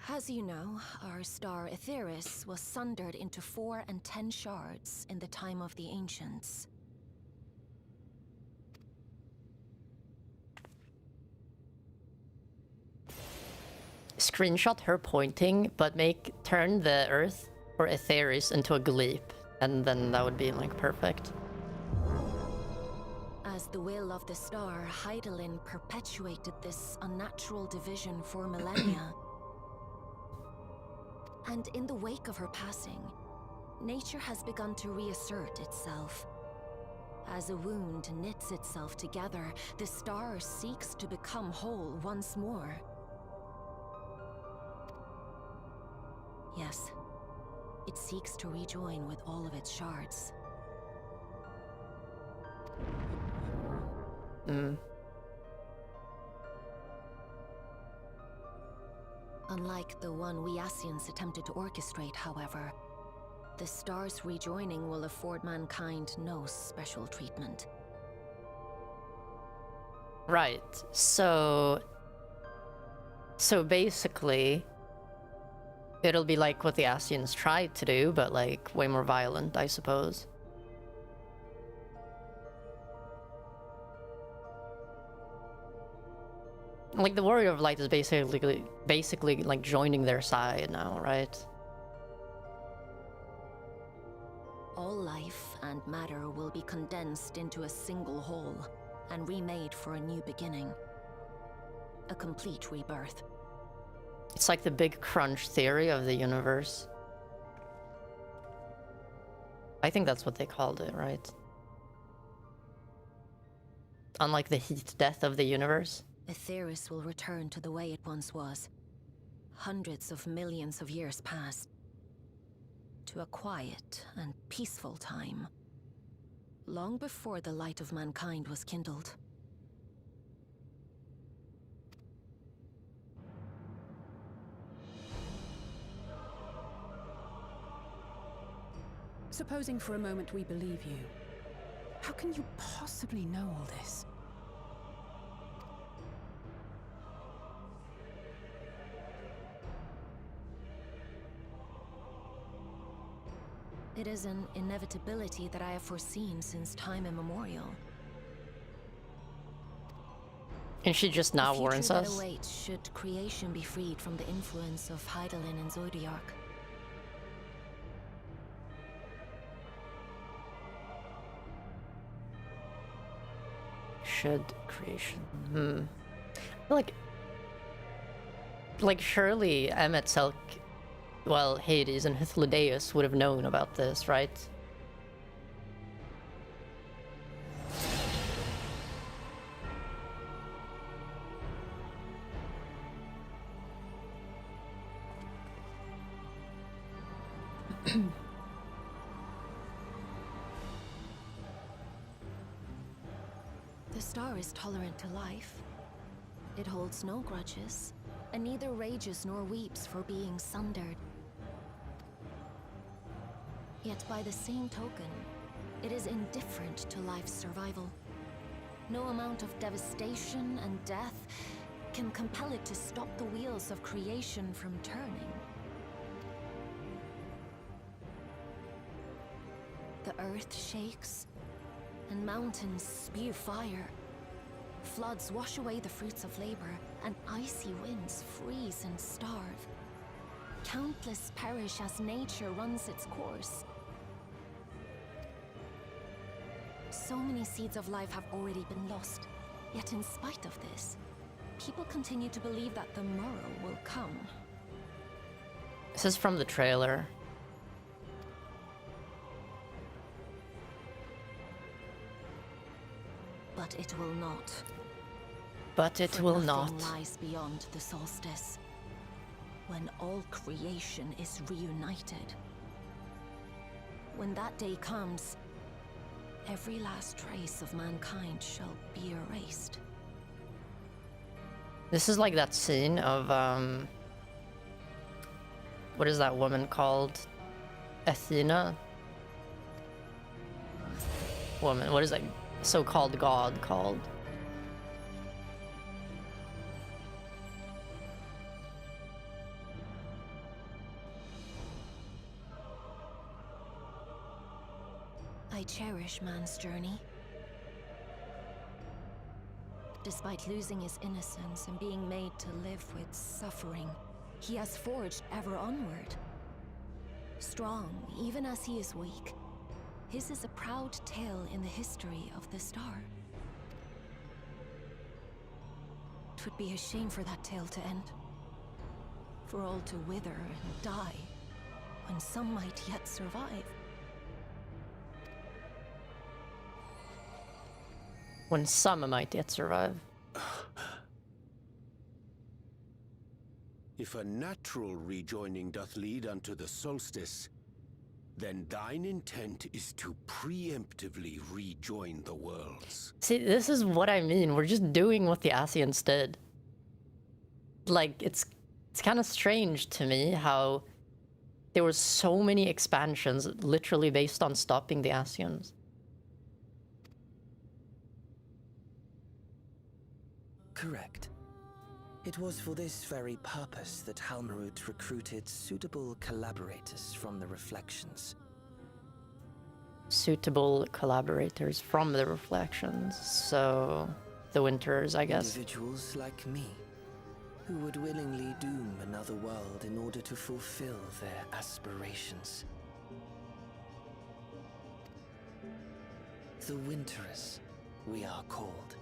As you know, our star Aetheris was sundered into 4 and 10 shards in the time of the Ancients. Screenshot her pointing, but turn the Earth or Aetheris into a gleep, and then that would be like perfect. As the will of the star, Hyprland perpetuated this unnatural division for millennia. And in the wake of her passing, nature has begun to reassert itself. As a wound knits itself together, the star seeks to become whole once more. Yes, it seeks to rejoin with all of its shards. Unlike the one we Ascians attempted to orchestrate, however, the star's rejoining will afford mankind no special treatment. Right. So basically, it'll be like what the Ascians tried to do, but like way more violent, I suppose. Like the Warrior of Light is basically like joining their side now, right? All life and matter will be condensed into a single whole and remade for a new beginning. A complete rebirth. It's like the big crunch theory of the universe. I think that's what they called it, right? Unlike the heat death of the universe. Aetheris will return to the way it once was. Hundreds of millions of years past. To a quiet and peaceful time. Long before the light of mankind was kindled. Supposing for a moment we believe you. How can you possibly know all this? It is an inevitability that I have foreseen since time immemorial. And she just now warns The future us. that awaits should creation be freed from the influence of Hyprland and Zodiac. Should creation... Like surely Emmet Selk, well, Hades and Hythlodaeus would have known about this, right? The star is tolerant to life. It holds no grudges, and neither rages nor weeps for being sundered. Yet by the same token, it is indifferent to life's survival. No amount of devastation and death can compel it to stop the wheels of creation from turning. The earth shakes, and mountains spew fire. Floods wash away the fruits of labor, and icy winds freeze and starve. Countless perish as nature runs its course. So many seeds of life have already been lost. Yet in spite of this, people continue to believe that the morrow will come. This is from the trailer. But it will not. But it For will nothing not. lies beyond the solstice, when all creation is reunited. When that day comes, every last trace of mankind shall be erased. This is like that scene of, what is that woman called? Athena? Woman, what is that so-called god called? I cherish man's journey. Despite losing his innocence and being made to live with suffering, he has forged ever onward. Strong, even as he is weak, his is a proud tale in the history of the star. 'Twould be a shame for that tale to end. For all to wither and die, when some might yet survive. When some might yet survive. If a natural rejoining doth lead unto the solstice, then thine intent is to preemptively rejoin the worlds. See, this is what I mean. We're just doing what the Asians did. Like, it's kind of strange to me how there were so many expansions literally based on stopping the Asians. Correct. It was for this very purpose that Halmarut recruited suitable collaborators from the Reflections. Suitable collaborators from the Reflections, so the Winters, I guess. Individuals like me, who would willingly doom another world in order to fulfill their aspirations. The Winterers, we are called.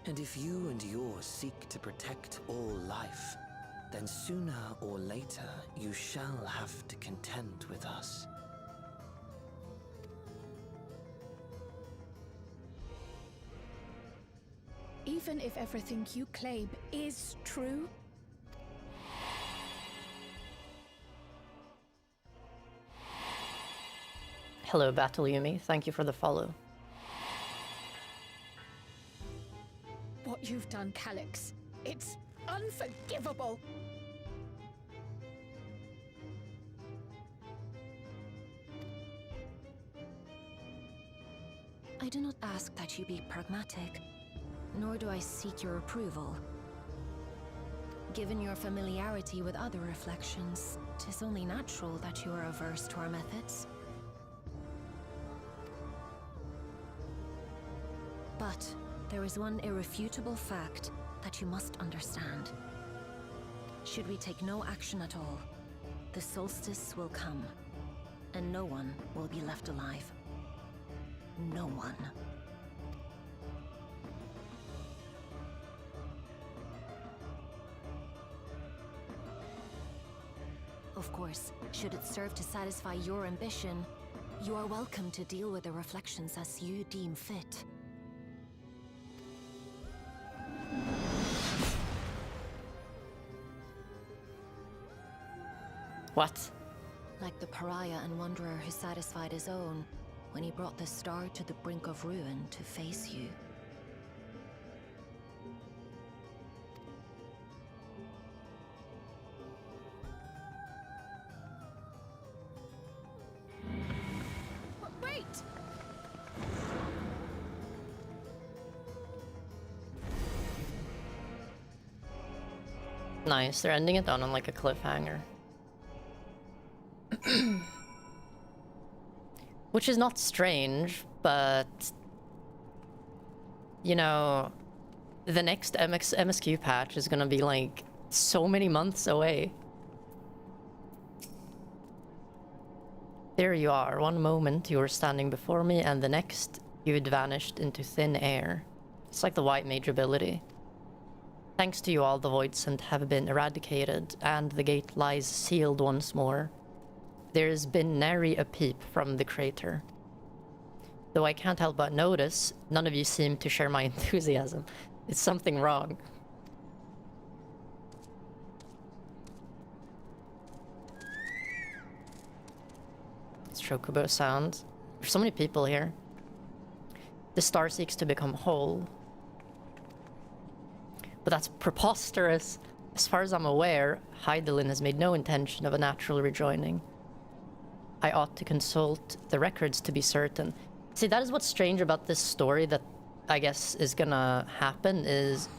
And if you and yours seek to protect all life, then sooner or later you shall have to contend with us. Even if everything you claim is true, Hello, Battle Yumi. Thank you for the follow. what you've done, Calyx, it's unforgivable! I do not ask that you be pragmatic, nor do I seek your approval. Given your familiarity with other reflections, 'tis only natural that you are averse to our methods. But there is one irrefutable fact that you must understand. Should we take no action at all, the solstice will come, and no one will be left alive. No one. Of course, should it serve to satisfy your ambition, you are welcome to deal with the reflections as you deem fit. What? Like the pariah and wanderer who satisfied his own when he brought the star to the brink of ruin to face you. Wait! Nice, they're ending it on like a cliffhanger. Which is not strange, but... You know... The next MSQ patch is gonna be like... so many months away. There you are. One moment you were standing before me, and the next you had vanished into thin air. It's like the white mage ability. Thanks to you all, the voidsent have been eradicated, and the gate lies sealed once more. There's been nary a peep from the crater. Though I can't help but notice, none of you seem to share my enthusiasm. It's something wrong. It's Chocobo sound. There's so many people here. The star seeks to become whole. But that's preposterous. As far as I'm aware, Hydelin has made no intention of a natural rejoining. I ought to consult the records to be certain. See, that is what's strange about this story that I guess is gonna happen, is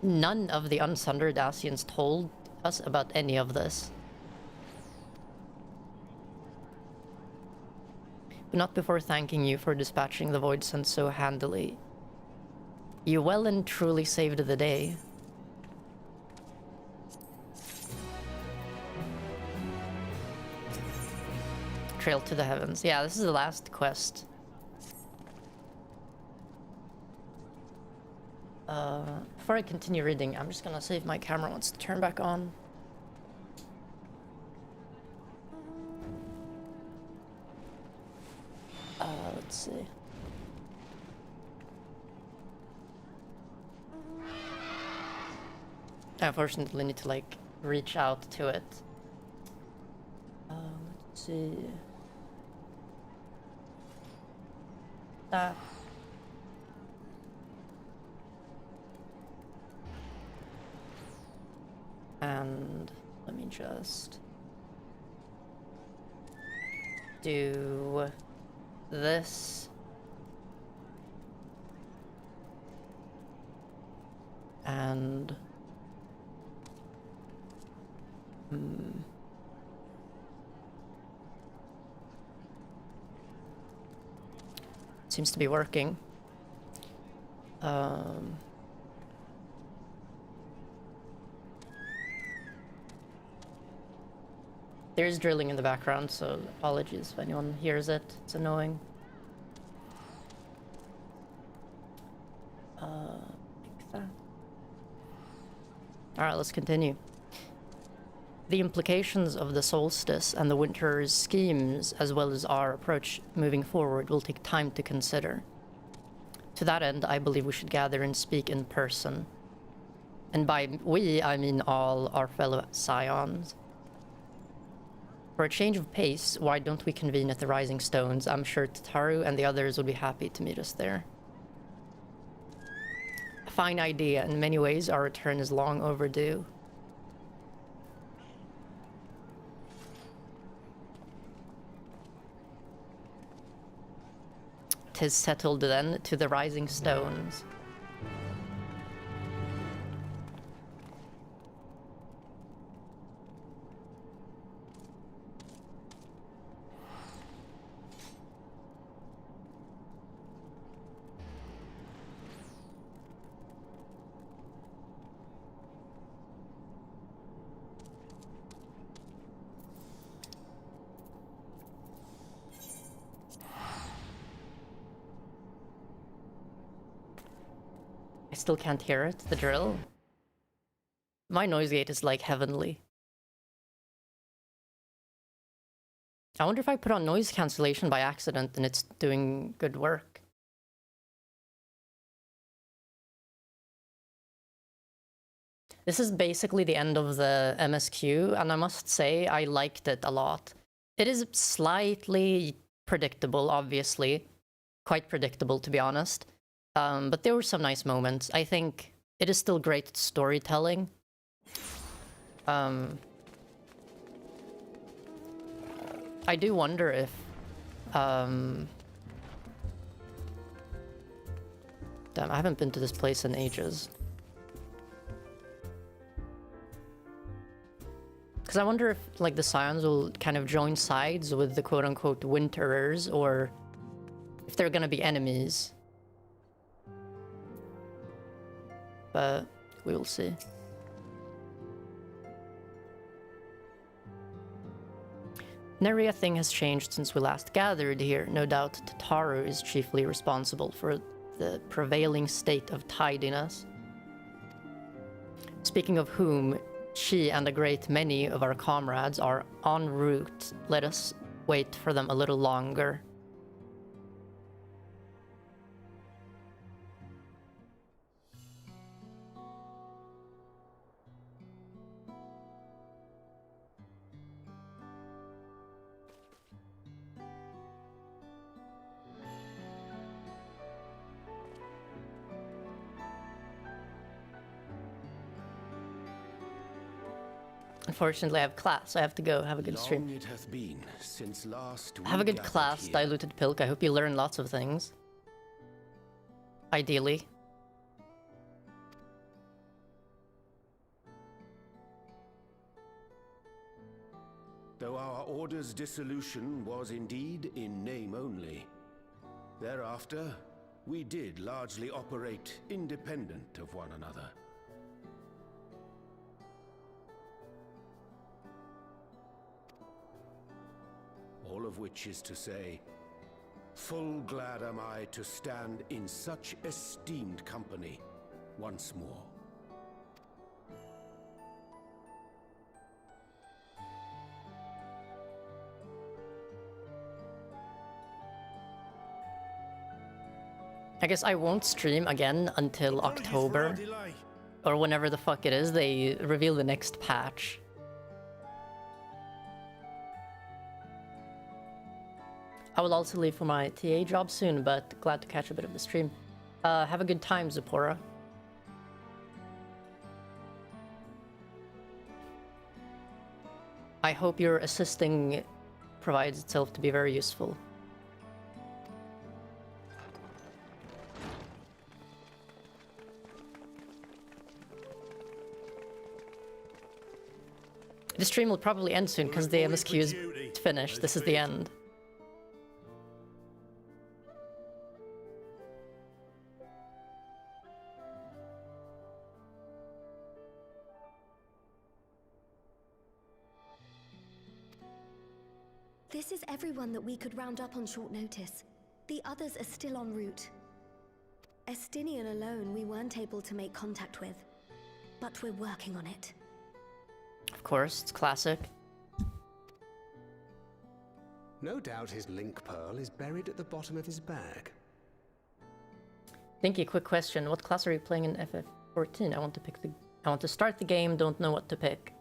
none of the Unsundered Dacians told us about any of this. But not before thanking you for dispatching the voidsent so handily. You well and truly saved the day. Trail to the heavens. Yeah, this is the last quest. Before I continue reading, I'm just gonna see if my camera wants to turn back on. Let's see. I unfortunately need to like reach out to it. Let's see. That. And let me just do this. And seems to be working. There's drilling in the background, so apologies if anyone hears it. It's annoying. Like that. Alright, let's continue. The implications of the solstice and the winter's schemes, as well as our approach moving forward, will take time to consider. To that end, I believe we should gather and speak in person. And by we, I mean all our fellow scions. For a change of pace, why don't we convene at the Rising Stones? I'm sure Tataru and the others would be happy to meet us there. A fine idea. In many ways, our return is long overdue. 'Tis settled then to the Rising Stones. I still can't hear it, the drill. My noise gate is like heavenly. I wonder if I put on noise cancellation by accident and it's doing good work. This is basically the end of the MSQ, and I must say I liked it a lot. It is slightly predictable, obviously. Quite predictable, to be honest. But there were some nice moments. I think it is still great storytelling. I do wonder if... Damn, I haven't been to this place in ages. Because I wonder if, like, the Scions will kind of join sides with the quote-unquote Winterers, or if they're gonna be enemies. But we will see. Nary a thing has changed since we last gathered here. No doubt Tataru is chiefly responsible for the prevailing state of tidiness. Speaking of whom, she and a great many of our comrades are en route. Let us wait for them a little longer. Unfortunately, I have class. I have to go. Have a good stream. Long it hath been since last we Have a good gathered class, here. Diluted Pilk. I hope you learn lots of things. Ideally. Though our order's dissolution was indeed in name only, thereafter we did largely operate independent of one another. All of which is to say, full glad am I to stand in such esteemed company once more. I guess I won't stream again until October. Or whenever the fuck it is they reveal the next patch. I will also leave for my TA job soon, but glad to catch a bit of the stream. Have a good time, Zipporah. I hope your assisting provides itself to be very useful. The stream will probably end soon because the MSQ is finished. This is the end. This is everyone that we could round up on short notice. The others are still en route. Estinian alone we weren't able to make contact with, but we're working on it. Of course, it's classic. No doubt his link pearl is buried at the bottom of his bag. Thinky, quick question. What class are you playing in FF14? I want to start the game, don't know what to pick.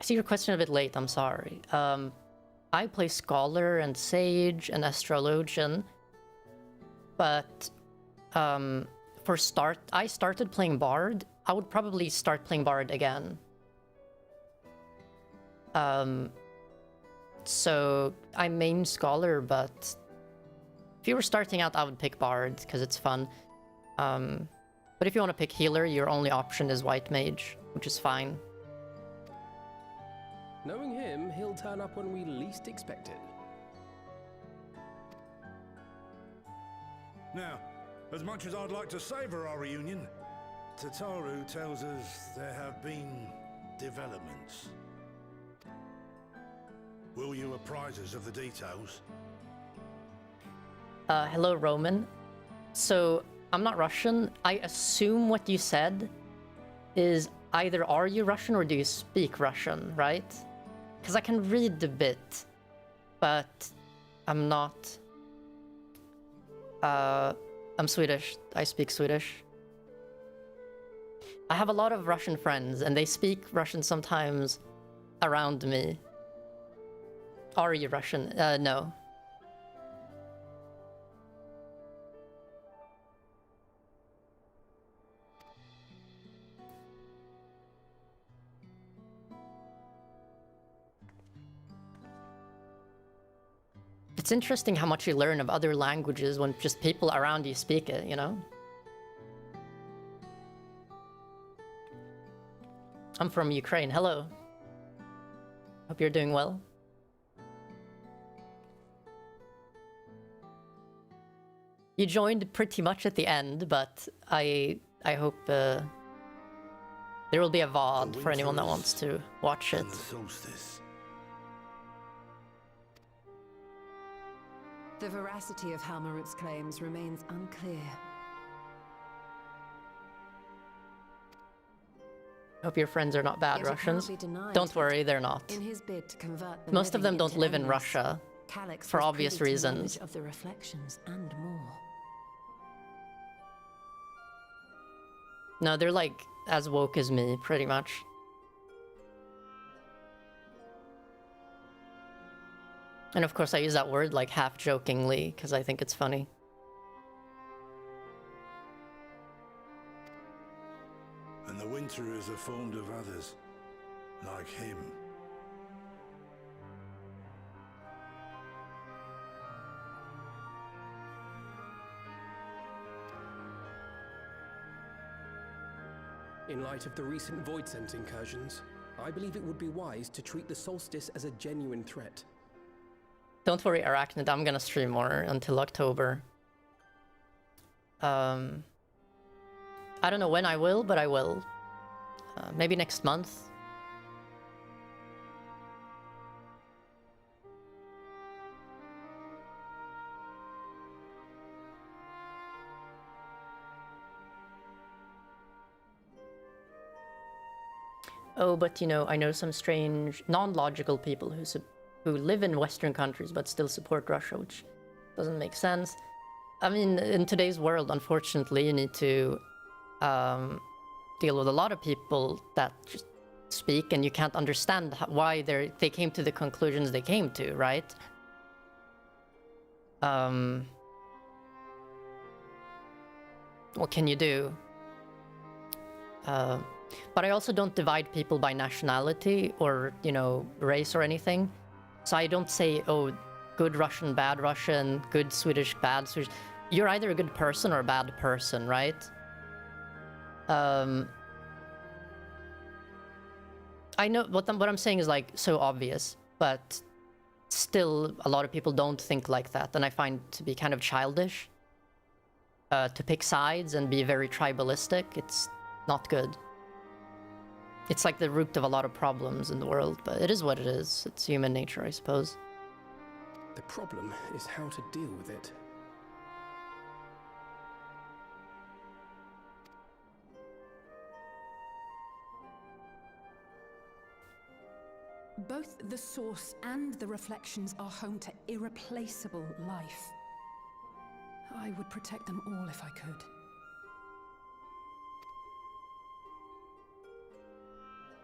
I see your question a bit late, I'm sorry. I play Scholar and Sage and Astrologian. But I started playing Bard. I would probably start playing Bard again. So I main Scholar, but if you were starting out, I would pick Bard because it's fun. But if you want to pick Healer, your only option is White Mage, which is fine. Knowing him, he'll turn up when we least expect it. Now, as much as I'd like to savor our reunion, Tataru tells us there have been developments. Will you apprise us of the details? Hello, Roman. So, I'm not Russian. I assume what you said is either are you Russian or do you speak Russian, right? Because I can read a bit, but I'm not. I'm Swedish. I speak Swedish. I have a lot of Russian friends, and they speak Russian sometimes around me. Are you Russian? No. It's interesting how much you learn of other languages when just people around you speak it, you know? I'm from Ukraine. Hello. Hope you're doing well. You joined pretty much at the end, but I hope there will be a VOD for anyone that wants to watch it. The veracity of Halmarut's claims remains unclear. Hope your friends are not bad Russians. Don't worry, they're not. In his bid to convert the Most of them don't into live in enemies, Russia, Calyx for was obvious privy to reasons. knowledge of the reflections and more. No, they're like as woke as me, pretty much. And of course I use that word like half jokingly, because I think it's funny. And the Winterers are formed of others, like him. In light of the recent Void Scent incursions, I believe it would be wise to treat the solstice as a genuine threat. Don't worry, Arachnid, I'm gonna stream more until October. I don't know when I will, but I will. Maybe next month. Oh, but you know, I know some strange, non-logical people who live in Western countries but still support Russia, which doesn't make sense. I mean, in today's world, unfortunately, you need to deal with a lot of people that just speak and you can't understand why they came to the conclusions they came to, right? What can you do? But I also don't divide people by nationality or, you know, race or anything. So I don't say, oh, good Russian, bad Russian, good Swedish, bad Swedish. You're either a good person or a bad person, right? I know what I'm saying is like so obvious, but still a lot of people don't think like that, and I find it to be kind of childish. To pick sides and be very tribalistic, it's not good. It's like the root of a lot of problems in the world, but it is what it is. It's human nature, I suppose. The problem is how to deal with it. Both the source and the reflections are home to irreplaceable life. I would protect them all if I could.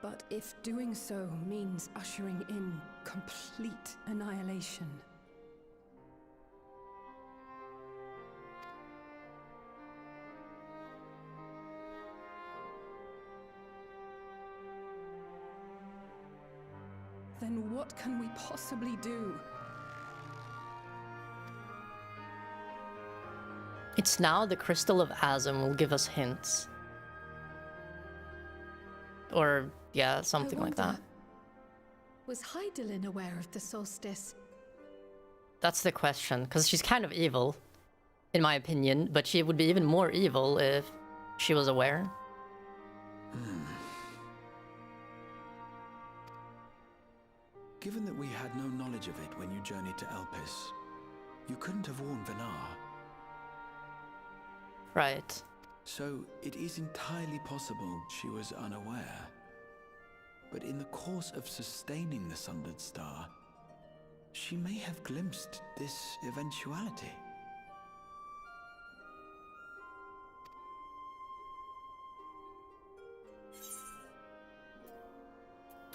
But if doing so means ushering in complete annihilation, then what can we possibly do? It's now the Crystal of Azim will give us hints. Or, yeah, something like that. Was Hyprland aware of the solstice? That's the question, because she's kind of evil, in my opinion, but she would be even more evil if she was aware. Given that we had no knowledge of it when you journeyed to Elpis, you couldn't have warned Vinar. Right. So it is entirely possible she was unaware. But in the course of sustaining the Sundered Star, she may have glimpsed this eventuality.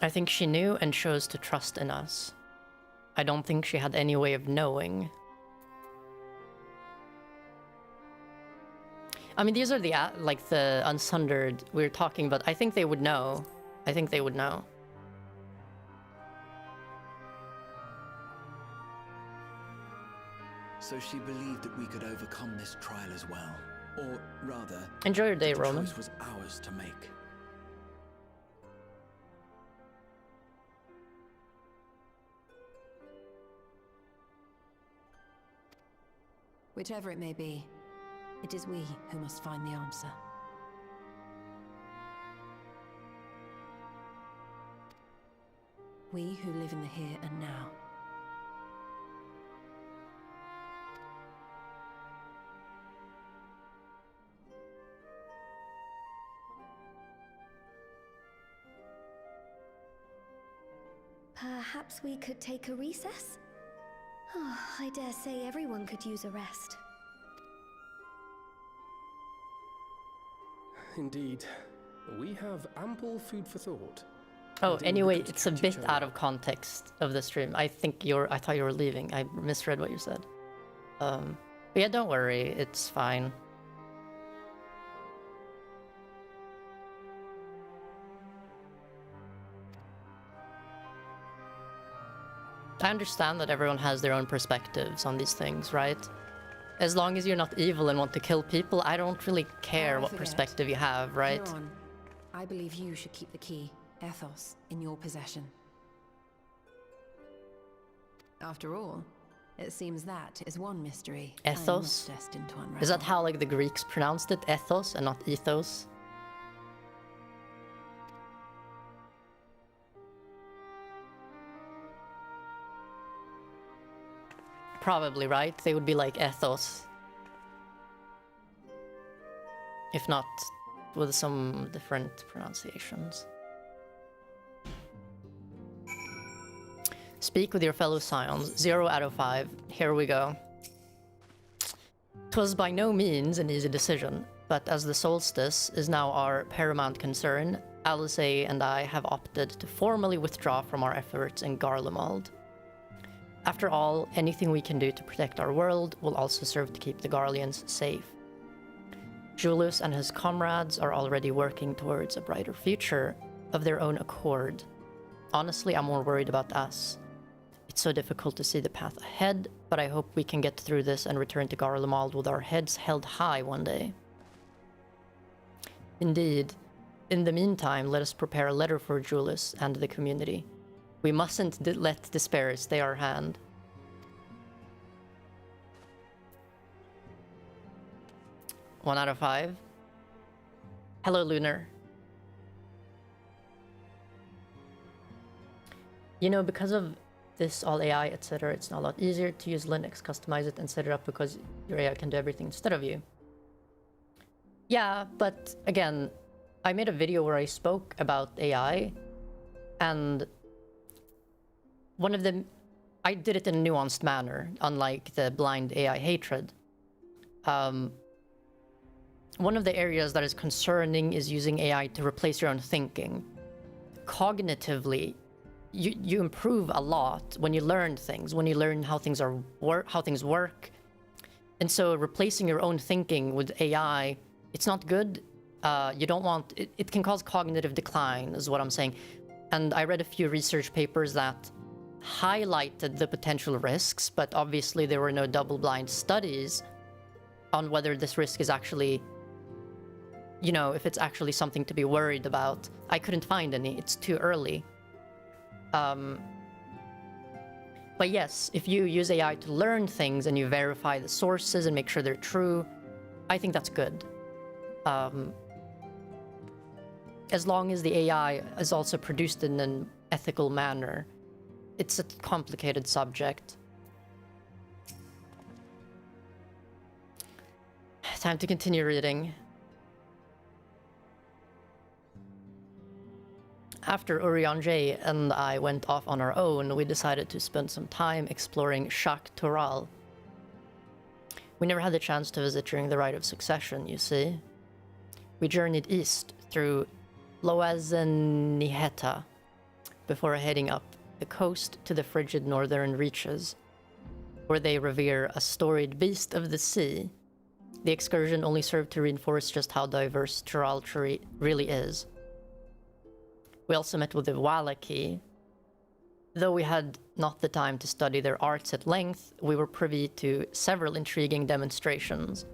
I think she knew and chose to trust in us. I don't think she had any way of knowing. I mean, these are the, like, the Unsundered we were talking about. I think they would know. I think they would know. So she believed that we could overcome this trial as well. Or rather, enjoy your day, the Roman. choice was ours to make. Whichever it may be, it is we who must find the answer. We who live in the here and now. Perhaps we could take a recess? Oh, I dare say everyone could use a rest. Indeed. We have ample food for thought. Oh, Indeed, anyway, because it's a bit out of context of the stream. I thought you were leaving. I misread what you said. But yeah, don't worry. It's fine. I understand that everyone has their own perspectives on these things, right? As long as you're not evil and want to kill people, I don't really care what perspective you have, right? Huron, I believe you should keep the key, Ethos, in your possession. After all, it seems that is one mystery Ethos? I'm not destined to unravel. Is that how, like, the Greeks pronounced it? Ethos and not ethos? Probably, right? They would be like ethos. If not, with some different pronunciations. Speak with your fellow scions. 0 out of 5. Here we go. 'Twas by no means an easy decision, but as the solstice is now our paramount concern, Alice and I have opted to formally withdraw from our efforts in Garelmald. After all, anything we can do to protect our world will also serve to keep the Garleans safe. Julius and his comrades are already working towards a brighter future of their own accord. Honestly, I'm more worried about us. It's so difficult to see the path ahead, but I hope we can get through this and return to Garlemald with our heads held high one day. Indeed. In the meantime, let us prepare a letter for Julius and the community. We mustn't let despair stay our hand. One out of 5. Hello, Lunar. You know, because of this all AI, etc., it's now a lot easier to use Linux, customize it, and set it up because your AI can do everything instead of you. Yeah, but again, I made a video where I spoke about AI, and one of them, I did it in a nuanced manner, unlike the blind AI hatred. One of the areas that is concerning is using AI to replace your own thinking. Cognitively, you improve a lot when you learn things, when you learn how things work. And so replacing your own thinking with AI, it's not good. You don't want it can cause cognitive decline, is what I'm saying. And I read a few research papers that highlighted the potential risks, but obviously there were no double-blind studies on whether this risk is actually, you know, if it's actually something to be worried about. I couldn't find any. It's too early. But yes, if you use AI to learn things and you verify the sources and make sure they're true, I think that's good. As long as the AI is also produced in an ethical manner. It's a complicated subject. Time to continue reading. After Urianger and I went off on our own, we decided to spend some time exploring Shak Toral. We never had the chance to visit during the Rite of Succession, you see. We journeyed east through Loazeniheta before heading up the coast to the frigid northern reaches, where they revere a storied beast of the sea. The excursion only served to reinforce just how diverse Toral really is. We also met with the Wallaki. Though we had not the time to study their arts at length, we were privy to several intriguing demonstrations.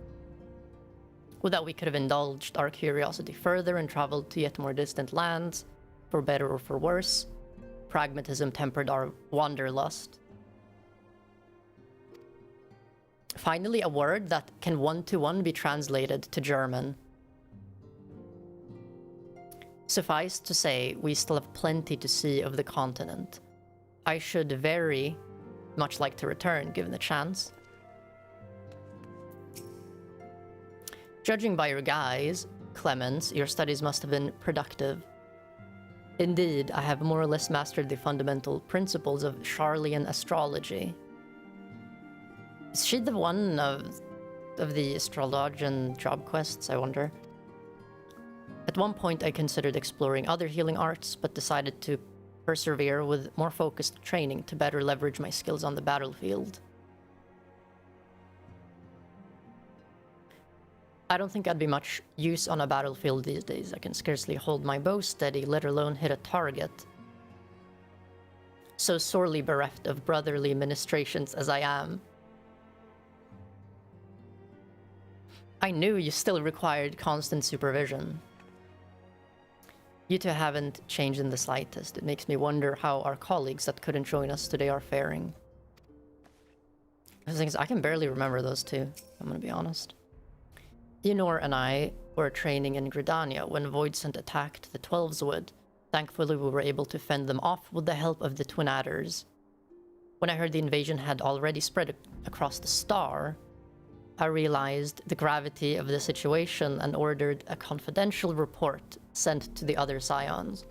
With that, we could have indulged our curiosity further and traveled to yet more distant lands, for better or for worse. Pragmatism tempered our wanderlust. Finally, a word that can one-to-one be translated to German. Suffice to say, we still have plenty to see of the continent. I should very much like to return, given the chance. Judging by your guise, Clemens, your studies must have been productive. Indeed, I have more or less mastered the fundamental principles of Charlian astrology. Is she the one of the astrologian job quests, I wonder? At one point I considered exploring other healing arts, but decided to persevere with more focused training to better leverage my skills on the battlefield. I don't think I'd be much use on a battlefield these days. I can scarcely hold my bow steady, let alone hit a target. So sorely bereft of brotherly ministrations as I am. I knew you still required constant supervision. You two haven't changed in the slightest. It makes me wonder how our colleagues that couldn't join us today are faring. The thing is, I can barely remember those two, I'm gonna be honest. Enuo and I were training in Gridania when Voidsent attacked the Twelveswood. Thankfully, we were able to fend them off with the help of the Twin Adders. When I heard the invasion had already spread across the star, I realized the gravity of the situation and ordered a confidential report sent to the other Scions.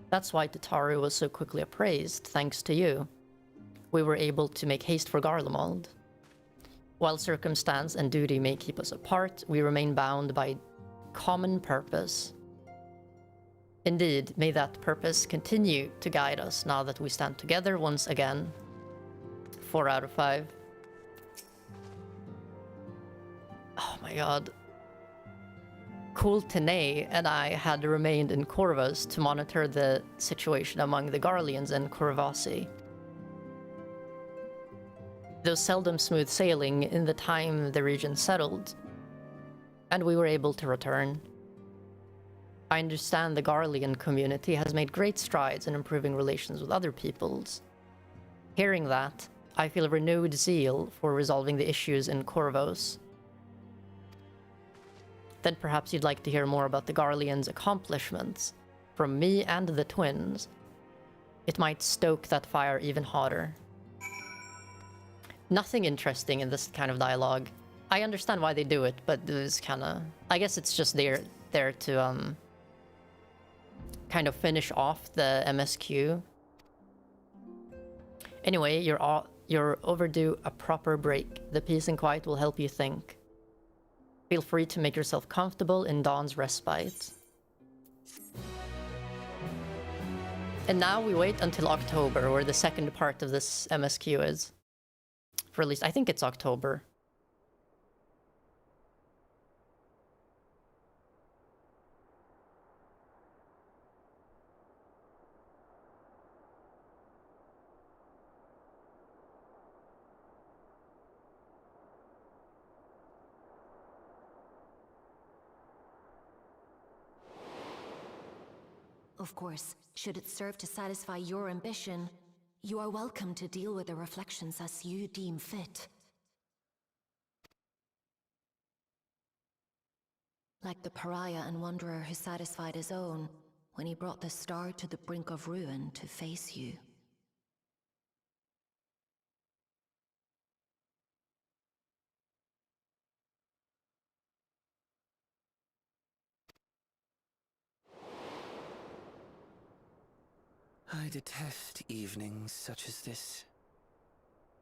That's why Tataru was so quickly appraised, thanks to you. We were able to make haste for Garelmald. While circumstance and duty may keep us apart, we remain bound by common purpose. Indeed, may that purpose continue to guide us now that we stand together once again. 4 out of 5. Oh my god. Coultenay and I had remained in Corvus to monitor the situation among the Garleans and Corvasi. Though seldom smooth sailing in the time the region settled, and we were able to return. I understand the Garlean community has made great strides in improving relations with other peoples. Hearing that, I feel renewed zeal for resolving the issues in Corvos. Then perhaps you'd like to hear more about the Garleans' accomplishments from me and the twins. It might stoke that fire even hotter. Nothing interesting in this kind of dialogue. I understand why they do it, but it was kinda... I guess it's just there to, kind of finish off the MSQ. Anyway, you're overdue a proper break. The peace and quiet will help you think. Feel free to make yourself comfortable in Dawn's respite. And now we wait until October, where the second part of this MSQ is. For at least, I think it's October. Of course, should it serve to satisfy your ambition, you are welcome to deal with the reflections as you deem fit. Like the pariah and wanderer who satisfied his own when he brought the star to the brink of ruin to face you. I detest evenings such as this.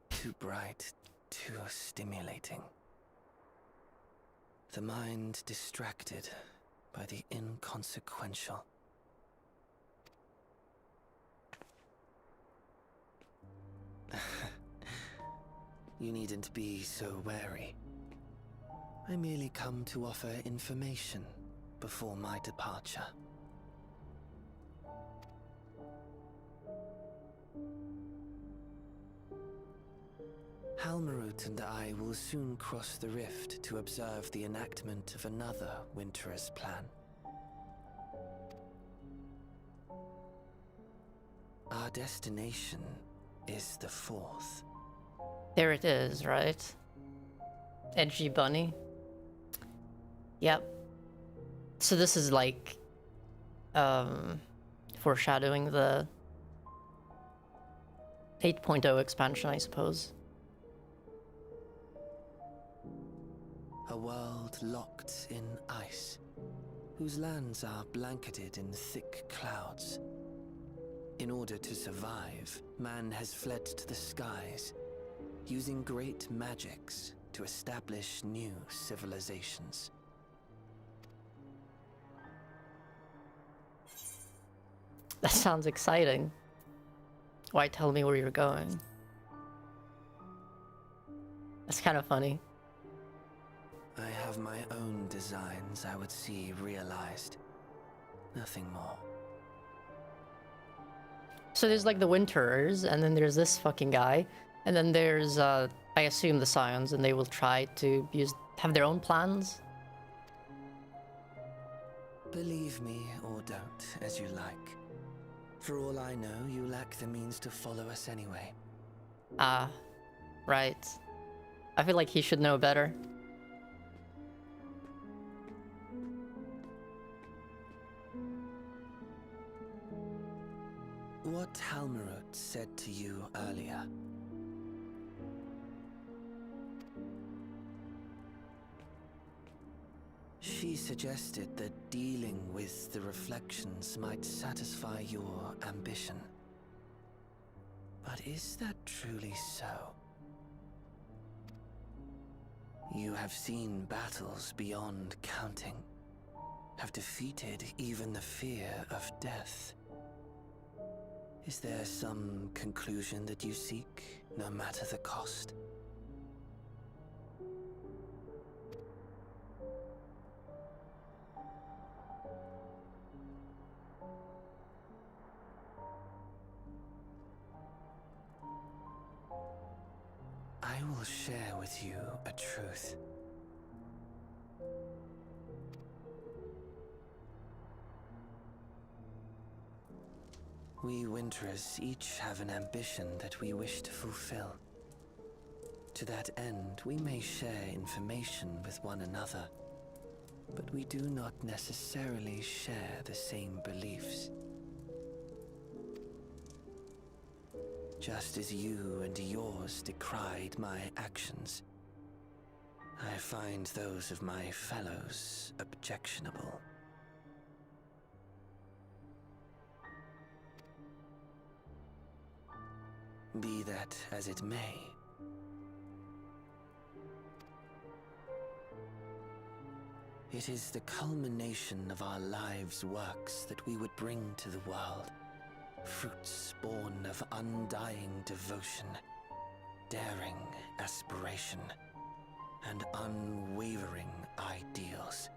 Too bright, too stimulating. The mind distracted by the inconsequential. You needn't be so wary. I merely come to offer information before my departure. Halmarut and I will soon cross the rift to observe the enactment of another Winter's plan. Our destination is the 4th. There it is, right? Edgy bunny. Yep. So this is like foreshadowing the 8.0 expansion, I suppose. A world locked in ice, whose lands are blanketed in thick clouds. In order to survive, man has fled to the skies, using great magics to establish new civilizations. That sounds exciting. Why tell me where you're going? That's kind of funny. I have my own designs I would see realized. Nothing more. So there's like the Winterers, and then there's this fucking guy, and then there's, I assume, the Scions, and they will try to have their own plans? Believe me or don't, as you like. For all I know, you lack the means to follow us anyway. Ah, right. I feel like he should know better. What Halmarut said to you earlier. She suggested that dealing with the reflections might satisfy your ambition. But is that truly so? You have seen battles beyond counting, have defeated even the fear of death. Is there some conclusion that you seek, no matter the cost? I will share with you a truth. We Winterers each have an ambition that we wish to fulfill. To that end, we may share information with one another, but we do not necessarily share the same beliefs. Just as you and yours decried my actions, I find those of my fellows objectionable. Be that as it may, it is the culmination of our lives' works that we would bring to the world. Fruits born of undying devotion, daring aspiration, and unwavering ideals.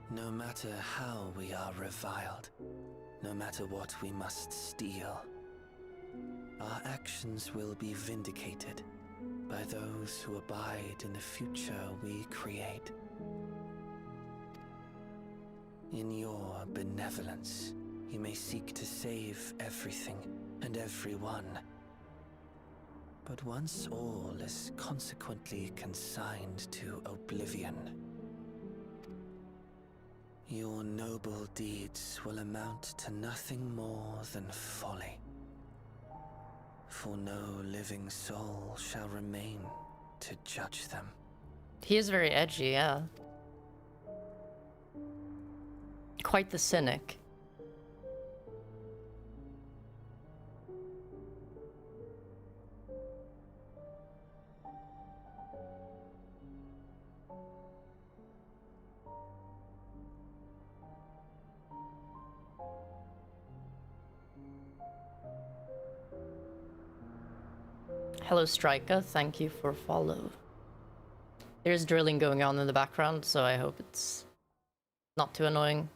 No matter how we are reviled, no matter what we must steal, our actions will be vindicated by those who abide in the future we create. In your benevolence, you may seek to save everything and everyone. But once all is consequently consigned to oblivion, your noble deeds will amount to nothing more than folly. For no living soul shall remain to judge them. He is very edgy, yeah. quite the cynic. Hello, Strika. Thank you for follow. There's drilling going on in the background, so I hope it's not too annoying.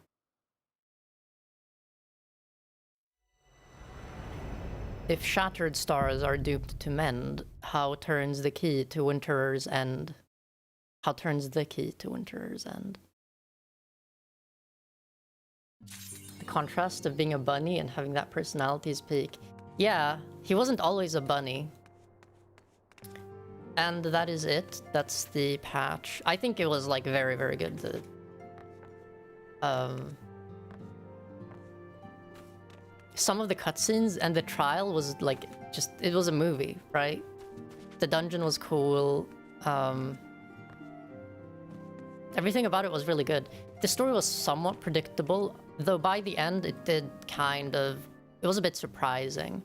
If shattered stars are doomed to mend, how turns the key to Winter's End? How turns the key to Winter's End? The contrast of being a bunny and having that personality's peak. Yeah, he wasn't always a bunny. And that is it. That's the patch. I think it was like very, very good. Some of the cutscenes and the trial was like just, it was a movie, right? The dungeon was cool. Everything about it was really good. The story was somewhat predictable, though by the end it did kind of, it was a bit surprising.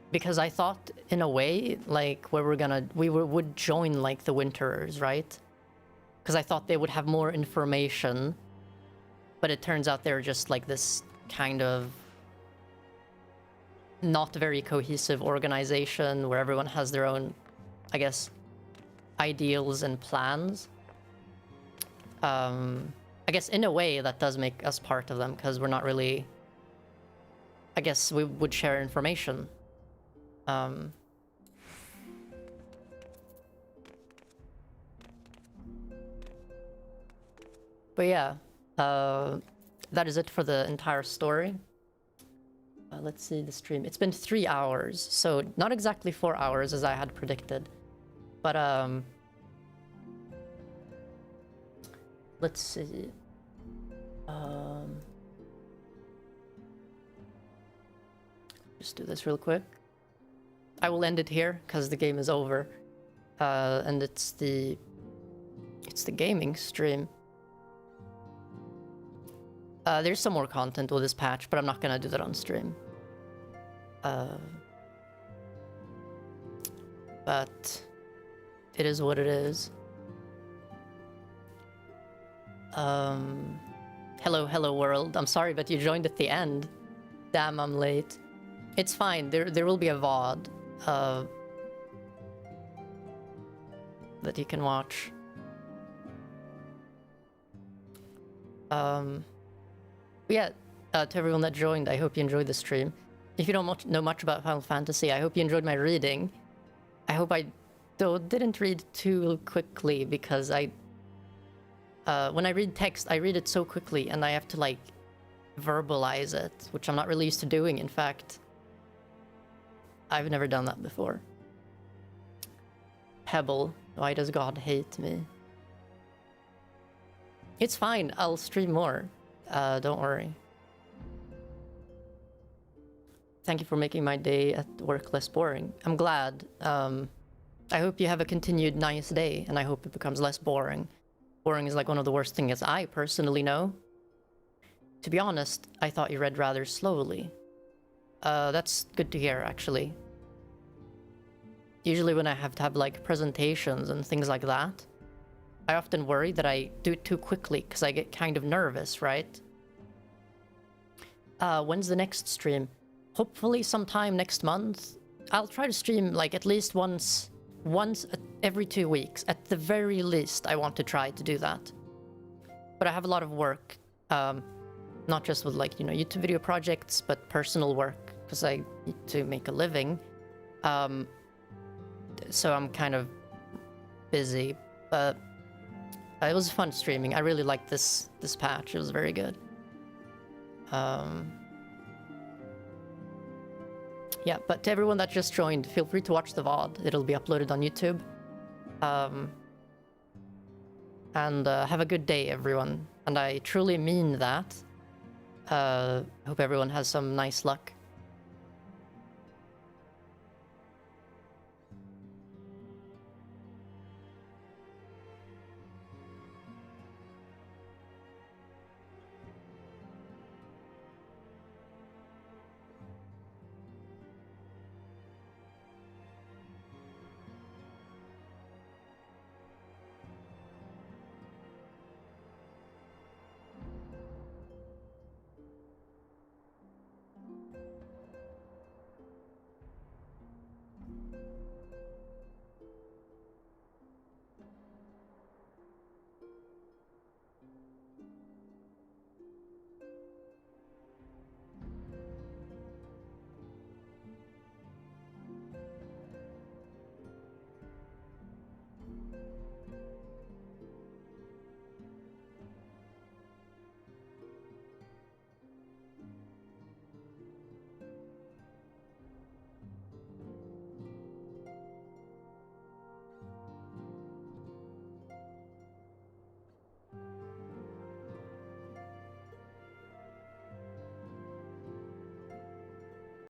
Because I thought, in a way, like, we would join, like, the Winterers, right? Because I thought they would have more information, but it turns out they're just, like, this kind of not very cohesive organization where everyone has their own, I guess, ideals and plans. I guess, in a way, that does make us part of them, because we're not really... I guess we would share information. But yeah, that is it for the entire story. Let's see the stream. It's been 3 hours, so not exactly 4 hours as I had predicted. But let's see. Just do this real quick. I will end it here because the game is over, and it's the gaming stream. There's some more content with this patch, but I'm not gonna do that on stream. But it is what it is. Hello world. I'm sorry, but you joined at the end. Damn, I'm late. It's fine. There will be a VOD that you can watch. Yeah, to everyone that joined, I hope you enjoyed the stream. If you don't know much about Final Fantasy, I hope you enjoyed my reading. I hope I didn't read too quickly, because when I read text, I read it so quickly and I have to like verbalize it, which I'm not really used to doing. In fact, I've never done that before. Pebble, why does God hate me? It's fine, I'll stream more. Don't worry. Thank you for making my day at work less boring. I'm glad. I hope you have a continued nice day, and I hope it becomes less boring. Boring is like one of the worst things I personally know. To be honest, I thought you read rather slowly. That's good to hear, actually. Usually when I have to have like presentations and things like that, I often worry that I do it too quickly because I get kind of nervous, right? When's the next stream? Hopefully sometime next month. I'll try to stream like at least once every 2 weeks. At the very least, I want to try to do that. But I have a lot of work, not just with like, you know, YouTube video projects, but personal work, because I need to make a living. So I'm kind of busy, but it was fun streaming. I really liked this patch. It was very good. Yeah, but to everyone that just joined, feel free to watch the VOD. It'll be uploaded on YouTube. And have a good day, everyone. And I truly mean that. Hope everyone has some nice luck.